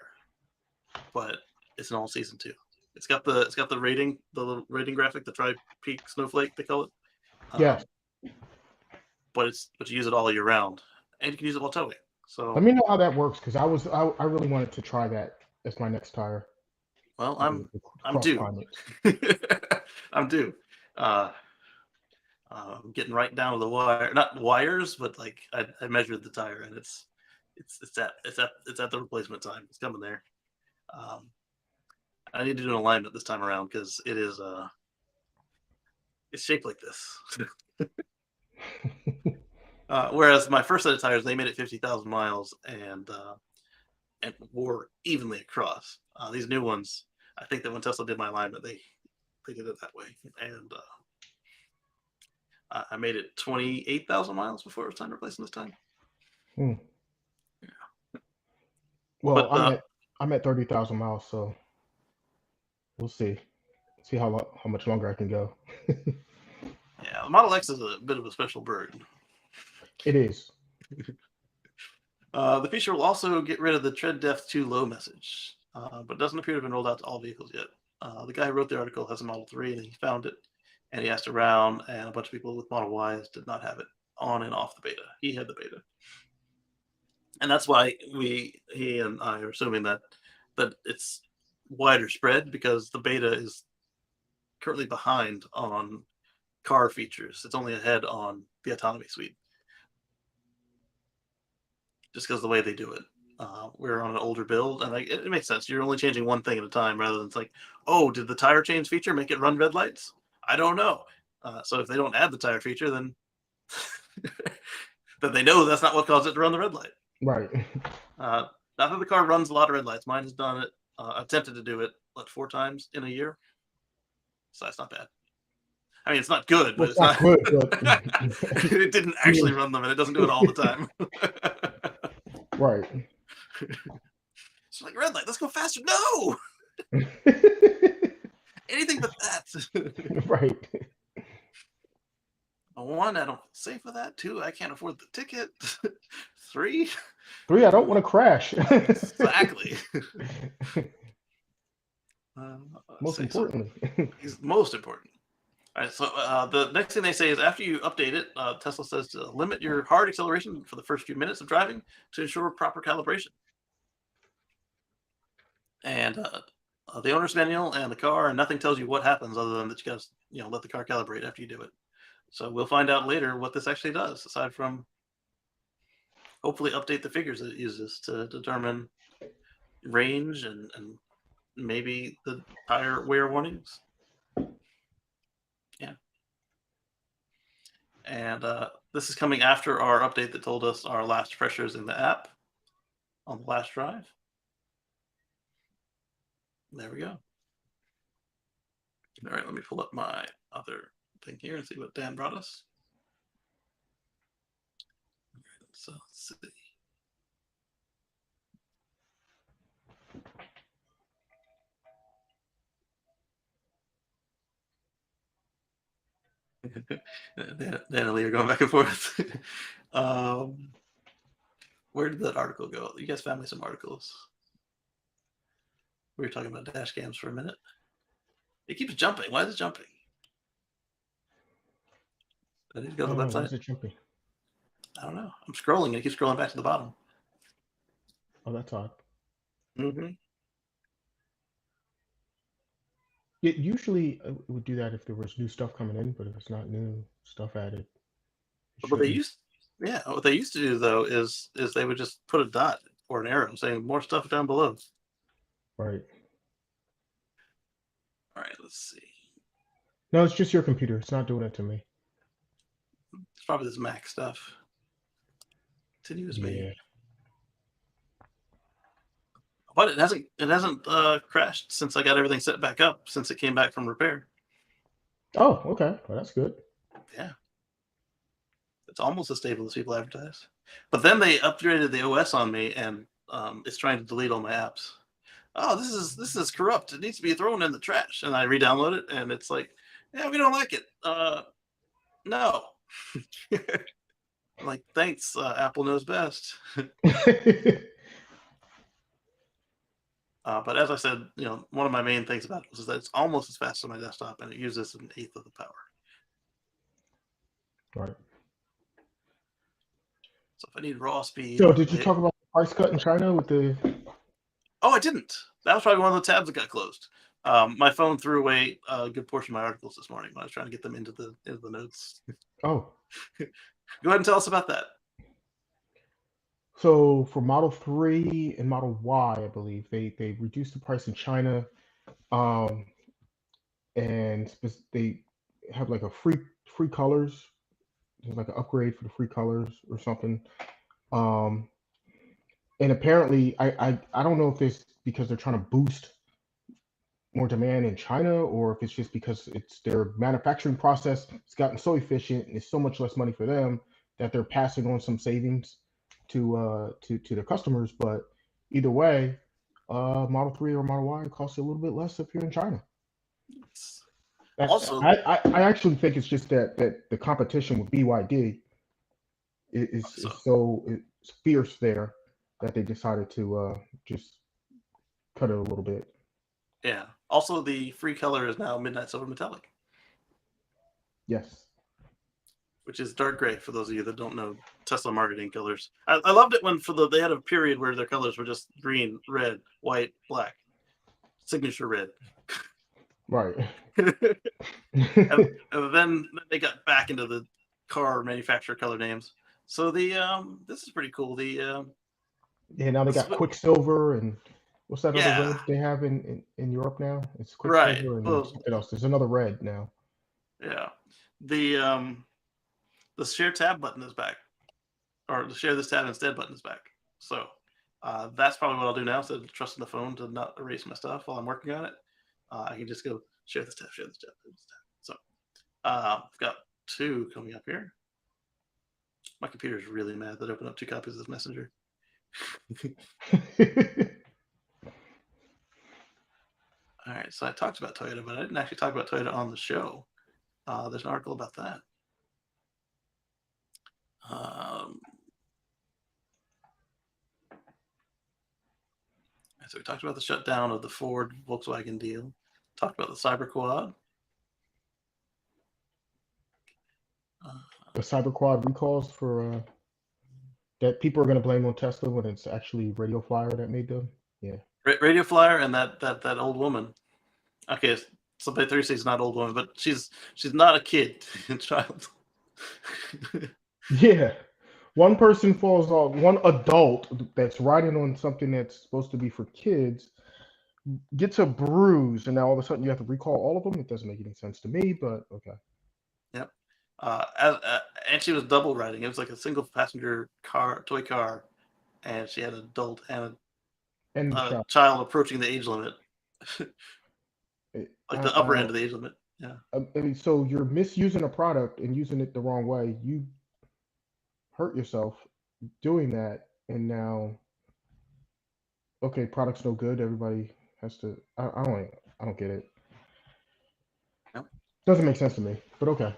but it's an all season too. It's got the rating graphic, the Tri-Peak Snowflake they call it. Yes. But you use it all year round, and you can use it while towing. So let me know how that works, because I really wanted to try that as my next tire. Well, I'm due. I'm due. I'm getting right down to the wire, not wires, but like I measured the tire, and it's at the replacement time. It's coming there. I need to do an alignment this time around because it is it's shaped like this. Whereas my first set of tires, they made it 50,000 miles and wore evenly across. These new ones, I think that when Tesla did my alignment, they did it that way, and I made it 28,000 miles before it was time to replace them this time. Yeah. Well, but, I'm at 30,000 miles, so we'll see how much longer I can go. Yeah, the Model X is a bit of a special bird. It is. The feature will also get rid of the tread depth too low message, but doesn't appear to have been rolled out to all vehicles yet. The guy who wrote the article has a Model 3, and he found it, and he asked around, and a bunch of people with Model Ys did not have it on and off the beta. He had the beta. And that's why he and I are assuming that it's wider spread, because the beta is currently behind on car features. It's only ahead on the autonomy suite, just because of the way they do it. We're on an older build, and it makes sense. You're only changing one thing at a time, rather than it's like, oh, did the tire change feature make it run red lights? I don't know. So if they don't add the tire feature, then then they know that's not what caused it to run the red light. Right. Not that the car runs a lot of red lights. Mine has done it. Attempted to do it 4 times in a year. So that's not bad. I mean, it's not good, but it's not good. But it didn't actually run them, and it doesn't do it all the time. Right. It's like, red light, let's go faster. No! Anything but that. Right. 1, I don't feel safe with that. 2, I can't afford the ticket. 3, I don't want to crash. Exactly. Most importantly. He's most important. All right, so the next thing they say is after you update it, Tesla says to limit your hard acceleration for the first few minutes of driving to ensure proper calibration. And the owner's manual and the car, and nothing tells you what happens other than that you guys, let the car calibrate after you do it. So we'll find out later what this actually does, aside from hopefully update the figures that it uses to determine range and maybe the tire wear warnings. Yeah. And this is coming after our update that told us our last pressures in the app on the last drive. There we go. All right, let me pull up my other thing here and see what Dan brought us. All right, so let's see. Dan and Lee are going back and forth. Where did that article go? You guys found me some articles. We were talking about dash cams for a minute. It keeps jumping. Why is it jumping? I need to go to the website. Why is it jumping? I don't know. I'm scrolling and it keeps scrolling back to the bottom. Oh, that's odd. Mm-hmm. It usually would do that if there was new stuff coming in, but if it's not new stuff added, It What they shouldn't. used, yeah, what they used to do though is they would just put a dot or an arrow saying more stuff down below. Right. All right, let's see. No, it's just your computer. It's not doing it to me. It's probably this Mac stuff. Continues Yeah. me, but it hasn't crashed since I got everything set back up since it came back from repair. Oh, okay. Well, that's good. Yeah, it's almost as stable as people advertise. But then they upgraded the OS on me, and it's trying to delete all my apps. Oh, this is corrupt. It needs to be thrown in the trash. And I re-download it, and it's like, yeah, we don't like it. No. Like, thanks. Apple knows best. But as I said, one of my main things about it was that it's almost as fast as my desktop, and it uses an eighth of the power. Right. So if I need raw speed, So, did you talk about the price cut in China with the? oh, I didn't. That was probably one of the tabs that got closed. My phone threw away a good portion of my articles this morning when I was trying to get them into the notes. Oh, Go ahead and tell us about that. so for Model 3 and Model Y, I believe they reduced the price in China, um, and they have like a free colors. There's like an upgrade for the free colors or something. Um, and apparently, I don't know if it's because they're trying to boost more demand in China, or if it's just because it's their manufacturing process. It's gotten so efficient and it's so much less money for them that they're passing on some savings to their customers. But either way, Model 3 or Model Y costs a little bit less if you're in China. Also, I actually think it's just that the competition with BYD so is so it's fierce there that they decided to just cut it a little bit. yeah. Also, the free color is now Midnight Silver Metallic, Yes. which is dark gray for those of you that don't know Tesla marketing colors. I loved it when they had a period where their colors were just green, red, white, black, signature red. Right. and then they got back into the car manufacturer color names. So this is pretty cool. Yeah, now they got Quicksilver and what's that other Yeah, red they have in Europe now? It's right. Quicksilver and then Well, something else. There's another red now. yeah. The share tab button is back, or the share this tab instead button is back. So that's probably what I'll do now. Instead of trusting the phone to not erase my stuff while I'm working on it, I can just go share this tab, share this tab, share this tab. So I've got two coming up here. My computer is really mad that I opened up two copies of this Messenger. All right, so I talked about Toyota, but I didn't actually talk about Toyota on the show. There's an article about that. So we talked about the shutdown of the Ford Volkswagen deal. Talked about the Cyber Quad. The Cyber Quad recalls for that people are going to blame on Tesla when it's actually Radio Flyer that made them. Yeah. Radio Flyer and that old woman. Okay, so by Thursday is not old woman, but she's not a kid, child. Yeah. One person falls off, one adult that's riding on something that's supposed to be for kids gets a bruise, and now all of a sudden you have to recall all of them. It doesn't make any sense to me, but okay. Yep. And she was double riding. It was like a single passenger toy car, and she had an adult and a child approaching the age limit, like the upper end of the age limit. Yeah. I mean, so you're misusing a product and using it the wrong way. You hurt yourself doing that, and now, okay, product's no good. Everybody has to. I don't get it. Yep. Doesn't make sense to me, but okay.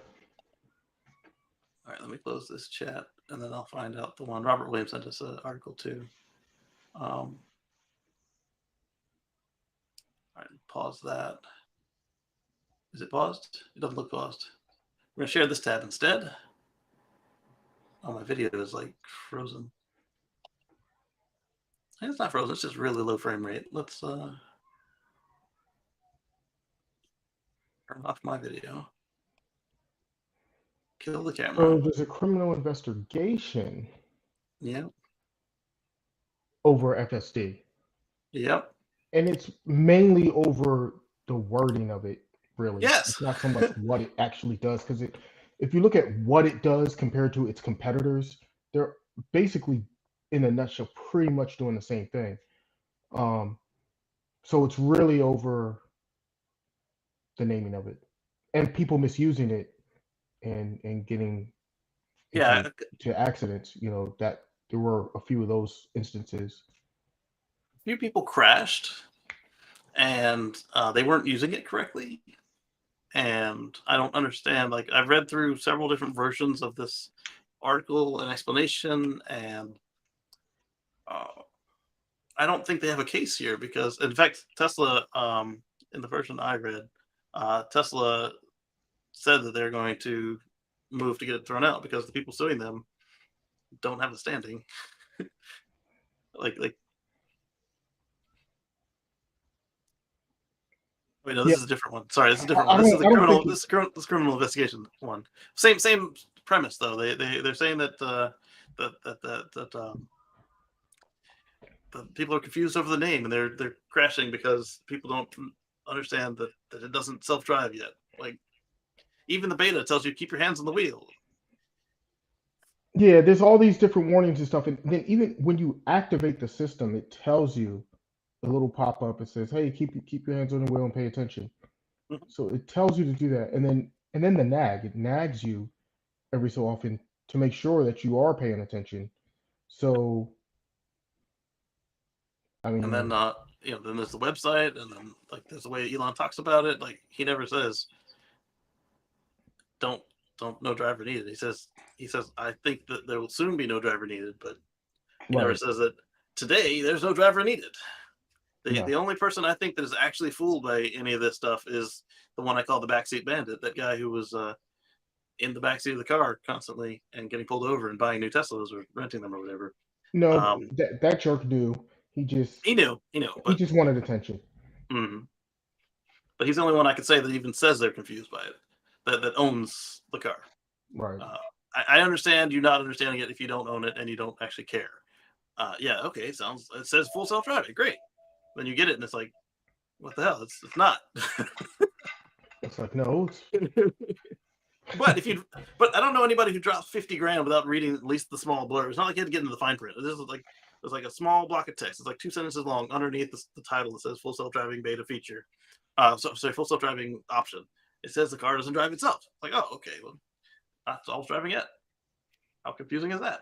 All right, let me close this chat, and then I'll find out the one. Robert Williams sent us an article too. All right, pause that. Is it paused? It doesn't look paused. We're gonna share this tab instead. Oh, my video is like frozen. It's not frozen. It's just really low frame rate. Let's turn off my video. Kill the camera. So there's a criminal investigation Yep. over FSD, Yep. and it's mainly over the wording of it. Really, Yes. it's not so much what it actually does, because if you look at what it does compared to its competitors, they're basically, in a nutshell, pretty much doing the same thing. So it's really over the naming of it and people misusing it and getting Yeah. into to accidents. That there were a few of those instances. A few people crashed, and they weren't using it correctly. And I don't understand. Like, I've read through several different versions of this article and explanation, and uh, I don't think they have a case here because, in fact, Tesla, in the version I read, Tesla said that they're going to move to get it thrown out because the people suing them don't have the standing. like. Wait, no, Yeah, this is a different one. Sorry, this is a different I one. This don't is a I don't criminal. think This is criminal investigation one. Same premise though. They're saying that that people are confused over the name and they're crashing because people don't understand that it doesn't self drive yet. Like, even the beta tells you keep your hands on the wheel. yeah, there's all these different warnings and stuff, and then even when you activate the system, it tells you a little pop up. It says, "Hey, keep your hands on the wheel and pay attention." Mhm. So it tells you to do that, and then the nag, it nags you every so often to make sure that you are paying attention. So I And then mean, then there's the website, and then like there's the way Elon talks about it. Like, he never says don't don't no driver needed. He says I think that there will soon be no driver needed, but he never right? says that today there's no driver needed. The No, only person I think that is actually fooled by any of this stuff is the one I call the backseat bandit. That guy who was in the backseat of the car constantly and getting pulled over and buying new Teslas or renting them or whatever. no, Um, that jerk knew. He just he knew, he but just wanted attention. mhm. But he's the only one I could say that even says they're confused by it. That owns the car. Right. Uh, I understand you not understanding it if you don't own it and you don't actually care. Yeah, okay, it says full self driving, great. Then you get it and it's like, what the hell? It's not. It's like, no, But but I don't know anybody who drops 50 grand without reading at least the small blurb. It's not like you had to get into the fine print. This is like there's like a small block of text. It's like 2 sentences long underneath the title that says full self driving beta feature. Sorry, full self driving option. It says the car doesn't drive itself. It's like, oh, okay, well, not self driving yet. How confusing is that?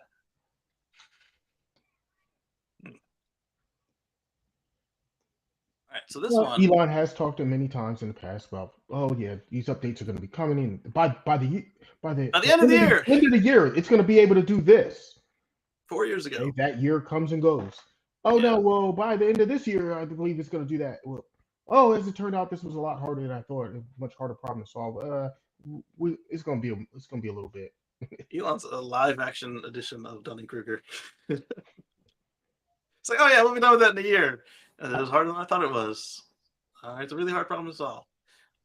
All right, so this well, one, Elon has talked to many times in the past about, oh yeah, these updates are going to be coming in by the by the end of the year, end of the year, it's going to be able to do this. 4 years Okay, ago, that year comes and goes. Oh yeah, no, well, by the end of this year, I believe it's going to do that. Well, oh, as it turned out, this was a lot harder than I thought. A much harder problem to solve. It's going to be a little bit. Elon's a live action edition of Dunning Kruger. It's like, oh yeah, we'll be done with that in a year. And it was harder than I thought it was. It's a really hard problem to solve.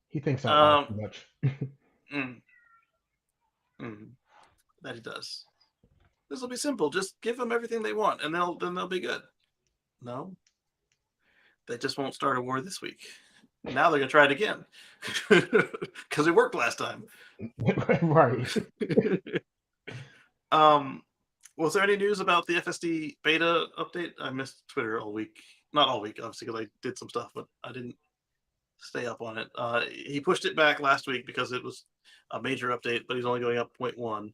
He thinks out loud Um, too much. mm, mm, that he does. This will be simple. Just give them everything they want, and they'll be good. No, they just won't start a war this week. Now they're gonna try it again because it worked last time. Right. um, was there any news about the FSD beta update? I missed Twitter all week. Not all week, obviously, because I did some stuff, but I didn't stay up on it. He pushed it back last week because it was a major update, but he's only going up 0.1.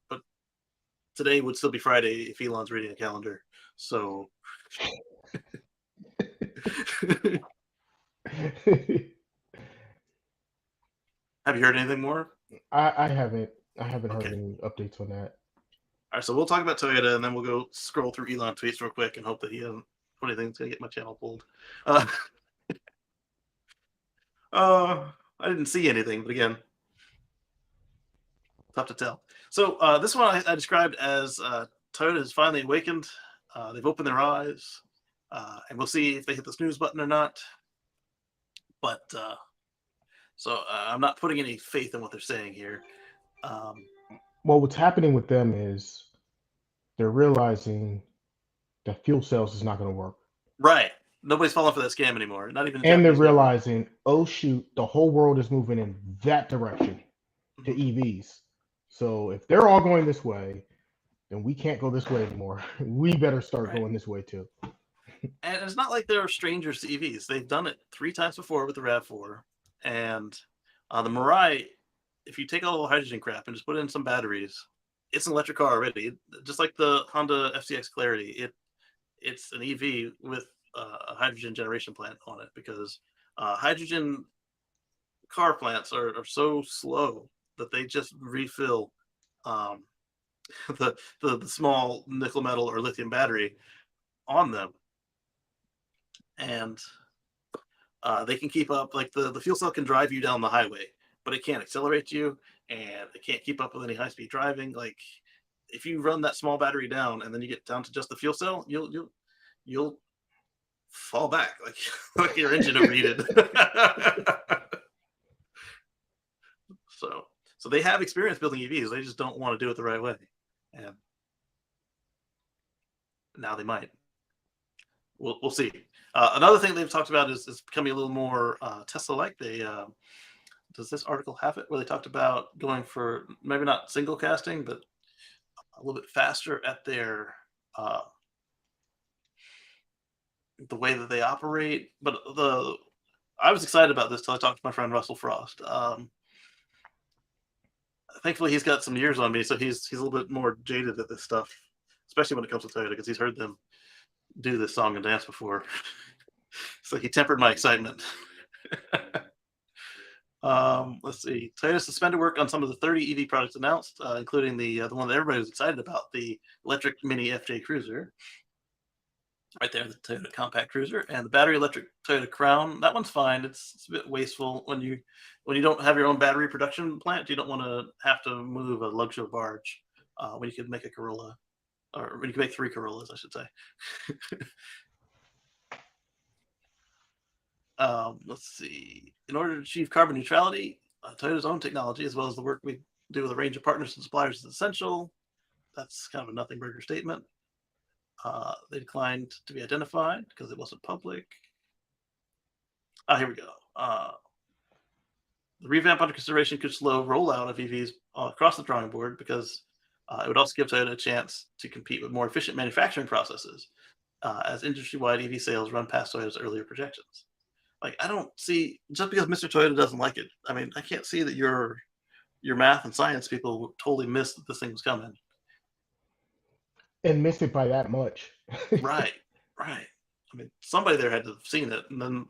But today would still be Friday if Elon's reading a calendar. So, have you heard anything more? I haven't heard Okay. any updates on that. All right. So we'll talk about Toyota, and then we'll go scroll through Elon tweets real quick and hope that he doesn't put anything that's gonna get my channel pulled. Uh, I didn't see anything, but again, tough to tell. So this one I described as Toyota has finally awakened. They've opened their eyes, and we'll see if they hit the snooze button or not. But So I'm not putting any faith in what they're saying here. Um, Well, what's happening with them is they're realizing that fuel cells is not going to work. right. Nobody's falling for that scam anymore. Not even the And they're Japanese government. realizing, oh shoot, the whole world is moving in that direction to Mhm. EVs. So if they're all going this way, then we can't go this way anymore. We better start Right. going this way too. And it's not like they're strangers to EVs. They've done it 3 times before with the RAV4. And the Mirai, if you take all the hydrogen crap and just put in some batteries, it's an electric car already. Just like the Honda FCX Clarity, it's an EV with a hydrogen generation plant on it because hydrogen car plants are so slow that they just refill um, the small nickel metal or lithium battery on them, and they can keep up. Like the fuel cell can drive you down the highway, but it can't accelerate you, and it can't keep up with any high speed driving. Like if you run that small battery down and then you get down to just the fuel cell, you'll fall back like like your engine overheated. so so they have experience building EVs. They just don't want to do it the right way, and now they might. We'll see. Another thing they've talked about is becoming a little more Tesla-like. They does this article have it where they talked about going for maybe not single casting, but a little bit faster at their uh, the way that they operate. But the I was excited about this till I talked to my friend Russell Frost. Thankfully, he's got some years on me, so he's a little bit more jaded at this stuff, especially when it comes to Toyota, because he's heard them do this song and dance before. So he tempered my excitement. Let's see. Toyota suspended work on some of the 30 EV products announced, including the one that everybody was excited about, the electric Mini FJ Cruiser. Right there, the Toyota Compact Cruiser, and the battery electric Toyota Crown. That one's fine. It's a bit wasteful when you don't have your own battery production plant. You don't want to have to move a luxury barge when you could make a Corolla, or when you can make 3 Corollas, I should say. Let's see. In order to achieve carbon neutrality, Toyota's own technology, as well as the work we do with a range of partners and suppliers, is essential. That's kind of a nothing burger statement. They declined to be identified because it wasn't public. Here we go. The revamp under consideration could slow rollout of EVs across the drawing board because it would also give Toyota a chance to compete with more efficient manufacturing processes as industry-wide EV sales run past Toyota's earlier projections. Like I don't see just because Mr. Toyota doesn't like it. I mean, I can't see that your math and science people totally missed that this thing was coming. And missed it by that much. Right, right. I mean, somebody there had to have seen it, and then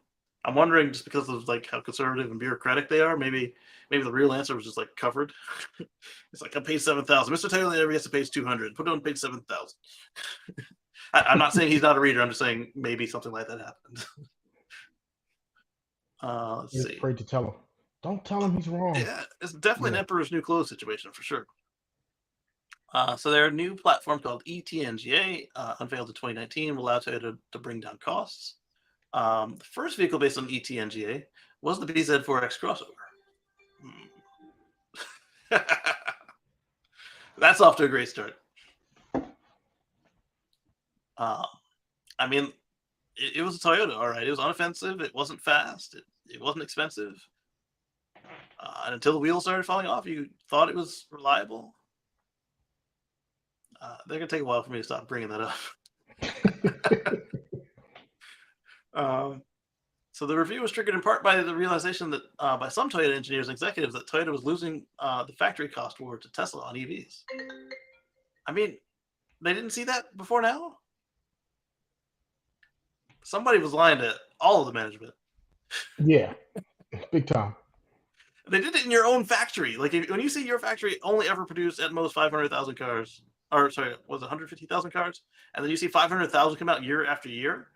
I'm wondering just because of like how conservative and bureaucratic they are, maybe the real answer was just like covered. It's like I paid 7,000. Mr. Taylor never gets to page 200. Put it on page 7,000. I'm not saying he's not a reader. I'm just saying maybe something like that happened. Let's Just see. afraid to tell him. Don't tell him he's wrong. Yeah, it's definitely an Yeah. Emperor's New Clothes situation for sure. So their new platform called ETNGA, unveiled in 2019, will allow Toyota to bring down costs. The first vehicle based on ETNGA was the BZ4X crossover. That's off to a great start. Uh, I mean, it was a Toyota, all right. It was unoffensive. It wasn't fast. It wasn't expensive. And until the wheels started falling off, you thought it was reliable. They're going to take a while for me to stop bringing that up. So the review was triggered in part by the realization that by some Toyota engineers and executives that Toyota was losing the factory cost war to Tesla on EVs. I mean, they didn't see that before now? Somebody was lying to all of the management. Yeah. Big time. They did it in your own factory. Like when you see your factory only ever produce at most 500,000 cars, or sorry, was it 150,000 cars? And then you see 500,000 come out year after year.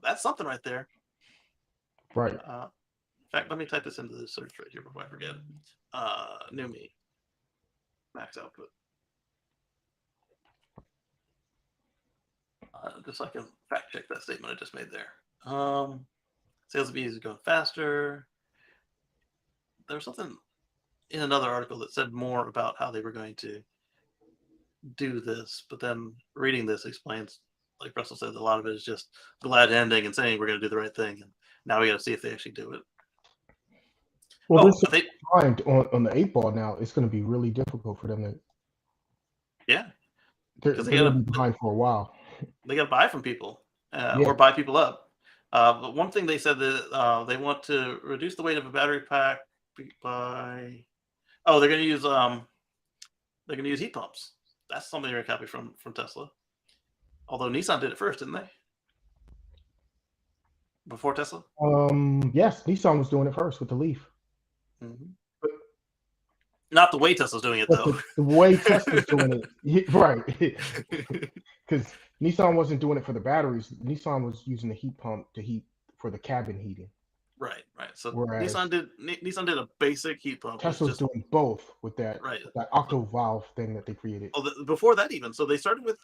That's something right there. Right. In fact, let me type this into the search right here before I forget. New me. Max output. Just so I can fact check that statement I just made there. Sales of EVs are going faster. There was something in another article that said more about how they were going to do this, but then reading this explains, like Russell said, a lot of it is just glad ending and saying we're going to do the right thing, and now we got to see if they actually do it. Well, Oh, they're so behind on the 8 ball now. It's going to be really difficult for them to. Yeah, They're because going to be behind for a while. They got to buy from people Yeah. or buy people up. But one thing they said that they want to reduce the weight of a battery pack by. Oh, they're going to use heat pumps. That's something they're going to copy from Tesla. Although Nissan did it first, didn't they? Before Tesla. Yes, Nissan was doing it first with the Leaf. Mm-hmm. Not the way Tesla's doing it, But though. the way Tesla's doing it, right? Because Nissan wasn't doing it for the batteries. Nissan was using the heat pump to heat for the cabin heating. Right. So Whereas Nissan did a basic heat pump. Tesla's doing both with that octo valve thing that they created. Before that, even so, they started with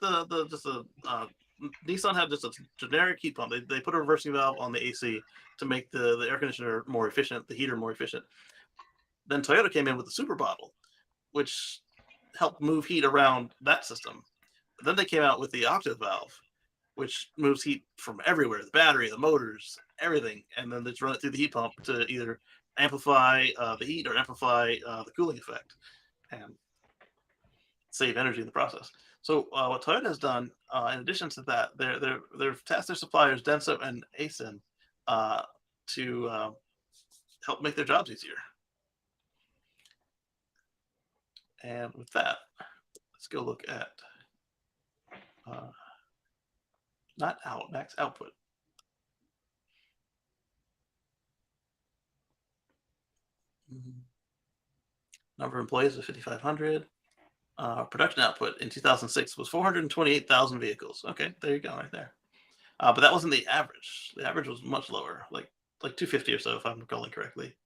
Nissan had just a generic heat pump. They put a reversing valve on the AC to make the air conditioner more efficient, the heater more efficient. Then Toyota came in with the super bottle, which helped move heat around that system. But then they came out with the octave valve, which moves heat from everywhere, the battery, the motors, everything. And then they just run it through the heat pump to either amplify the heat or amplify the cooling effect and save energy in the process. So what Toyota has done, in addition to that, they've tasked their suppliers, Denso and Aisin, to help make their jobs easier. And with that, let's go look at not max output. Number of employees was 5,500. Production output in 2006 was 428,000 vehicles. Okay, there you go, right there. But that wasn't the average. The average was much lower, like 250 or so, if I'm recalling correctly.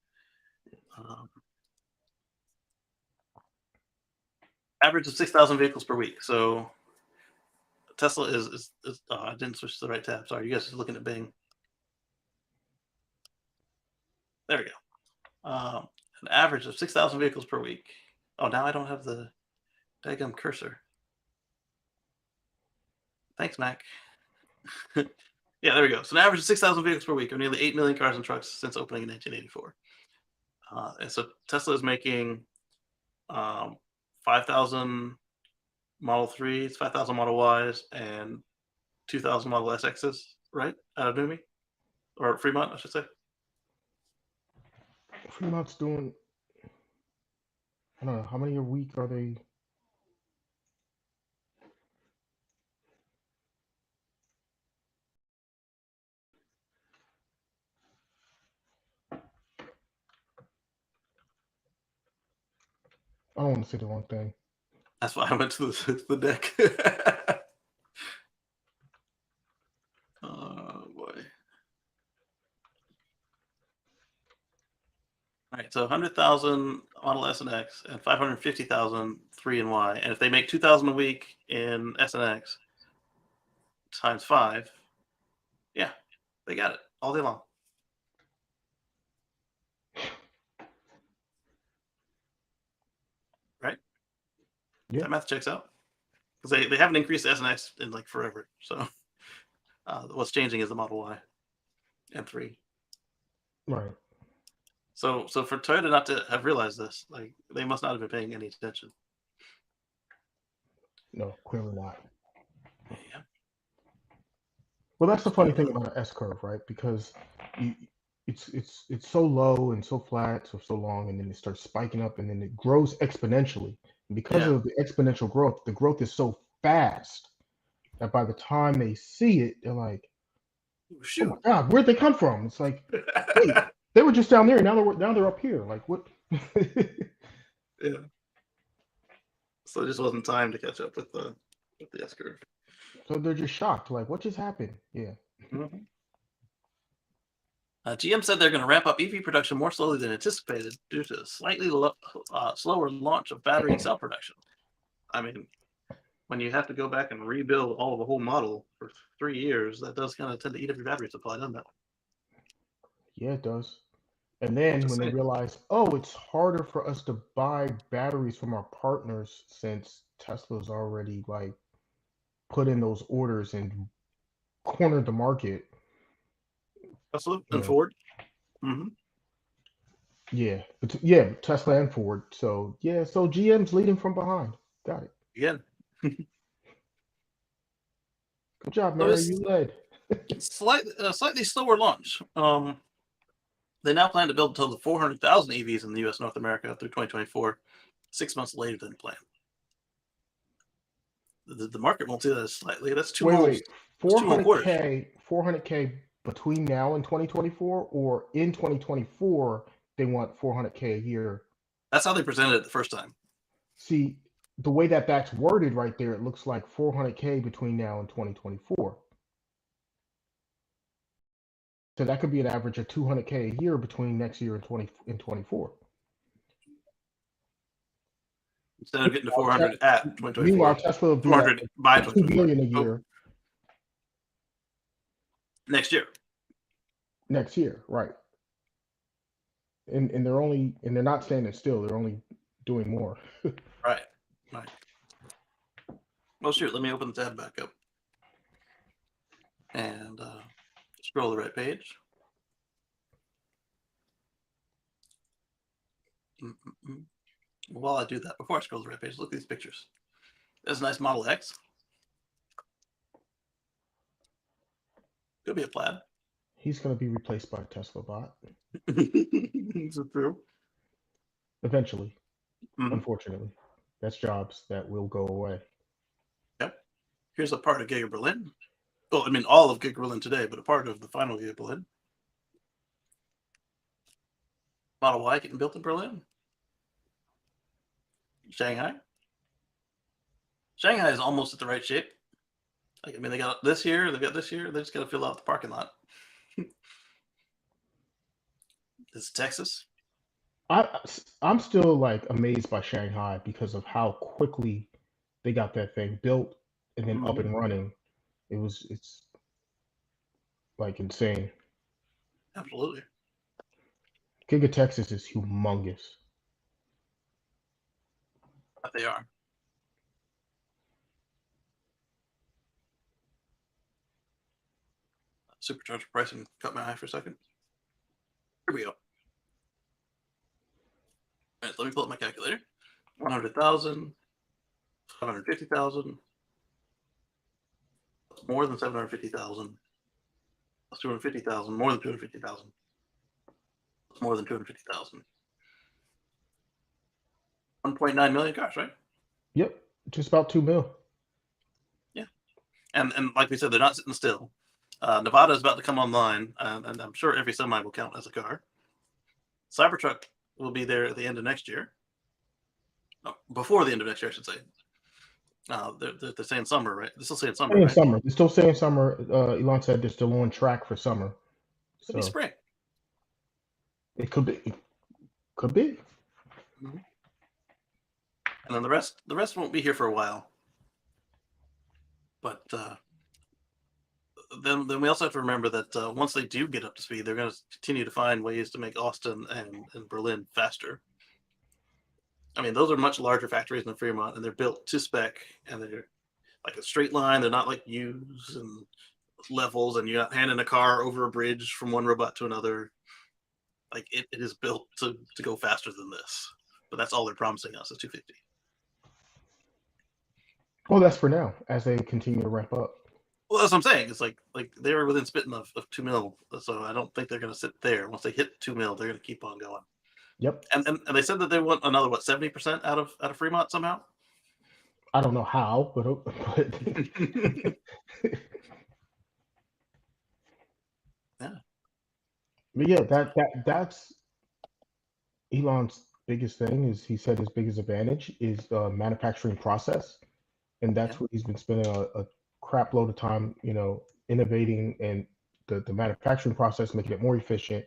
Average of 6,000 vehicles per week. So Tesla is I didn't switch to the right tab. Sorry, you guys are looking at Bing. There we go. An average of 6,000 vehicles per week. Oh, now I don't have the daggum cursor. Thanks, Mac. Yeah, there we go. So an average of 6,000 vehicles per week, or nearly 8 million cars and trucks since opening in 1984. And so Tesla is making 5,000 Model 3s, 5,000 Model Ys, and 2,000 Model SXs, right? Out of Numi? Or Fremont, I should say. Fremont's doing, I don't know, how many a week are they? I don't want to say the wrong thing. That's why I went to the deck. Oh, boy. All right, so 100,000 Model S and X and 550,000 3 and Y. And if they make 2,000 a week in S and X times 5, yeah, they got it all day long. Right? Yeah. That math checks out. Because they haven't increased S and X in like forever. So what's changing is the Model Y and 3. Right. So for Toyota not to have realized this, like they must not have been paying any attention. No, clearly not. Yeah. Well, that's the funny thing about an S curve, right? Because it's so low and so flat for so long, and then it starts spiking up, and then it grows exponentially. And because of the exponential growth, the growth is so fast that by the time they see it, they're like, Shoot. "Oh my God, where'd they come from?" It's like, wait, they were just down there, now they're up here. Like what? Yeah. So it just wasn't time to catch up with the S curve. So they're just shocked, like what just happened? Yeah. Mm-hmm. GM said they're going to ramp up EV production more slowly than anticipated due to slightly slower launch of battery cell production. I mean, when you have to go back and rebuild all of the whole model for 3 years, that does kind of tend to eat up your battery supply, doesn't it? Yeah, it does. And then Just when they saying. realize, oh, it's harder for us to buy batteries from our partners since Tesla's already like put in those orders and cornered the market. Tesla You and know, Ford. Hmm. yeah, but yeah, Tesla and Ford. So yeah, so GM's leading from behind. Got it. Again. Good job, So Mary. it's You led. slightly slower launch. They now plan to build a total of 400,000 EVs in the U.S. North America through 2024, 6 months later than planned. The market won't see that as slightly. That's two whole. Wait. That's two whole quarters. 400K between now and 2024, or in 2024 they want 400K a year. That's how they presented it the first time. See, the way that that's worded right there, it looks like 400K between now and 2024. So that could be an average of 200K a year between next year and 2024. Instead of getting to 400 at Meanwhile, 2024, Tesla will be at 400 by 2 2024. billion a Oh, year next year. next year, right? And they're not standing still. They're only doing more. Right. Right. Well, shoot. Let me open the tab back up and scroll the right page. Mm-mm-mm. While I do that, before I scroll the right page, look at these pictures. There's a nice Model X. Could be a plaid. He's going to be replaced by a Tesla bot Is it true? eventually. Mm-hmm. Unfortunately, that's jobs that will go away. Yep. Here's a part of Giga Berlin. Well, I mean, all of Giga Berlin today, but a part of the final Giga Berlin. Model Y getting built in Berlin. Shanghai. Shanghai is almost at the right shape. Like, I mean, they got this here, they got this here. They just got to fill out the parking lot. This is Texas. I'm still like amazed by Shanghai because of how quickly they got that thing built and then up and running. It's like insane. Absolutely. Giga Texas is humongous. But they are. Supercharger pricing cut my eye for a second. Here we go. All right, let me pull up my calculator. 100,000, 550,000, more than 750,000, plus 250,000, more than 250,000, more than 250,000. 1.9 million cars, right? Yep, just about 2 mil. Yeah, and like we said, they're not sitting still. Nevada is about to come online, and I'm sure every semi will count as a car. Cybertruck will be there at the end of next year. No, before the end of next year, I should say. They're saying summer, right? They're still saying summer, Saying right? summer. They're still saying summer. Elon said they're still on track for summer. Could be So spring. it could be. Could be. And then the rest won't be here for a while. But then we also have to remember that once they do get up to speed, they're going to continue to find ways to make Austin and Berlin faster. I mean, those are much larger factories than Fremont, and they're built to spec, and they're like a straight line. They're not like U's and levels, and you're not handing a car over a bridge from one robot to another. Like it is built to go faster than this. But that's all they're promising us is 250. Well, that's for now as they continue to ramp up. Well, that's what I'm saying. It's like they were within spitting of 2 mil, so I don't think they're going to sit there. Once they hit 2 mil, they're going to keep on going. Yep. And they said that they want another 70% out of Fremont somehow. I don't know how, but Yeah. But yeah, that's Elon's biggest thing. Is he said his biggest advantage is the manufacturing process, and that's what he's been spending a crap load of time, innovating and the manufacturing process, making it more efficient.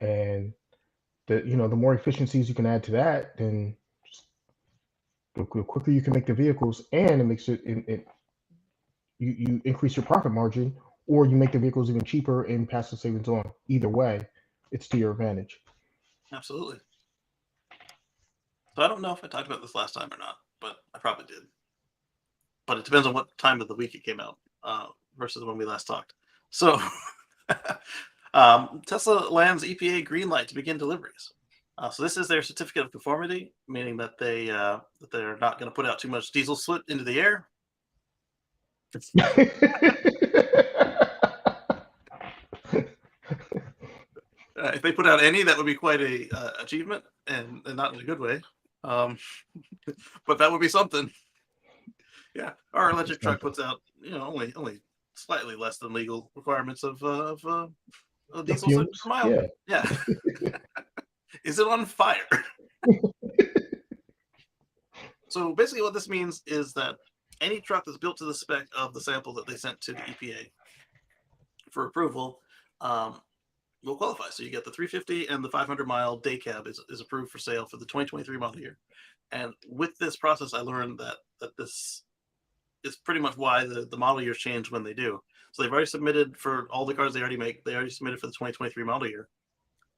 And the more efficiencies you can add to that, then the quicker you can make the vehicles, and it makes you increase your profit margin or you make the vehicles even cheaper and pass the savings on. Either way, it's to your advantage. Absolutely. So I don't know if I talked about this last time or not, but I probably did. But it depends on what time of the week it came out versus when we last talked. So Tesla lands EPA green light to begin deliveries. So this is their certificate of conformity, meaning that they're not going to put out too much diesel soot into the air. If they put out any, that would be quite a achievement, and not in a good way. But that would be something. Yeah, our electric truck puts out, only slightly less than legal requirements of diesel soot per mile. Yeah. Is it on fire? So basically, what this means is that any truck that's built to the spec of the sample that they sent to the EPA for approval will qualify. So you get the 350 and the 500-mile day cab is approved for sale for the 2023 model year. And with this process, I learned that this is pretty much why the model years change when they do. So they've already submitted for all the cars they already make. They already submitted for the 2023 model year,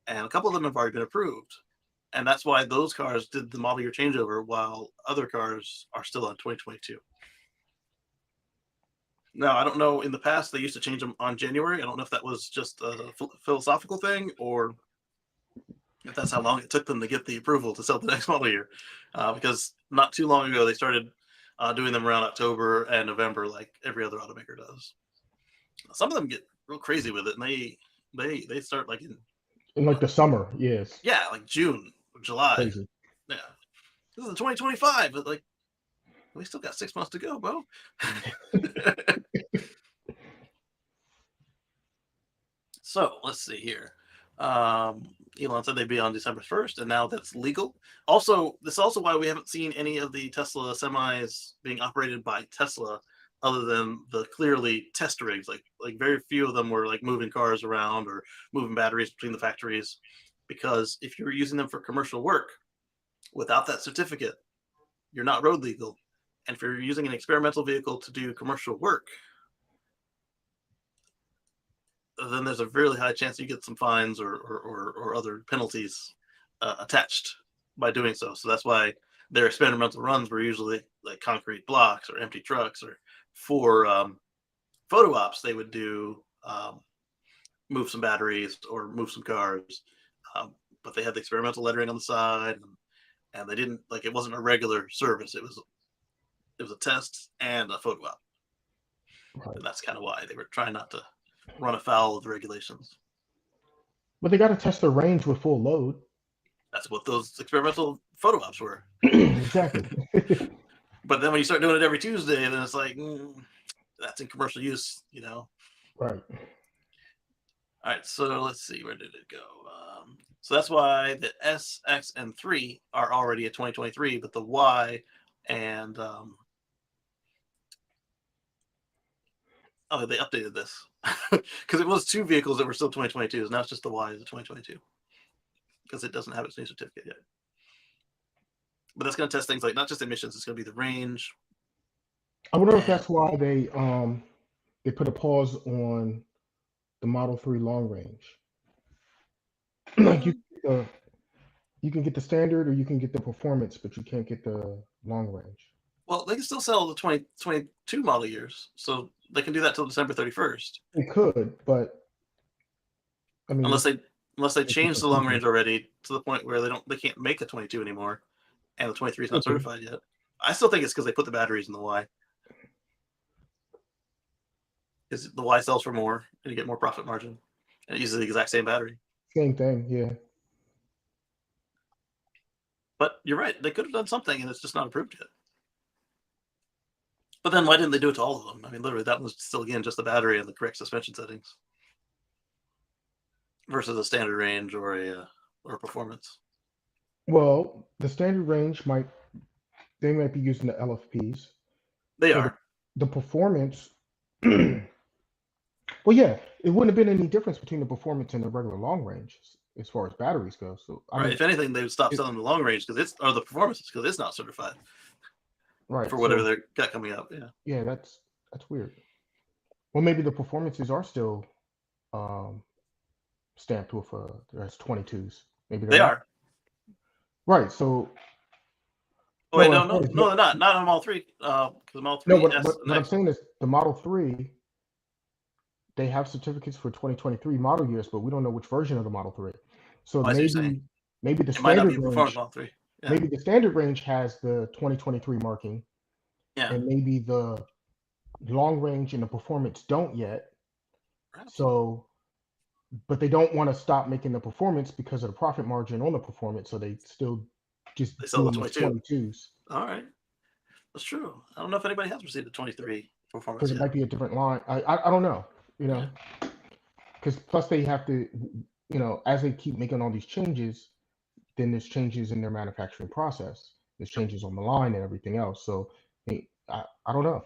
and a couple of them have already been approved. And that's why those cars did the model year changeover, while other cars are still on 2022. Now, I don't know, in the past, they used to change them on January. I don't know if that was just a philosophical thing, or if that's how long it took them to get the approval to sell the next model year. Because not too long ago, they started doing them around October and November, like every other automaker does. Some of them get real crazy with it, and they start like in like the summer, yes. Yeah, like June, July. Crazy. Yeah. This is 2025, but like we still got 6 months to go, Bo. So let's see here. Elon said they'd be on December 1st, and now that's legal. Also, this is also why we haven't seen any of the Tesla semis being operated by Tesla, other than the clearly test rigs. Like very few of them were like moving cars around or moving batteries between the factories, because if you're using them for commercial work without that certificate, you're not road legal. And if you're using an experimental vehicle to do commercial work, then there's a really high chance you get some fines or other penalties attached by doing so. So that's why their experimental runs were usually like concrete blocks or empty trucks, or for photo ops, they would do move some batteries or move some cars. But they had the experimental lettering on the side, and they didn't, like, it wasn't a regular service. It was a test and a photo op. Right. And that's kind of why they were trying not to run afoul of the regulations. But they got to test their range with full load. That's what those experimental photo ops were. Exactly. But then when you start doing it every Tuesday, then it's like, that's in commercial use, Right. All right, so let's see, where did it go? So that's why the S, X, and 3 are already at 2023, but the Y and they updated this because it was 2 vehicles that were still 2022s. Now it's just the Y is a 2022 because it doesn't have its new certificate yet. But that's going to test things like not just emissions; it's going to be the range. I wonder if that's why they put a pause on the Model 3 long range. Like you can get the standard or you can get the performance, but you can't get the long range. Well, they can still sell the 2022 model years, so they can do that till December 31st. They could, but I mean, unless they change the long range already to the point where they can't make a 22 anymore, and the 23 is not certified yet. I still think it's because they put the batteries in the Y. Because the Y sells for more, and you get more profit margin, and it uses the exact same battery. Same thing, yeah. But you're right; they could have done something, and it's just not approved yet. But then why didn't they do it to all of them? I mean, literally, that was still, again, just the battery and the correct suspension settings versus a standard range or a performance. Well, the standard range they might be using the LFPs. They are. The performance. Well, yeah, it wouldn't have been any difference between the performance and the regular long range as far as batteries go. So, I mean, if anything, they would stop selling the long range or the performances because it's not certified. Right. For whatever they've got coming up, yeah. Yeah, that's weird. Well, maybe the performances are still um, stamped with as 22s. Maybe they're They not. are. Right. So Oh no, wait, what I'm no, saying no, is no, they're not. Not on Model 3. Because Model no. 3 S and What I'm X. saying is the Model 3, they have certificates for 2023 model years, but we don't know which version of the Model 3. So Oh, I see what you're saying. maybe the It might not be standard a performance range, Model 3. Yeah. maybe the standard range has the 2023 marking, Yeah. and maybe the long range and the performance don't yet. Perhaps. So, but they don't want to stop making the performance because of the profit margin on the performance, so they still just They sell do the them as 22. 22s All right. That's true. I don't know if anybody has received a 23 performance because it yet. might be a different line. I don't know, Yeah. because plus they have to, as they keep making all these changes, then there's changes in their manufacturing process. There's Yep. changes on the line and everything else. So I don't know.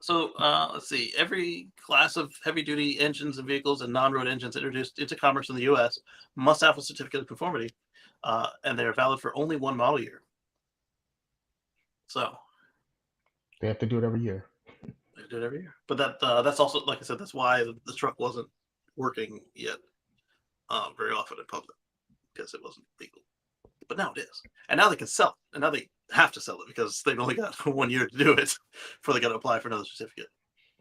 So let's see. Every class of heavy-duty engines and vehicles and non-road engines introduced into commerce in the U.S. must have a certificate of conformity, and they are valid for only one model year. So They have to do it every year. they do it every year. But that's also, like I said, that's why the truck wasn't working yet very often in public, because it wasn't legal. But now it is, and now they can sell it, and now they have to sell it because they've only got 1 year to do it before they got to apply for another certificate.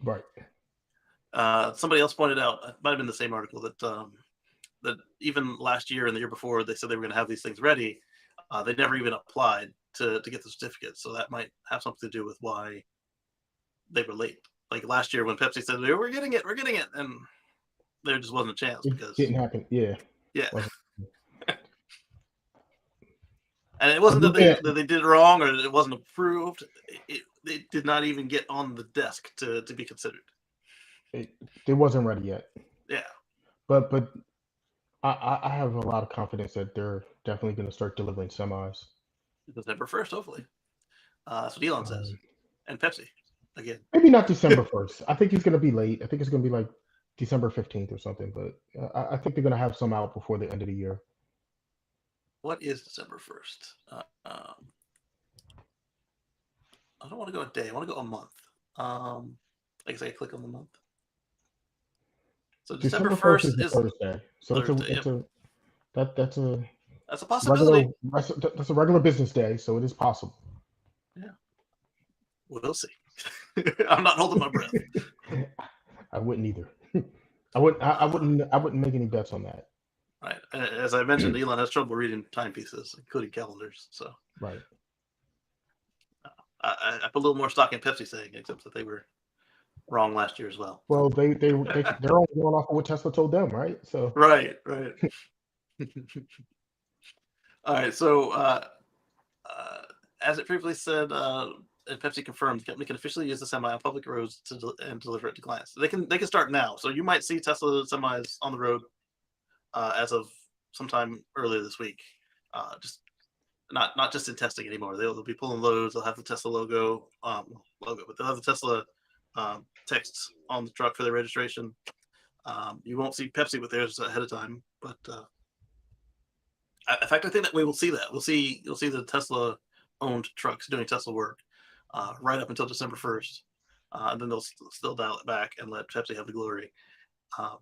Right. Somebody else pointed out, it might have been the same article, that even last year and the year before, they said they were going to have these things ready. They never even applied to get the certificate, so that might have something to do with why they were late. Like last year when Pepsi said, "We're getting it, and there just wasn't a chance It because didn't happen. Yeah. yeah, Wasn't. and it I'm wasn't that looking they at that they did it wrong or it wasn't approved. It did not even get on the desk to be considered. it. It wasn't ready yet. Yeah, But I have a lot of confidence that they're definitely going to start delivering semis. December 1st, hopefully. That's what Elon says, Um, and Pepsi again. maybe not December 1st. I think he's going to be late. I think it's going to be like December 15th or something. But I think they're going to have some out before the end of the year. What is December 1st? I don't want to go a day. I want to go a month. I guess I click on the month. So December December 1st 1st is a is Thursday, so Thursday. Yep. it's a that's a That's a regular possibility. that's a regular business day, so it is possible. Yeah. We'll see. I'm not holding my breath. I wouldn't either. I wouldn't make any bets on that. Right. As I mentioned, Elon has trouble reading timepieces, including calendars. So Right. I put a little more stock in Pepsi saying, except that they were wrong last year as well. Well, they're only going off of what Tesla told them, right? So Right. All right. So as it previously said, and Pepsi confirmed the company can officially use the semi on public roads and deliver it to clients. They can start now. So you might see Tesla semis on the road as of sometime earlier this week. Just not just in testing anymore. They'll be pulling loads. They'll have the Tesla logo, but they'll have the Tesla texts on the truck for their registration. You won't see Pepsi with theirs ahead of time, but in fact, I think that we will see that. You'll see the Tesla owned trucks doing Tesla work right up until December 1st. And then they'll still dial it back and let Pepsi have the glory. Um,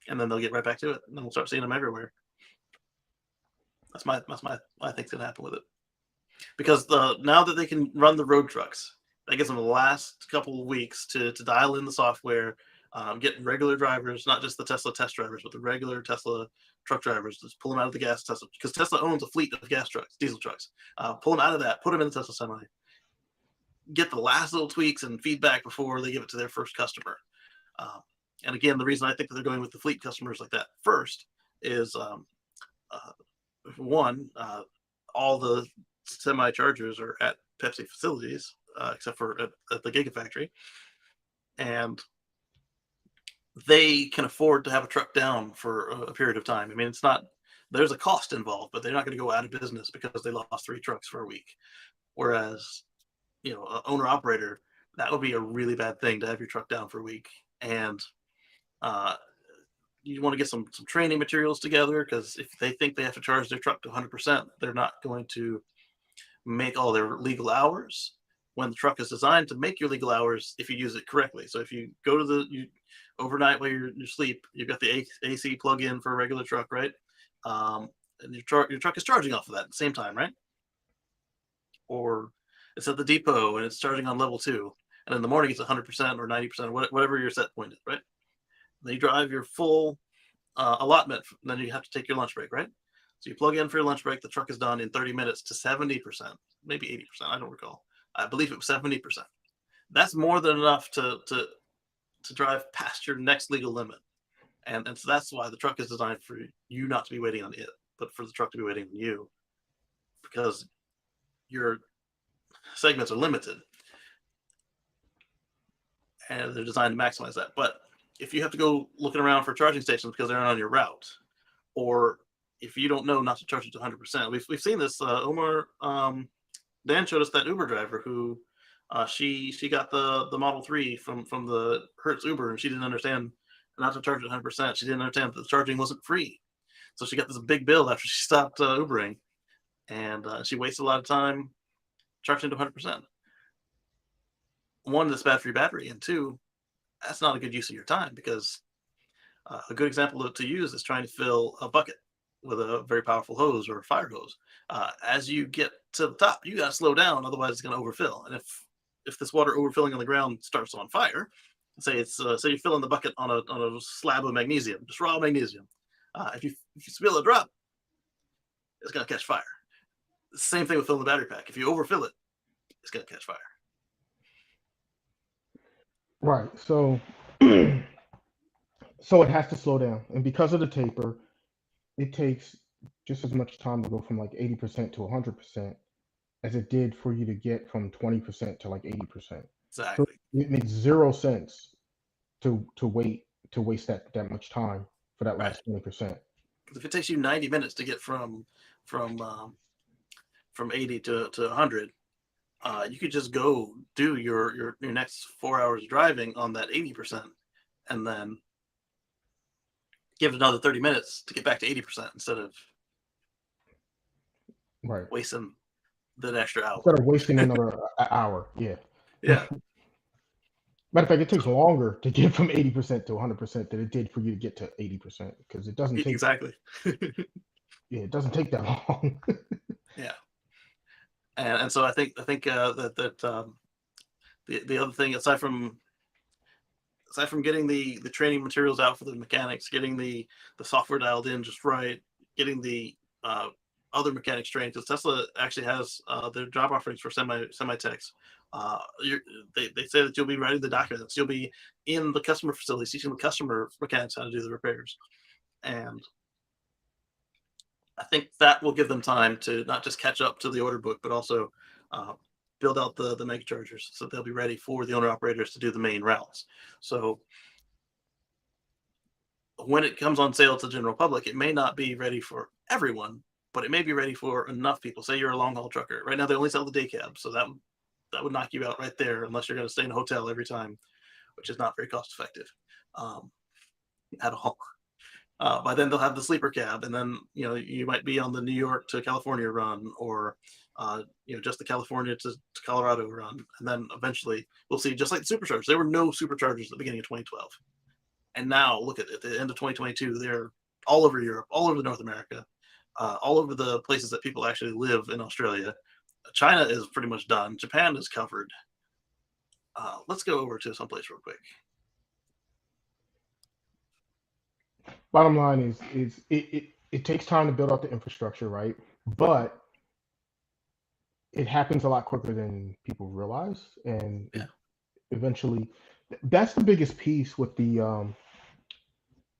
and then they'll get right back to it. And then we'll start seeing them everywhere. That's my I think's gonna happen with it. Because now that they can run the road trucks, that gives them the last couple of weeks to dial in the software, get regular drivers, not just the Tesla test drivers, but the regular Tesla truck drivers, just pull them out of the gas Tesla, because Tesla owns a fleet of gas trucks, diesel trucks. Pull them out of that, put them in the Tesla Semi, get the last little tweaks and feedback before they give it to their first customer. And again, the reason I think that they're going with the fleet customers like that first is one, all the semi chargers are at Pepsi facilities, except for at the Gigafactory, and they can afford to have a truck down for a period of time. I mean, it's not, there's a cost involved, but they're not going to go out of business because they lost 3 trucks for a week. Whereas, an owner operator, that would be a really bad thing to have your truck down for a week. And you want to get some training materials together, because if they think they have to charge their truck to 100%, they're not going to make all their legal hours when the truck is designed to make your legal hours if you use it correctly. So if you go to overnight while you're asleep, you've got the AC plug in for a regular truck, right? And your truck is charging off of that at the same time, right? Or it's at the depot and it's charging on level 2, and in the morning it's 100% or 90%, whatever your set point is, right? Then you drive your full allotment, and then you have to take your lunch break, right? So you plug in for your lunch break. The truck is done in 30 minutes to 70%, maybe 80%. I don't recall. I believe it was 70%. That's more than enough to drive past your next legal limit. And so that's why the truck is designed for you not to be waiting on it, but for the truck to be waiting on you, because your segments are limited and they're designed to maximize that. But if you have to go looking around for charging stations because they're not on your route, or if you don't know not to charge it to 100%, we've seen this. Omar, Dan showed us that Uber driver who she got the Model 3 from the Hertz Uber, and she didn't understand not to charge it 100%. She didn't understand that the charging wasn't free, so she got this big bill after she stopped Ubering, and she wasted a lot of time charging to 100%. One, that's bad for your battery, and two, that's not a good use of your time, because a good example to use is trying to fill a bucket with a very powerful hose or a fire hose. As you get to the top, you got to slow down, otherwise it's going to overfill. And if this water overfilling on the ground starts on fire, say say you're filling the bucket on a slab of magnesium, just raw magnesium. If you spill a drop, it's going to catch fire. The same thing with filling the battery pack. If you overfill it, it's going to catch fire. Right. So so it has to slow down, and because of the taper, it takes just as much time to go from like 80% to 100% as it did for you to get from 20% to like 80%. So Exactly. it makes zero sense to waste that much time for that Right. last 20%. If it takes you 90 minutes to get from 80 to 100, you could just go do your next 4 hours driving on that 80%, and then give it another 30 minutes to get back to 80% instead of Right. wasting that extra hour. Instead of wasting another hour. Yeah. Yeah. Matter of fact, it takes longer to get from 80% to 100% than it did for you to get to 80% because it doesn't take Exactly. it doesn't take that long. Yeah. And so I think that the other thing, aside from getting the training materials out for the mechanics, getting the software dialed in just right, getting the other mechanics trained, because Tesla actually has their job offerings for semi techs. They say that you'll be writing the documents, you'll be in the customer facilities teaching the customer mechanics how to do the repairs, and I think that will give them time to not just catch up to the order book, but also build out the mega chargers, so they'll be ready for the owner operators to do the main routes. So when it comes on sale to the general public, it may not be ready for everyone, but it may be ready for enough people. Say you're a long haul trucker. Right now they only sell the day cab, so that would knock you out right there, unless you're going to stay in a hotel every time, which is not very cost effective at all. By then they'll have the sleeper cab, and then you might be on the New York to California run, or just the California to Colorado run, and then eventually we'll see, just like the superchargers. There were no superchargers at the beginning of 2012, and now look at the end of 2022. They're all over Europe, all over North America, all over the places that people actually live in Australia. China is pretty much done. Japan is covered. Let's go over to someplace real quick. Bottom line is it takes time to build out the infrastructure, right? But it happens a lot quicker than people realize, and eventually, that's the biggest piece with the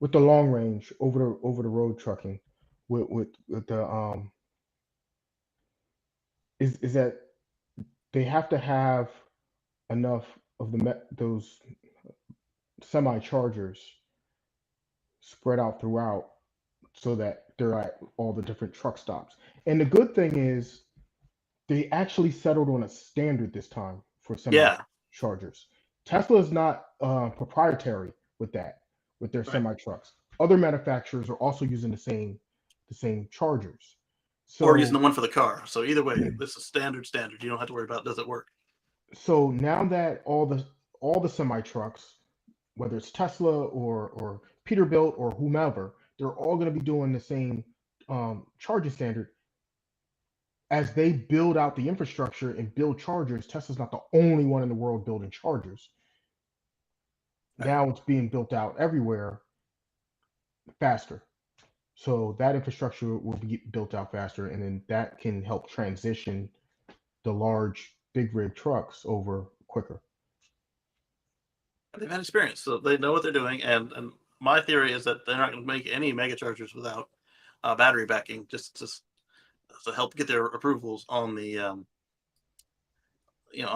long range over the road trucking, with the is that they have to have enough of those semi chargers spread out throughout so that they're at all the different truck stops. And the good thing is they actually settled on a standard this time for semi chargers. Tesla is not proprietary with that, with their semi trucks. Other manufacturers are also using the same chargers. So, or using the one for the car. So either way, this is standard. You don't have to worry about does it work. So now that all the semi trucks, whether it's Tesla or Peterbilt or whomever, they're all going to be doing the same charging standard. As they build out the infrastructure and build chargers, Tesla's not the only one in the world building chargers. Right. Now it's being built out everywhere faster. So that infrastructure will be built out faster, and then that can help transition the large big rig trucks over quicker. They've had experience, so they know what they're doing. And my theory is that they're not going to make any mega chargers without battery backing, just to help get their approvals on the on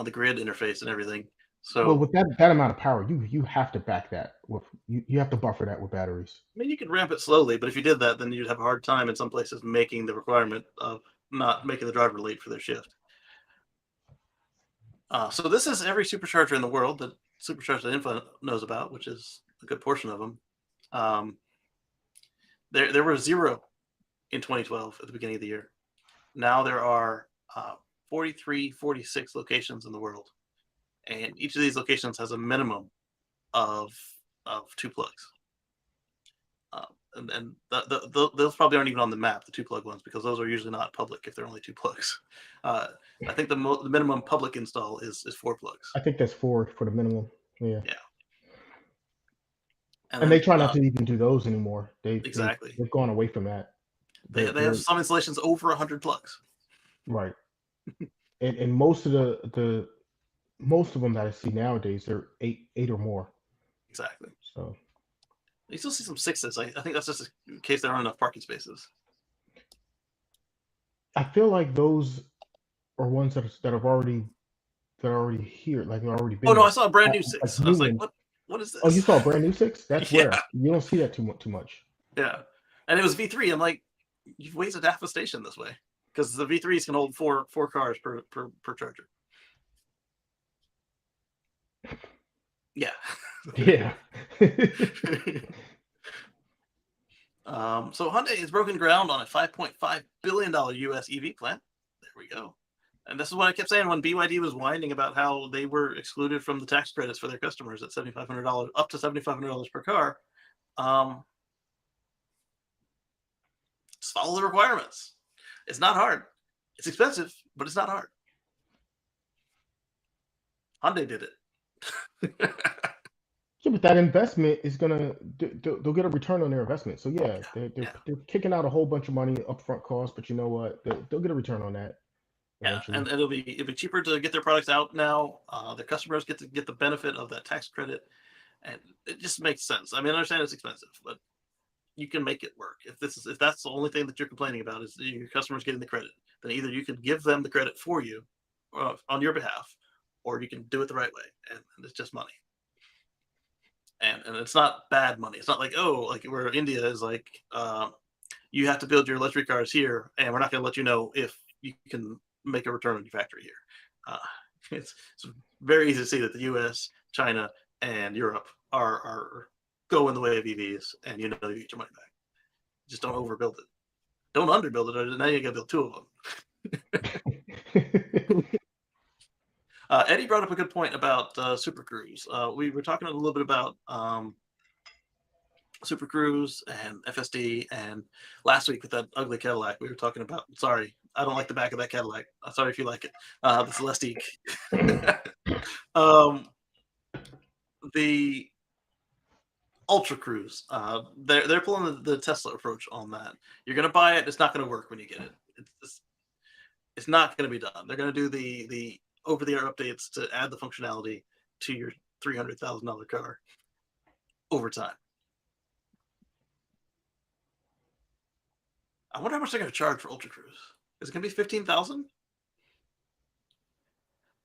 the grid interface and everything. Well, So with that amount of power, you have to back that with you have to buffer that with batteries. I mean, you could ramp it slowly, but if you did that, then you'd have a hard time in some places making the requirement of not making the driver late for their shift. So this is every supercharger in the world that Supercharger Info knows about, which is a good portion of them. There were 0 in 2012 at the beginning of the year. Now there are 43, 46 locations in the world, and each of these locations has a minimum of 2 plugs. And those probably aren't even on the map, the 2-plug ones, because those are usually not public if they're only 2 plugs. I think the minimum public install is 4 plugs. I think that's four for the minimum. Yeah. Yeah. And they try not to even do those anymore. Exactly. They've gone away from that. They have some installations over 100 plugs. Right. and most of most of them that I see nowadays, they're eight or more. Exactly. So you still see some 6s. I think that's just in case there aren't enough parking spaces. I feel like those are ones that are already here, like they've already been. Oh no, there. I saw a brand new 6. I was like, what is this? Oh, you saw a brand new 6? That's Yeah. rare. You don't see that too much. Yeah, and it was V3. I'm like, you've wasted half a station this way, because the V3s can hold four cars per charger. Yeah. Yeah. So Hyundai has broken ground on a $5.5 billion US EV plant. There we go. And this is what I kept saying when BYD was whining about how they were excluded from the tax credits for their customers at $7,500, up to $7,500 per car. Just follow the requirements. It's not hard. It's expensive, but it's not hard. Hyundai did it. Yeah, but that investment is they'll get a return on their investment. So yeah, they're kicking out a whole bunch of money upfront costs, but you know what? They'll get a return on that. Eventually. Yeah, and it'll be cheaper to get their products out now. Their customers get to get the benefit of that tax credit, and it just makes sense. I mean, I understand it's expensive, but you can make it work. If that's the only thing that you're complaining about is your customers getting the credit, then either you can give them the credit for you on your behalf, or you can do it the right way, and it's just money. And it's not bad money. It's not like, like where India is like, you have to build your electric cars here, and we're not going to let you know if you can make a return on your factory here. It's very easy to see that the U.S., China, and Europe are going the way of EVs, and you get your money back. Just don't overbuild it. Don't underbuild it, or now you got to build 2 of them. Eddie brought up a good point about Super Cruise. We were talking a little bit about Super Cruise and FSD, and last week with that ugly Cadillac, we were talking about. Sorry, I don't like the back of that Cadillac. Sorry if you like it. The Celestiq. The Ultra Cruise. They're pulling the Tesla approach on that. You're gonna buy it. It's not gonna work when you get it. It's not gonna be done. They're gonna do the over-the-air updates to add the functionality to your $300,000 car over time. I wonder how much they're going to charge for Ultra Cruise. Is it going to be $15,000?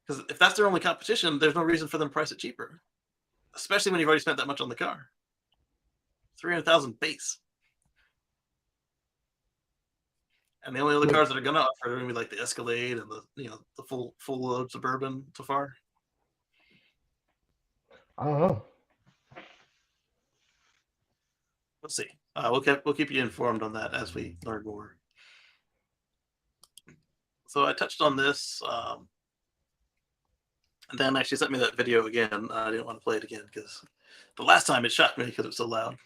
Because if that's their only competition, there's no reason for them to price it cheaper, especially when you've already spent that much on the car. $300,000 base. And the only other cars that are going to offer are going to be like the Escalade and the full load Suburban so far. I don't know. We'll see. We'll keep you informed on that as we learn more. So I touched on this And then actually sent me that video again. I didn't want to play it again because the last time it shocked me because it was so loud.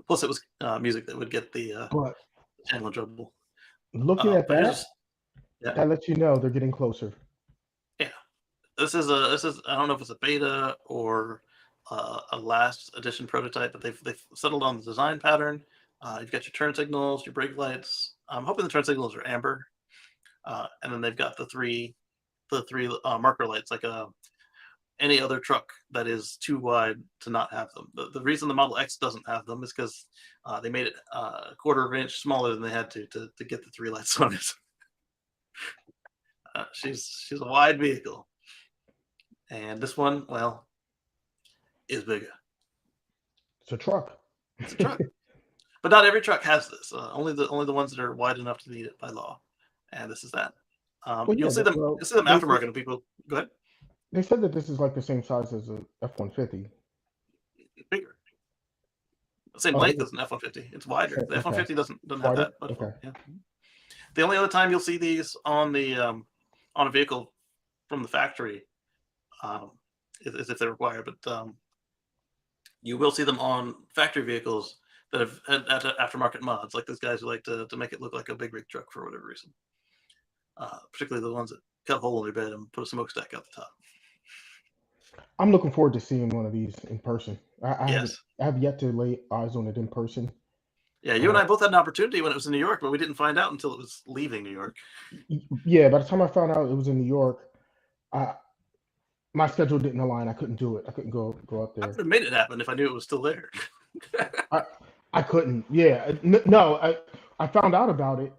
Plus, it was music that would get the But channel in trouble. looking at But here's that, just yeah, that lets you know they're getting closer. yeah. This is I don't know if it's a beta or a last edition prototype, but they've settled on the design pattern. You've got your turn signals, your brake lights. I'm hoping the turn signals are amber, and then they've got the three marker lights like any other truck that is too wide to not have them. The reason the Model X doesn't have them is because they made it a quarter of an inch smaller than they had to get the three lights on it. She's a wide vehicle, and this one, well, is bigger. It's a truck. It's a truck, but not every truck has this. Only the ones that are wide enough to need it by law, and this is that. Well, You'll yeah, see them. well, You'll see them aftermarket. And people go ahead, they said that this is like the same size as a F-150. bigger, same Oh, length as an F-150. It's wider. The okay. F-150 doesn't have Wider? that much. Okay. Yeah. The only other time you'll see these on a vehicle from the factory um, is if they're required, but you will see them on factory vehicles that have had aftermarket mods, like those guys who like to make it look like a big rig truck for whatever reason. Particularly the ones that cut a hole in their bed and put a smokestack out the top. I'm looking forward to seeing one of these in person. Yes. I have yet to lay eyes on it in person. Yeah, you and I both had an opportunity when it was in New York, but we didn't find out until it was leaving New York. Yeah, by the time I found out it was in New York, I my schedule didn't align. I couldn't do it. I couldn't go up I would there. have made it happen if I knew it was still there. I I couldn't. Yeah, no. I found out about it,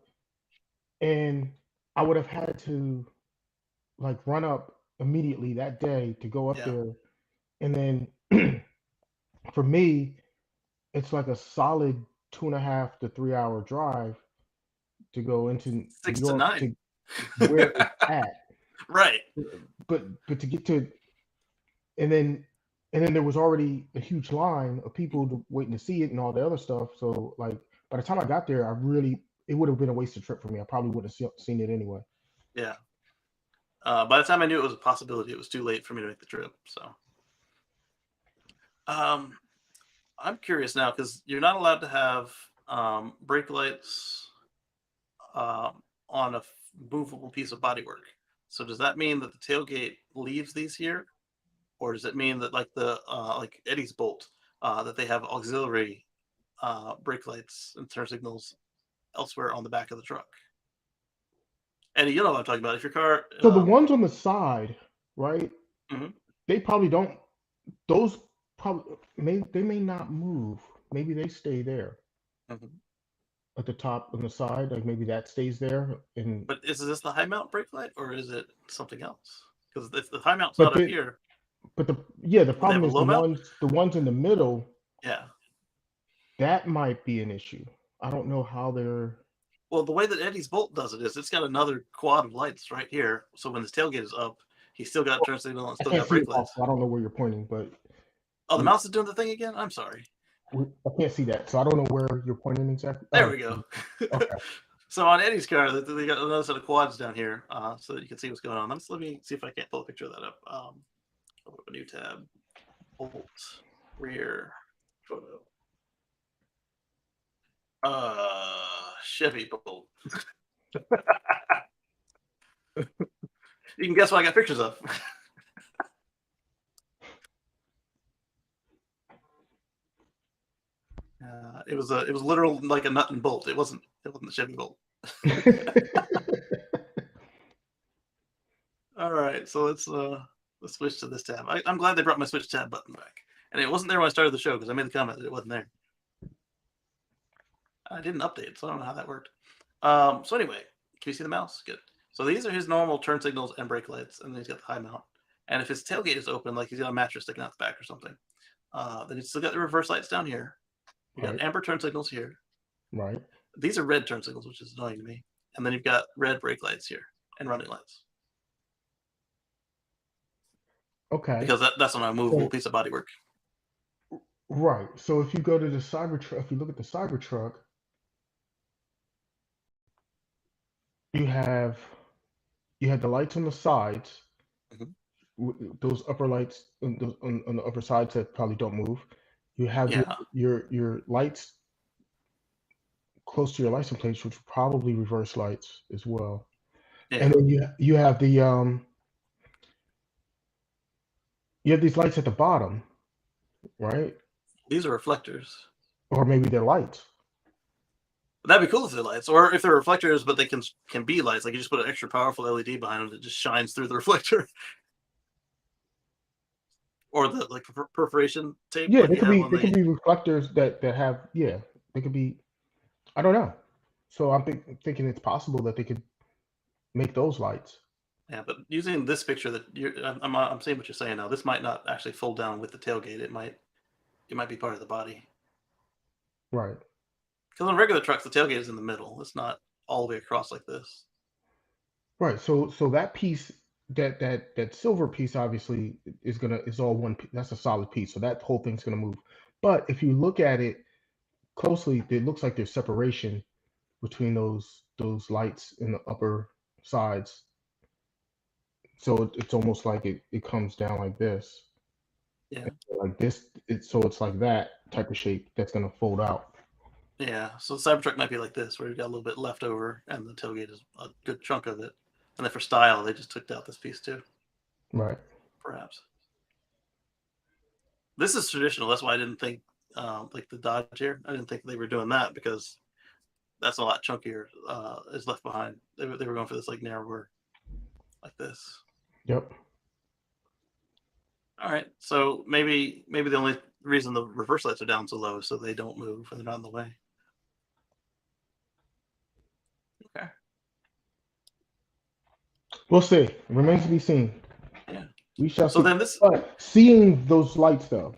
and I would have had to like run up immediately that day to go up Yeah, there, and then for me, it's like a solid 2.5 to 3 hour drive to go into New six to York nine. to where it's at. Right. But to get to and then there was already a huge line of people waiting to see it and all the other stuff. So like by the time I got there, it would have been a wasted trip for me. I probably would have seen it anyway. Yeah. By the time I knew it was a possibility, it was too late for me to make the trip. So, um, I'm curious now because you're not allowed to have brake lights on a movable piece of bodywork. So does that mean that the tailgate leaves these here, or does it mean that like Eddie's bolt that they have auxiliary brake lights and turn signals elsewhere on the back of the truck? Eddie, you know what I'm talking about. If your car, So the ones on the side, right? mhm, They probably don't. Those probably they may not move. Maybe they stay there mhm. at the top on the side. Like maybe that stays there. And But is this the high mount brake light or is it something else? Because if the high mount's but not up the here, but the yeah, the would they have problem a is low mount? the ones in the middle, Yeah. that might be an issue. I don't know how they're. Well, the way that Eddie's bolt does it is it's got another quad of lights right here. So when his tailgate is up, he's still got turn signal and I still can't got see brake it off, lights. so I don't know where you're pointing, but Oh, the we, mouse is doing the thing again? I'm sorry. I can't see that, so I don't know where you're pointing exactly. There Oh, we go. okay. So on Eddie's car, they got another set of quads down here so that you can see what's going on. Let me see if I can't pull a picture of that up. Open up a new tab. Bolt rear photo. Chevy bolt. You can guess what I got pictures of. It was literal like a nut and bolt. It wasn't the Chevy bolt. All right, so let's switch to this tab. I'm glad they brought my switch tab button back, and it wasn't there when I started the show because I made the comment that it wasn't there. I didn't update, so I don't know how that worked. So anyway, can you see the mouse? Good. So these are his normal turn signals and brake lights, and then he's got the high mount. And if his tailgate is open, like he's got a mattress sticking out the back or something, then he's still got the reverse lights down here. You got Right. amber turn signals here. Right. These are red turn signals, which is annoying to me. And then you've got red brake lights here and running lights Okay. because that's on a movable So piece of bodywork. right. So if you go to the Cybertruck, if you look at the Cybertruck, you have the lights on the sides, Mhm. those upper lights on the upper sides that probably don't move. You have Yeah, your lights close to your license plates, which are probably reverse lights as well. And yeah. then you have the you have these lights at the bottom, right? These are reflectors. Or maybe they're lights. That'd be cool if they're lights, or if they're reflectors, but they can be lights. Like you just put an extra powerful LED behind them that just shines through the reflector, or the like perforation tape, Yeah, like you have on they could the. be reflectors that have, yeah, they could be, I don't know. So thinking it's possible that they could make those lights. Yeah, but using this picture that I'm seeing what you're saying now. This might not actually fold down with the tailgate. It might be part of the body. Right. Because on regular trucks, the tailgate is in the middle. It's not all the way across like this. Right. So that piece, that silver piece obviously is all one that's a solid piece. So that whole thing's gonna move. But if you look at it closely, it looks like there's separation between those lights in the upper sides. So it's almost like it comes down like this. Yeah, Like this, it's like that type of shape that's gonna fold out. yeah. So the Cybertruck might be like this, where you've got a little bit left over, and the tailgate is a good chunk of it. And then for style, they just took out this piece too, Right. perhaps. This is traditional. That's why I didn't think, like the Dodge here, I didn't think they were doing that because that's a lot chunkier. Is left behind. They were going for this like narrower, like this. Yep. All right. So maybe the only reason the reverse lights are down so low is so they don't move and they're not in the way. Okay. We'll see. It remains to be seen. Yeah. We shall So see. then this. But seeing those lights though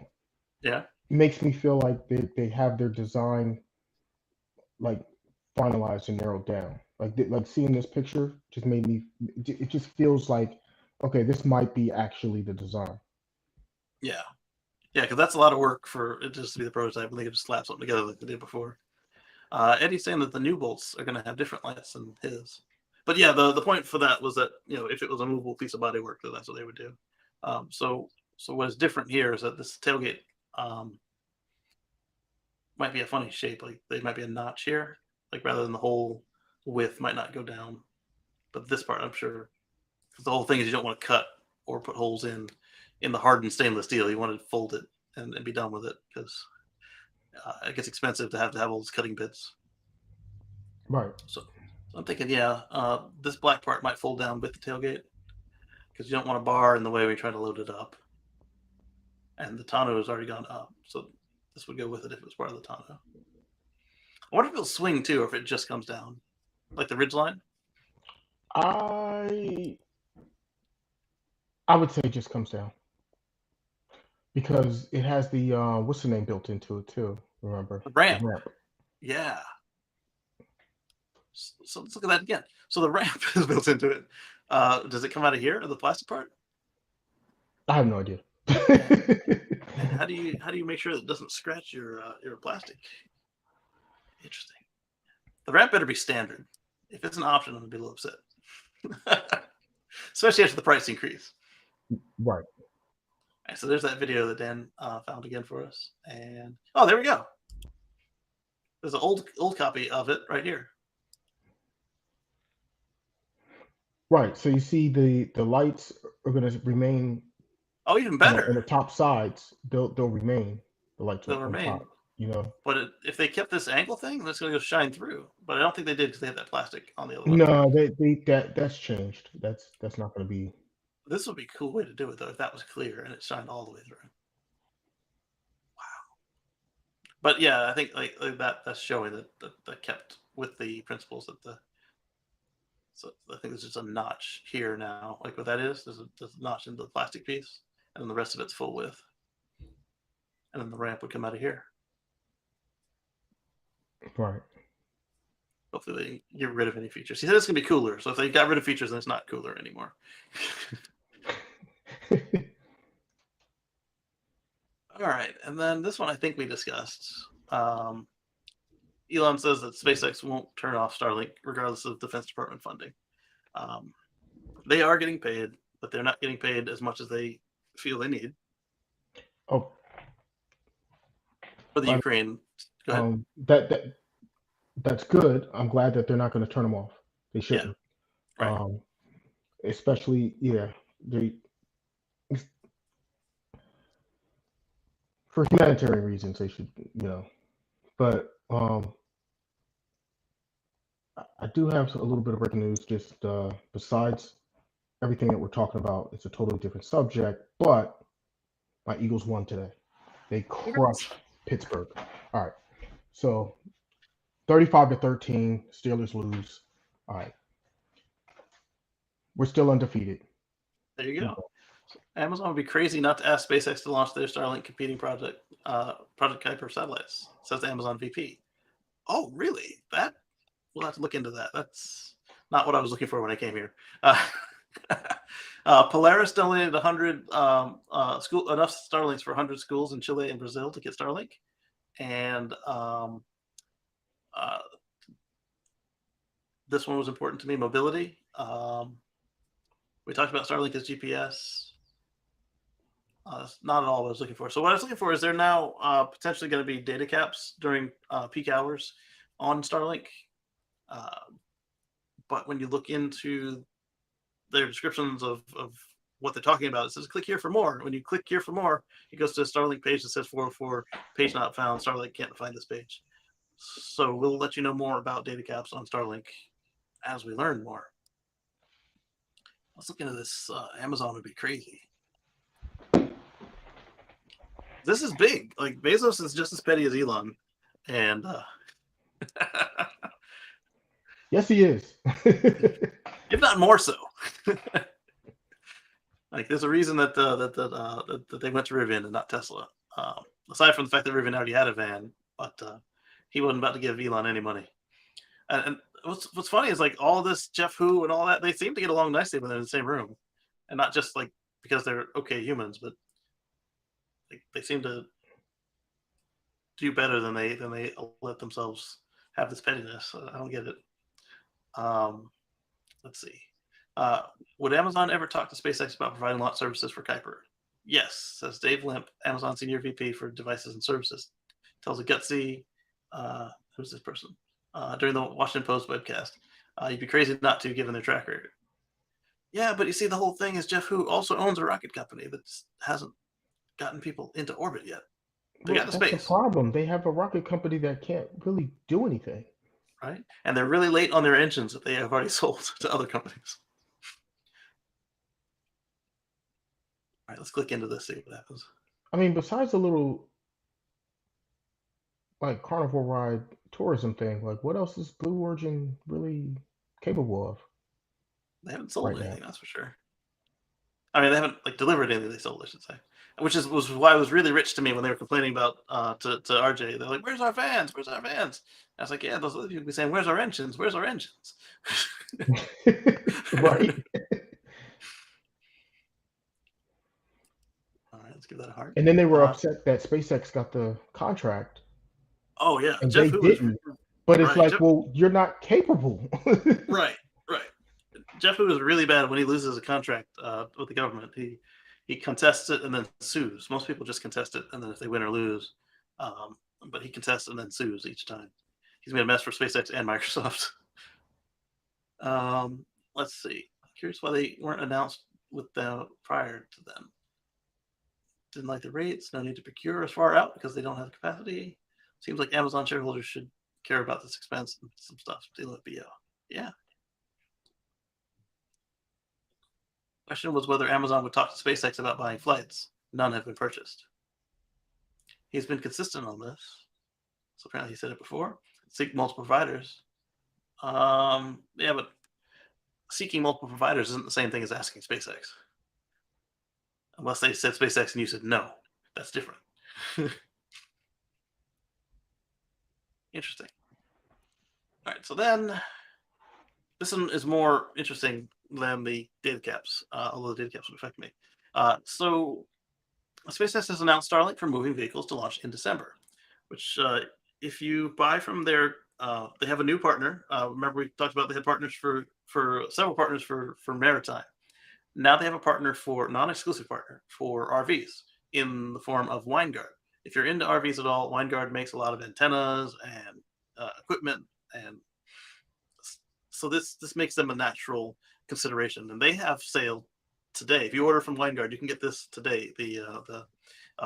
Yeah. makes me feel like they have their design like finalized and narrowed down. Like seeing this picture just made me. It just feels like okay, this might be actually the design. Yeah. Yeah. Because that's a lot of work for it just to be the prototype, and they could just slap something together like they did before. Eddie's saying that the new bolts are going to have different lights than his. But yeah, the point for that was that if it was a movable piece of body work, then that's what they would do. So what is different here is that this tailgate might be a funny shape. Like there might be a notch here, like rather than the whole width might not go down. But this part, I'm sure, because the whole thing is you don't want to cut or put holes in the hardened stainless steel. You want to fold it and be done with it because it gets expensive to have all those cutting bits. Right. So I'm thinking, yeah, this black part might fold down with the tailgate because you don't want a bar in the way when you try to load it up. And the tonneau has already gone up, so this would go with it if it was part of the tonneau. I wonder if it'll swing too, or if it just comes down, like the ridge line. I I would say it just comes down because it has the what's the name built into it too. Remember The the ramp, ramp. yeah. So let's look at that again. So the ramp is built into it. Does it come out of here, or the plastic part? I have no idea. And and how do you make sure that it doesn't scratch your plastic? Interesting. The ramp better be standard. If it's an option, I'm gonna be a little upset, especially after the price increase. Right. All right, so there's that video that Dan found again for us, and oh, there we go. There's an old copy of it right here. Right. So you see the lights are going to remain Oh, even on better, the top sides. They'll remain the lights they'll on remain. top. You know. But if they kept this angle thing, that's going to go shine through. But I don't think they did because they had that plastic on the other one. No, that's changed. That's not going to be. This would be a cool way to do it though, if that was clear and it shined all the way through. But yeah, I think like that's showing that kept with the principles that the. So I think there's just a notch here now. Like what that is, there's a notch in the plastic piece, and then the rest of it's full width. And then the ramp would come out of here. Right. Hopefully they get rid of any features. He said it's gonna be cooler. So if they got rid of features, then it's not cooler anymore. All right, and then this one I think we discussed. Elon says that SpaceX won't turn off Starlink regardless of Defense Department funding. They are getting paid, but they're not getting paid as much as they feel they need Oh, for the by Ukraine. Go ahead. that's good. I'm glad that they're not going to turn them off. They Yeah, shouldn't. right. Um, especially they for humanitarian reasons they should, But I do have a little bit of breaking news. Just besides everything that we're talking about, it's a totally different subject. But my Eagles won today. They Congrats. crushed Pittsburgh. All right, so 35-13, Steelers lose. All right, we're still undefeated. There you go. Amazon would be crazy not to ask SpaceX to launch their Starlink competing project, Project Kuiper satellites, says the Amazon VP. Oh, really? We'll have to look into that. That's not what I was looking for when I came here. Polaris donated 100 enough Starlinks for 100 schools in Chile and Brazil to get Starlink, and this one was important to me: mobility. We talked about Starlink as GPS. That's not at all what I was looking for. So what I was looking for is there now potentially going to be data caps during peak hours on Starlink. But when you look into their descriptions of what they're talking about, it says click here for more. When you click here for more, it goes to a Starlink page that says 404, page not found. Starlink can't find this page. So we'll let you know more about data caps on Starlink as we learn more. Let's look into this. Amazon would be crazy. This is big. Like Bezos is just as petty as Elon, and Yes, he is. if not more so. Like there's a reason that that they went to Rivian and not Tesla. Aside from the fact that Rivian already had a van, but he wasn't about to give Elon any money. And what's funny is like all this Jeff Hu and all that, they seem to get along nicely when they're in the same room, and not just like because they're okay humans, but they seem to do better than they let themselves have this pettiness. I don't get it. Let's see. Would Amazon ever talk to SpaceX about providing launch services for Kuiper? Yes, says Dave Limp, Amazon Senior VP for Devices and Services. Tells a gutsy, who's this person? During the Washington Post webcast. You'd be crazy not to, given their track record. Yeah, but you see, the whole thing is Jeff Hu also owns a rocket company that hasn't gotten people into orbit yet. They got into That's the space. problem. They have a rocket company that can't really do anything. Right? And they're really late on their engines that they have already sold to other companies. All right, let's click into this, see what happens. I mean, besides a little like carnival ride tourism thing, like what else is Blue Origin really capable of? They haven't sold right anything, now? that's for sure. I mean, they haven't like delivered anything they sold, I should say. Which was why it was really rich to me when they were complaining about to RJ. They're like, "Where's our vans? Where's our vans?" I was like, "Yeah, those other people be saying, where's our engines? Where's our engines?" Right. All right, let's give that a heart. And then they were upset that SpaceX got the contract Oh yeah, and Jeff they Hu was didn't. But it's right. like, well, you're not capable. Right. Jeff Hu is really bad when he loses a contract with the government. He contests it and then sues. Most people just contest it and then if they win or lose, but he contests and then sues each time. He's made a mess for SpaceX and Microsoft. Let's see. Curious why they weren't announced with them prior to them. Didn't like the rates. No need to procure as far out because they don't have the capacity. Seems like Amazon shareholders should care about this expense and some stuff. Dealing with BO. Yeah. Question was whether Amazon would talk to SpaceX about buying flights. None have been purchased. He's been consistent on this. So apparently he said it before. Seek multiple providers. Yeah, but seeking multiple providers isn't the same thing as asking SpaceX. Unless they said SpaceX and you said no. That's different. Interesting. All right, so then this one is more interesting than the data caps, although the data caps would affect me. So SpaceX has announced Starlink for moving vehicles to launch in December, which if you buy from their, they have a new partner. Remember we talked about they had partners for several partners for maritime. Now they have a partner for non-exclusive partner for RVs in the form of WineGuard. If you're into RVs at all, WineGuard makes a lot of antennas and equipment, and so this makes them a natural consideration. And they have sale today. If you order from WineGuard, you can get this today. The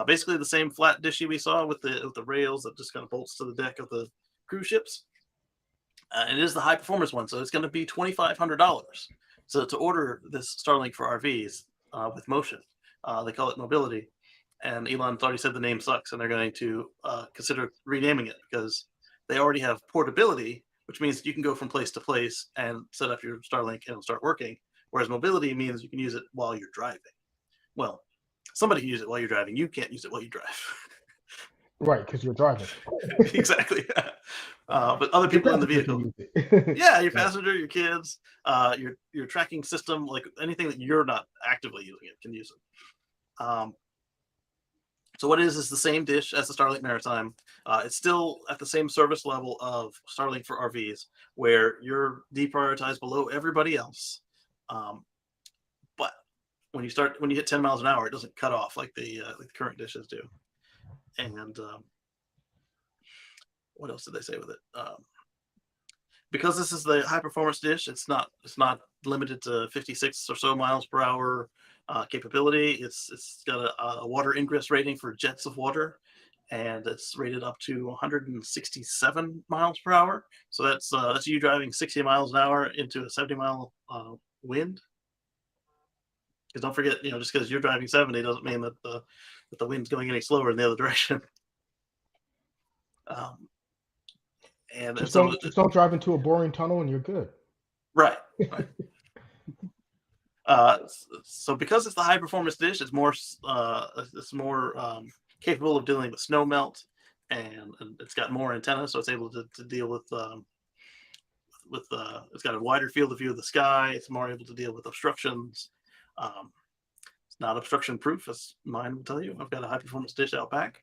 basically the same flat dishy we saw with the rails that just kind of bolts to the deck of the cruise ships. It is the high performance one, so it's going to be $2,500. So to order this Starlink for RVs with motion, they call it mobility. And Elon already said the name sucks, and they're going to consider renaming it because they already have portability, which means you can go from place to place and set up your Starlink and it'll start working. Whereas mobility means you can use it while you're driving. Well, somebody can use it while you're driving. You can't use it while you drive. Right, because you're driving. Exactly. But other Your people in the passenger can vehicle. use it. Yeah, your Right. passenger, your kids, your tracking system, like anything that you're not actively using it can use it. So what it is the same dish as the Starlink Maritime. It's still at the same service level of Starlink for RVs, where you're deprioritized below everybody else. But when you hit 10 miles an hour, it doesn't cut off like the current dishes do. And what else did they say with it? Because this is the high performance dish, it's not limited to 56 or so miles per hour capability. It's got a water ingress rating for jets of water, and it's rated up to 167 miles per hour. So that's you driving 60 miles an hour into a 70-mile wind. Because don't forget, just because you're driving 70 doesn't mean that the wind's going any slower in the other direction. Um, and Just so, don't drive into a boring tunnel and you're good. right, right. So because it's the high performance dish, it's more capable of dealing with snow melt, and it's got more antennas, so it's able to deal with it's got a wider field of view of the sky. It's more able to deal with obstructions. It's not obstruction proof, as mine will tell you. I've got a high performance dish out back,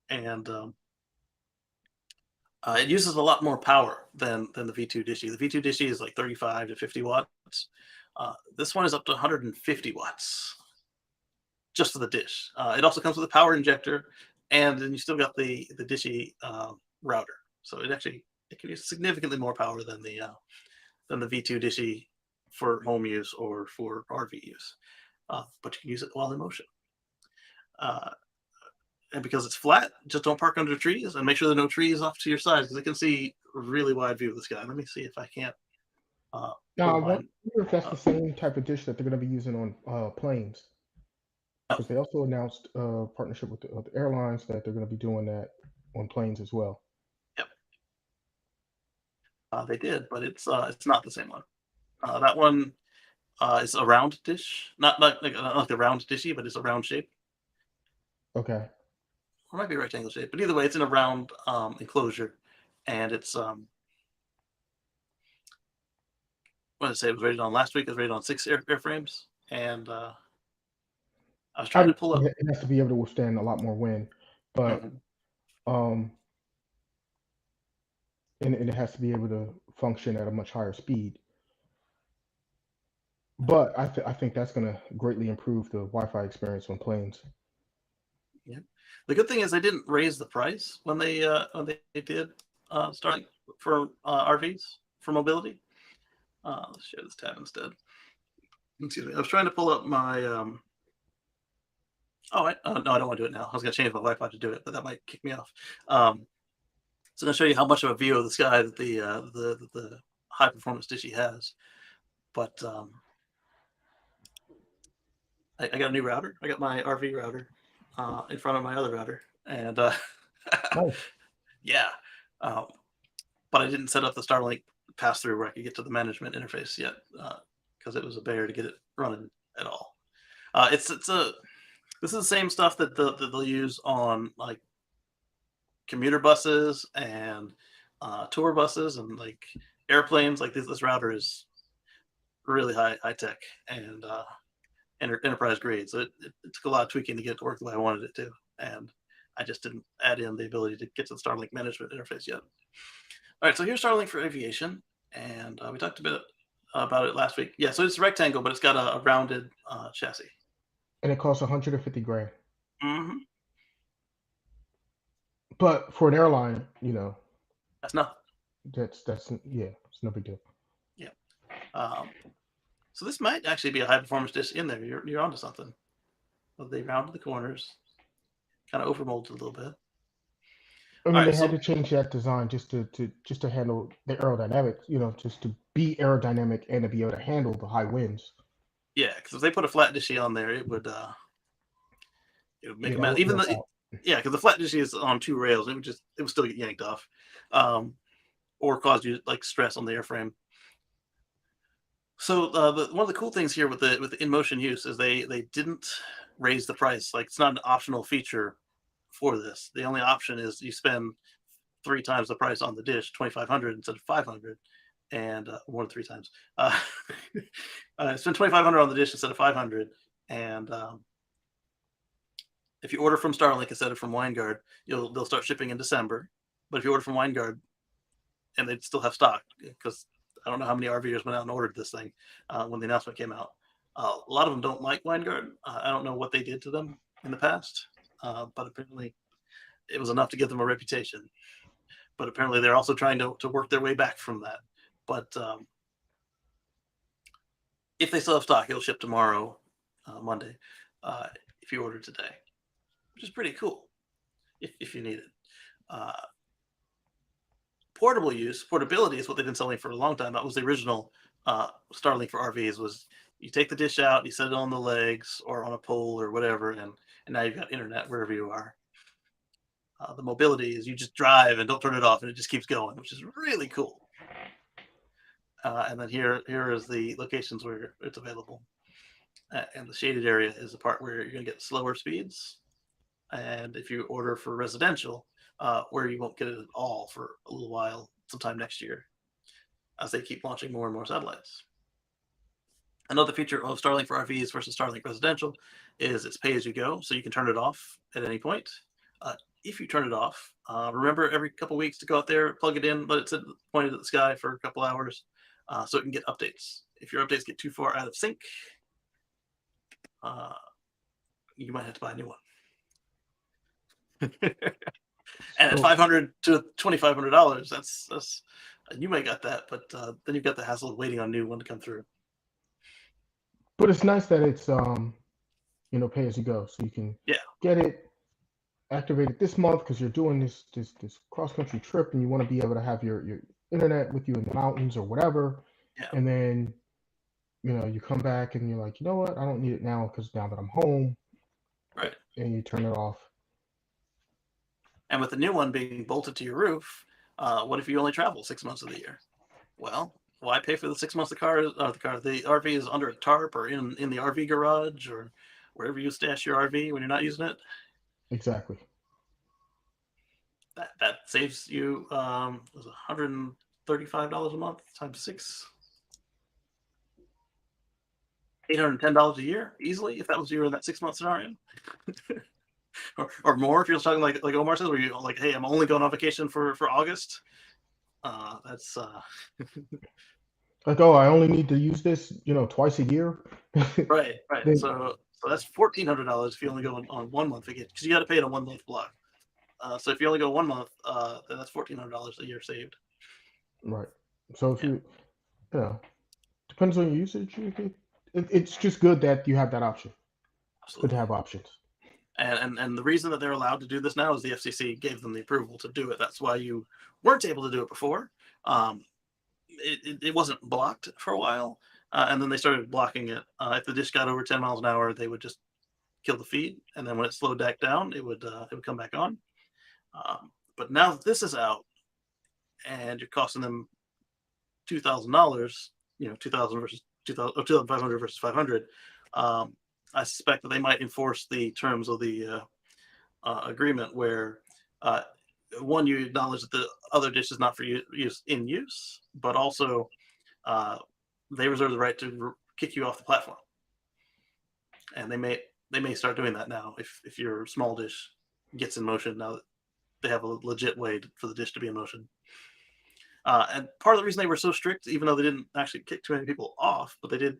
and it uses a lot more power than the V2 Dishy. The V2 Dishy is like 35 to 50 watts. This one is up to 150 watts just for the dish. It also comes with a power injector, and then you still got the Dishy router. So it can use significantly more power than the V2 Dishy for home use or for RV use. But you can use it while in motion. And because it's flat, just don't park under trees and make sure there are no trees off to your side because it can see a really wide view of the sky. Let me see if I can't Now, I pull wonder mine if that's the up. same type of dish that they're going to be using on planes, No, because they also announced a partnership with the airlines that they're going to be doing that on planes as well. yep, they did, but it's not the same one. That one is a round dish, not like the round dishy, but it's a round shape. Okay. Or it might be a rectangle shape, but either way, it's in a round enclosure, and it's what did I say? It was rated on last week. It was rated on 6 airframes, and I was trying to pull Obviously, up. it has to be able to withstand a lot more wind, but Mhm. um, and it has to be able to function at a much higher speed. But I think that's going to greatly improve the Wi-Fi experience on planes. Yeah. The good thing is they didn't raise the price when they did starting for RVs for mobility. Let's share this tab instead. Excuse me. I was trying to pull up my. No, I don't want to do it now. I was going to change my Wi-Fi to do it, but that might kick me off. So I'm going to show you how much of a view of the sky that the high performance Dishy has. But I got a new router. I got my RV router in front of my other router, and Nice. yeah. Um, but I didn't set up the Starlink pass through where I could get to the management interface yet because it was a bear to get it running at all. It's a This is the same stuff that they'll use on like commuter buses and tour buses and like airplanes. Like this router is really high tech and enterprise grade. So it took a lot of tweaking to get it to work the way I wanted it to, and I just didn't add in the ability to get to the Starlink management interface yet. All right, so here's Starlink for aviation, and we talked a bit about it last week. Yeah, so it's rectangle, but it's got a rounded chassis. And it costs 150 grand. Hmm. But for an airline, That's nothing. that's yeah, it's no big deal. Yeah. Um, so this might actually be a high performance dish in there. You're onto something. Well, they rounded the corners, kind of overmolded a little bit. I All mean, they right, had so to change that design just to handle the aerodynamics, just to be aerodynamic and to be able to handle the high winds. yeah, because if they put a flat dishy on there, it would make Yeah, a that mess. wouldn't Even though, work out. yeah, because the flat dishy is on two rails, it would still get yanked off, um, or cause you like stress on the airframe. So one of the cool things here with the in motion use is they didn't raise the price. Like it's not an optional feature for this. The only option is you spend three times the price on the dish, 2,500 instead of 500, and more than three times. Spend 2,500 on the dish instead of 500, and if you order from Starlink instead of from Winegard, they'll start shipping in December. But if you order from Winegard, and they'd still have stock, because I don't know how many RVers went out and ordered this thing when the announcement came out. A lot of them don't like Winegard. I don't know what they did to them in the past, but apparently it was enough to give them a reputation. But apparently they're also trying to work their way back from that. But if they still have stock, it'll ship tomorrow, Monday, if you order today, which is pretty cool if you need it. Uh, portability is what they've been selling for a long time. That was the original Starlink for RVs. Was you take the dish out, you set it on the legs or on a pole or whatever, and now you've got internet wherever you are. The mobility is you just drive and don't turn it off, and it just keeps going, which is really cool. And then here is the locations where it's available. And the shaded area is the part where you're going to get slower speeds. And if you order for residential, where you won't get it at all for a little while, sometime next year, as they keep launching more and more satellites. Another feature of Starlink for RVs versus Starlink residential is it's pay as you go, so you can turn it off at any point. If you turn it off, remember every couple weeks to go out there, plug it in, let it sit pointed at the sky for a couple hours, so it can get updates. If your updates get too far out of sync, you might have to buy a new one. And at $500 to $2,500, that's you might got that, but then you've got the hassle of waiting on a new one to come through. But it's nice that it's pay as you go, so you can get it activated this month because you're doing this cross country trip and you want to be able to have your internet with you in the mountains or whatever. Yeah. And then you come back and you're like, you know what, I don't need it now because now that I'm home. Right. And you turn it off. And with the new one being bolted to your roof, what if you only travel 6 months of the year? Well, why pay for the 6 months the RV is under a tarp or in the RV garage or wherever you stash your RV when you're not using it? Exactly. That saves you was $135 a month times 6. $810 a year easily if that was you in that 6 month scenario. or more if you're talking like Omar says, where you like, hey, I'm only going on vacation for August. That's like, oh, I only need to use this, twice a year. right. So that's $1,400 if you only go on 1 month vacation, because you got to pay it a 1 month block. So if you only go 1 month, then that's $1,400 a year saved. Right. So if you depends on your usage. It's just good that you have that option. Absolutely. Good to have options. And the reason that they're allowed to do this now is the FCC gave them the approval to do it. That's why you weren't able to do it before. It wasn't blocked for a while, and then they started blocking it. If the dish got over 10 miles an hour, they would just kill the feed, and then when it slowed back down, it would come back on. But now that this is out, and you're costing them $2,000, $2,000 versus 2,000, or 2,500 versus 500. I suspect that they might enforce the terms of the agreement where one, you acknowledge that the other dish is not for use, but also they reserve the right to kick you off the platform, and they may start doing that now if your small dish gets in motion now that they have a legit way for the dish to be in motion. And part of the reason they were so strict, even though they didn't actually kick too many people off, but they did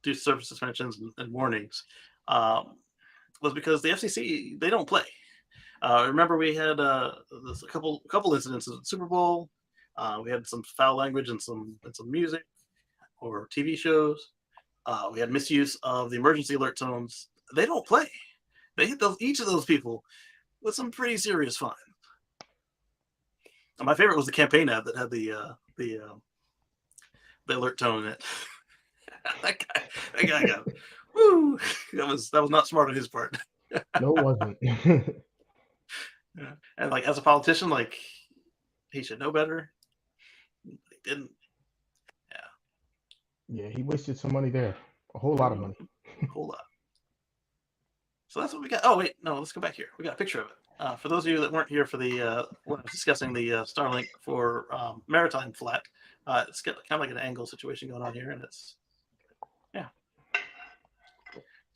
do service suspensions and warnings, was because the FCC, they don't play. Remember, we had a couple incidents at the Super Bowl. We had some foul language and some music or TV shows. We had misuse of the emergency alert tones. They don't play. They hit each of those people with some pretty serious fines. My favorite was the campaign ad that had the alert tone in it. that guy got woo. That was not smart on his part. No, it wasn't. Yeah. And like as a politician, like he should know better. He didn't. Yeah, he wasted some money there. A whole lot of money. A whole lot. So that's what we got. Oh wait, no, let's go back here. We got a picture of it. For those of you that weren't here for the when I was discussing the Starlink for maritime flat, it's got kind of like an angle situation going on here, and it's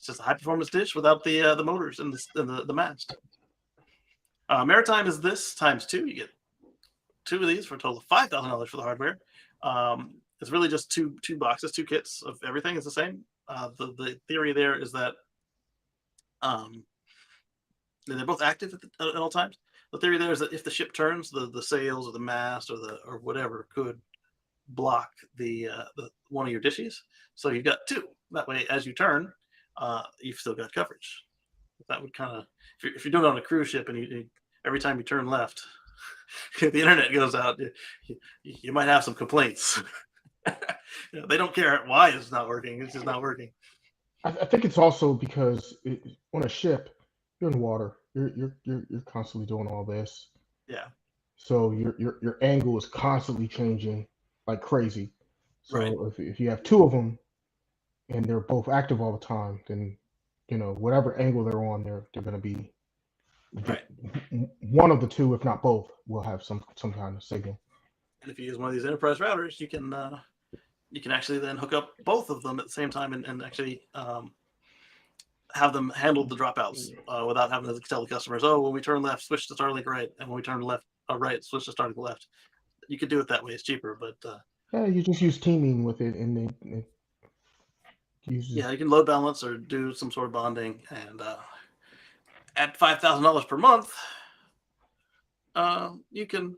just a high performance dish without the motors and the mast. Maritime is this times 2. You get 2 of these for a total of $5,000 for the hardware. It's really just two boxes, 2 kits of everything. Is the same. The theory there is that they're both active at all times. The theory there is that if the ship turns, the sails or the mast or whatever could block the one of your dishes. So you've got 2. That way, as you turn, you've still got coverage. That would kind of, if you're doing it on a cruise ship and you every time you turn left, the internet goes out, you might have some complaints. They don't care why it's not working. It's just not working. I think it's also because on a ship, you're in water. You're constantly doing all this. Yeah. So your angle is constantly changing like crazy. So right. if you have 2 of them and they're both active all the time, then whatever angle they're on, they're going to be right. One of the 2, if not both, will have some kind of signal. And if you use one of these enterprise routers, you can actually then hook up both of them at the same time and actually have them handle the dropouts without having to tell the customers, oh, when we turn left, switch to Starlink right, and when we turn left right, switch to Starlink left. You could do it that way. It's cheaper, but yeah, you just use teaming with it, and it uses. Yeah, you can load balance or do some sort of bonding, and at $5,000 per month, you can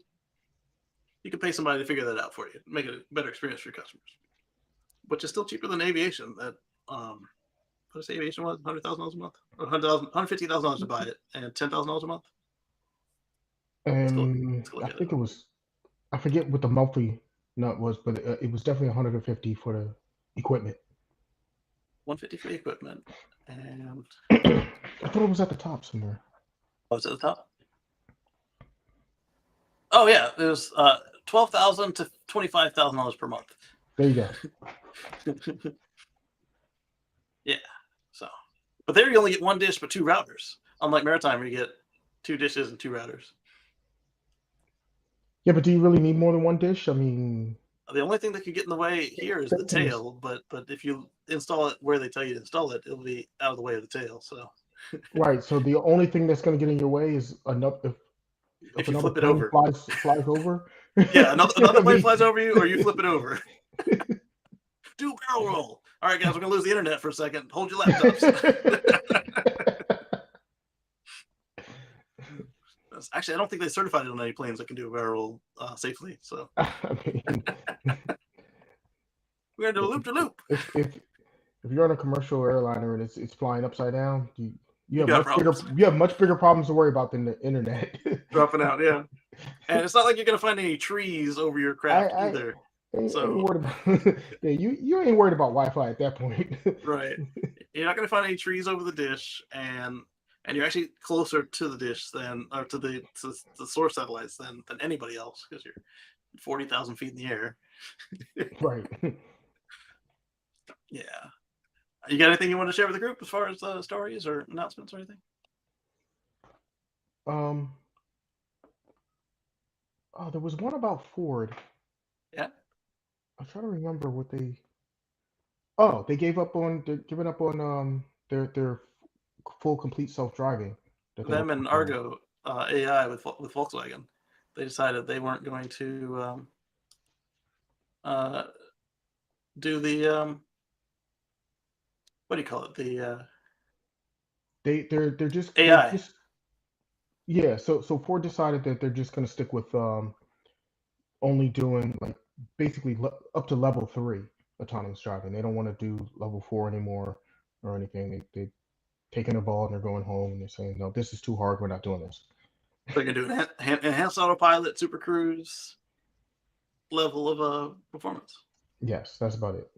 pay somebody to figure that out for you, make it a better experience for your customers, which is still cheaper than aviation. That what does aviation was? $100,000 a month, or $150,000 to buy it, and $10,000 a month. I think it was. I forget what the monthly nut was, but it was definitely 150 for the equipment. 150 for the equipment, and I thought it was at the top somewhere. Oh, it's at the top. Oh yeah, there's $12,000 to $25,000 per month. There you go. Yeah. So, but there you only get 1 dish but 2 routers. Unlike maritime, where you get 2 dishes and 2 routers. Yeah, but do you really need more than 1 dish? I mean, the only thing that could get in the way here is the tail. But if you install it where they tell you to install it, it'll be out of the way of the tail. So. Right. So the only thing that's going to get in your way is if you another flip it plane over. flies over. Yeah, another plane flies over you, or you flip it over. Do barrel roll. All right, guys, we're gonna lose the internet for a second. Hold your laptops. Actually, I don't think they certified it on any planes that can do a barrel roll safely. So I mean, we're gonna do a loop to loop. If you're on a commercial airliner and it's flying upside down, you have much bigger problems to worry about than the internet dropping out. Yeah, and it's not like you're gonna find any trees over your craft either. Yeah, you ain't worried about Wi-Fi at that point. Right. You're not gonna find any trees over the dish, and you're actually closer to the dish or to the source satellites than anybody else, because you're 40,000 feet in the air. Right. Yeah. You got anything you want to share with the group as far as stories or announcements or anything? Oh, there was one about Ford. Yeah. I'm trying to remember what they. Oh, they gave up on. They're giving up on their full complete self-driving. Them and Argo AI with Volkswagen. They decided they weren't going to do the what do you call it? The They're AI. just yeah. So Ford decided that they're just going to stick with only doing like basically up to level 3 autonomous driving. They don't want to do level 4 anymore or anything. They taking the ball and they're going home and they're saying, no, this is too hard. We're not doing this. They're gonna do enhanced autopilot, super cruise level of performance. Yes, that's about it.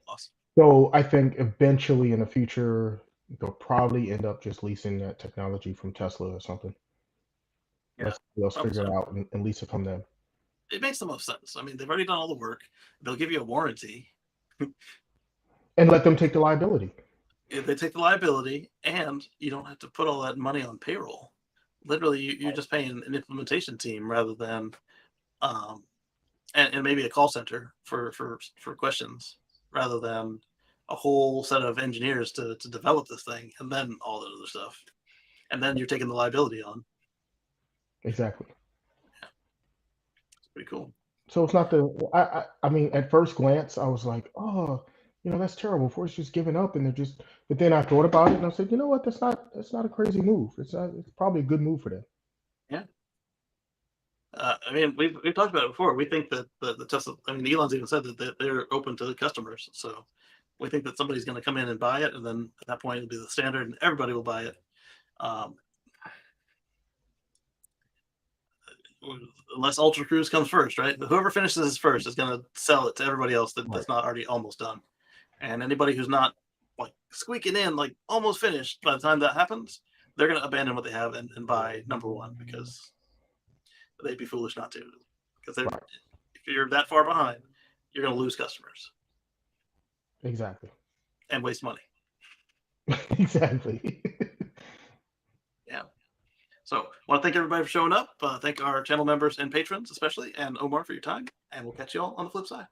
Awesome. So I think eventually in the future they'll probably end up just leasing that technology from Tesla or something. Yeah, Let's probably figure it so. out and lease it from them. It makes the most sense. I mean, they've already done all the work. They'll give you a warranty. And let them take the liability. They take the liability, and you don't have to put all that money on payroll. Literally, you're just paying an implementation team rather than, and maybe a call center for questions rather than a whole set of engineers to develop this thing and then all that other stuff. And then you're taking the liability on. Exactly. It's pretty cool. So it's not the I mean at first glance I was like, oh, that's terrible. Ford's just giving up and they're just but then I thought about it and I said, you know what, that's not a crazy move. It's probably a good move for them. Yeah. I mean, we've talked about it before. We think that the Tesla. I mean, Elon's even said that they're open to the customers. So we think that somebody's going to come in and buy it, and then at that point it'll be the standard, and everybody will buy it. Um, unless Ultra Cruise comes first, right? Whoever finishes this first is going to sell it to everybody else Right. that's not already almost done. And anybody who's not like squeaking in, like almost finished by the time that happens, they're going to abandon what they have and buy number one because they'd be foolish not to. Because Right. if you're that far behind, you're going to lose customers Exactly. and waste money. Exactly. Yeah. So, I want to thank everybody for showing up. Thank our channel members and patrons, especially, and Omar for your time. And we'll catch you all on the flip side.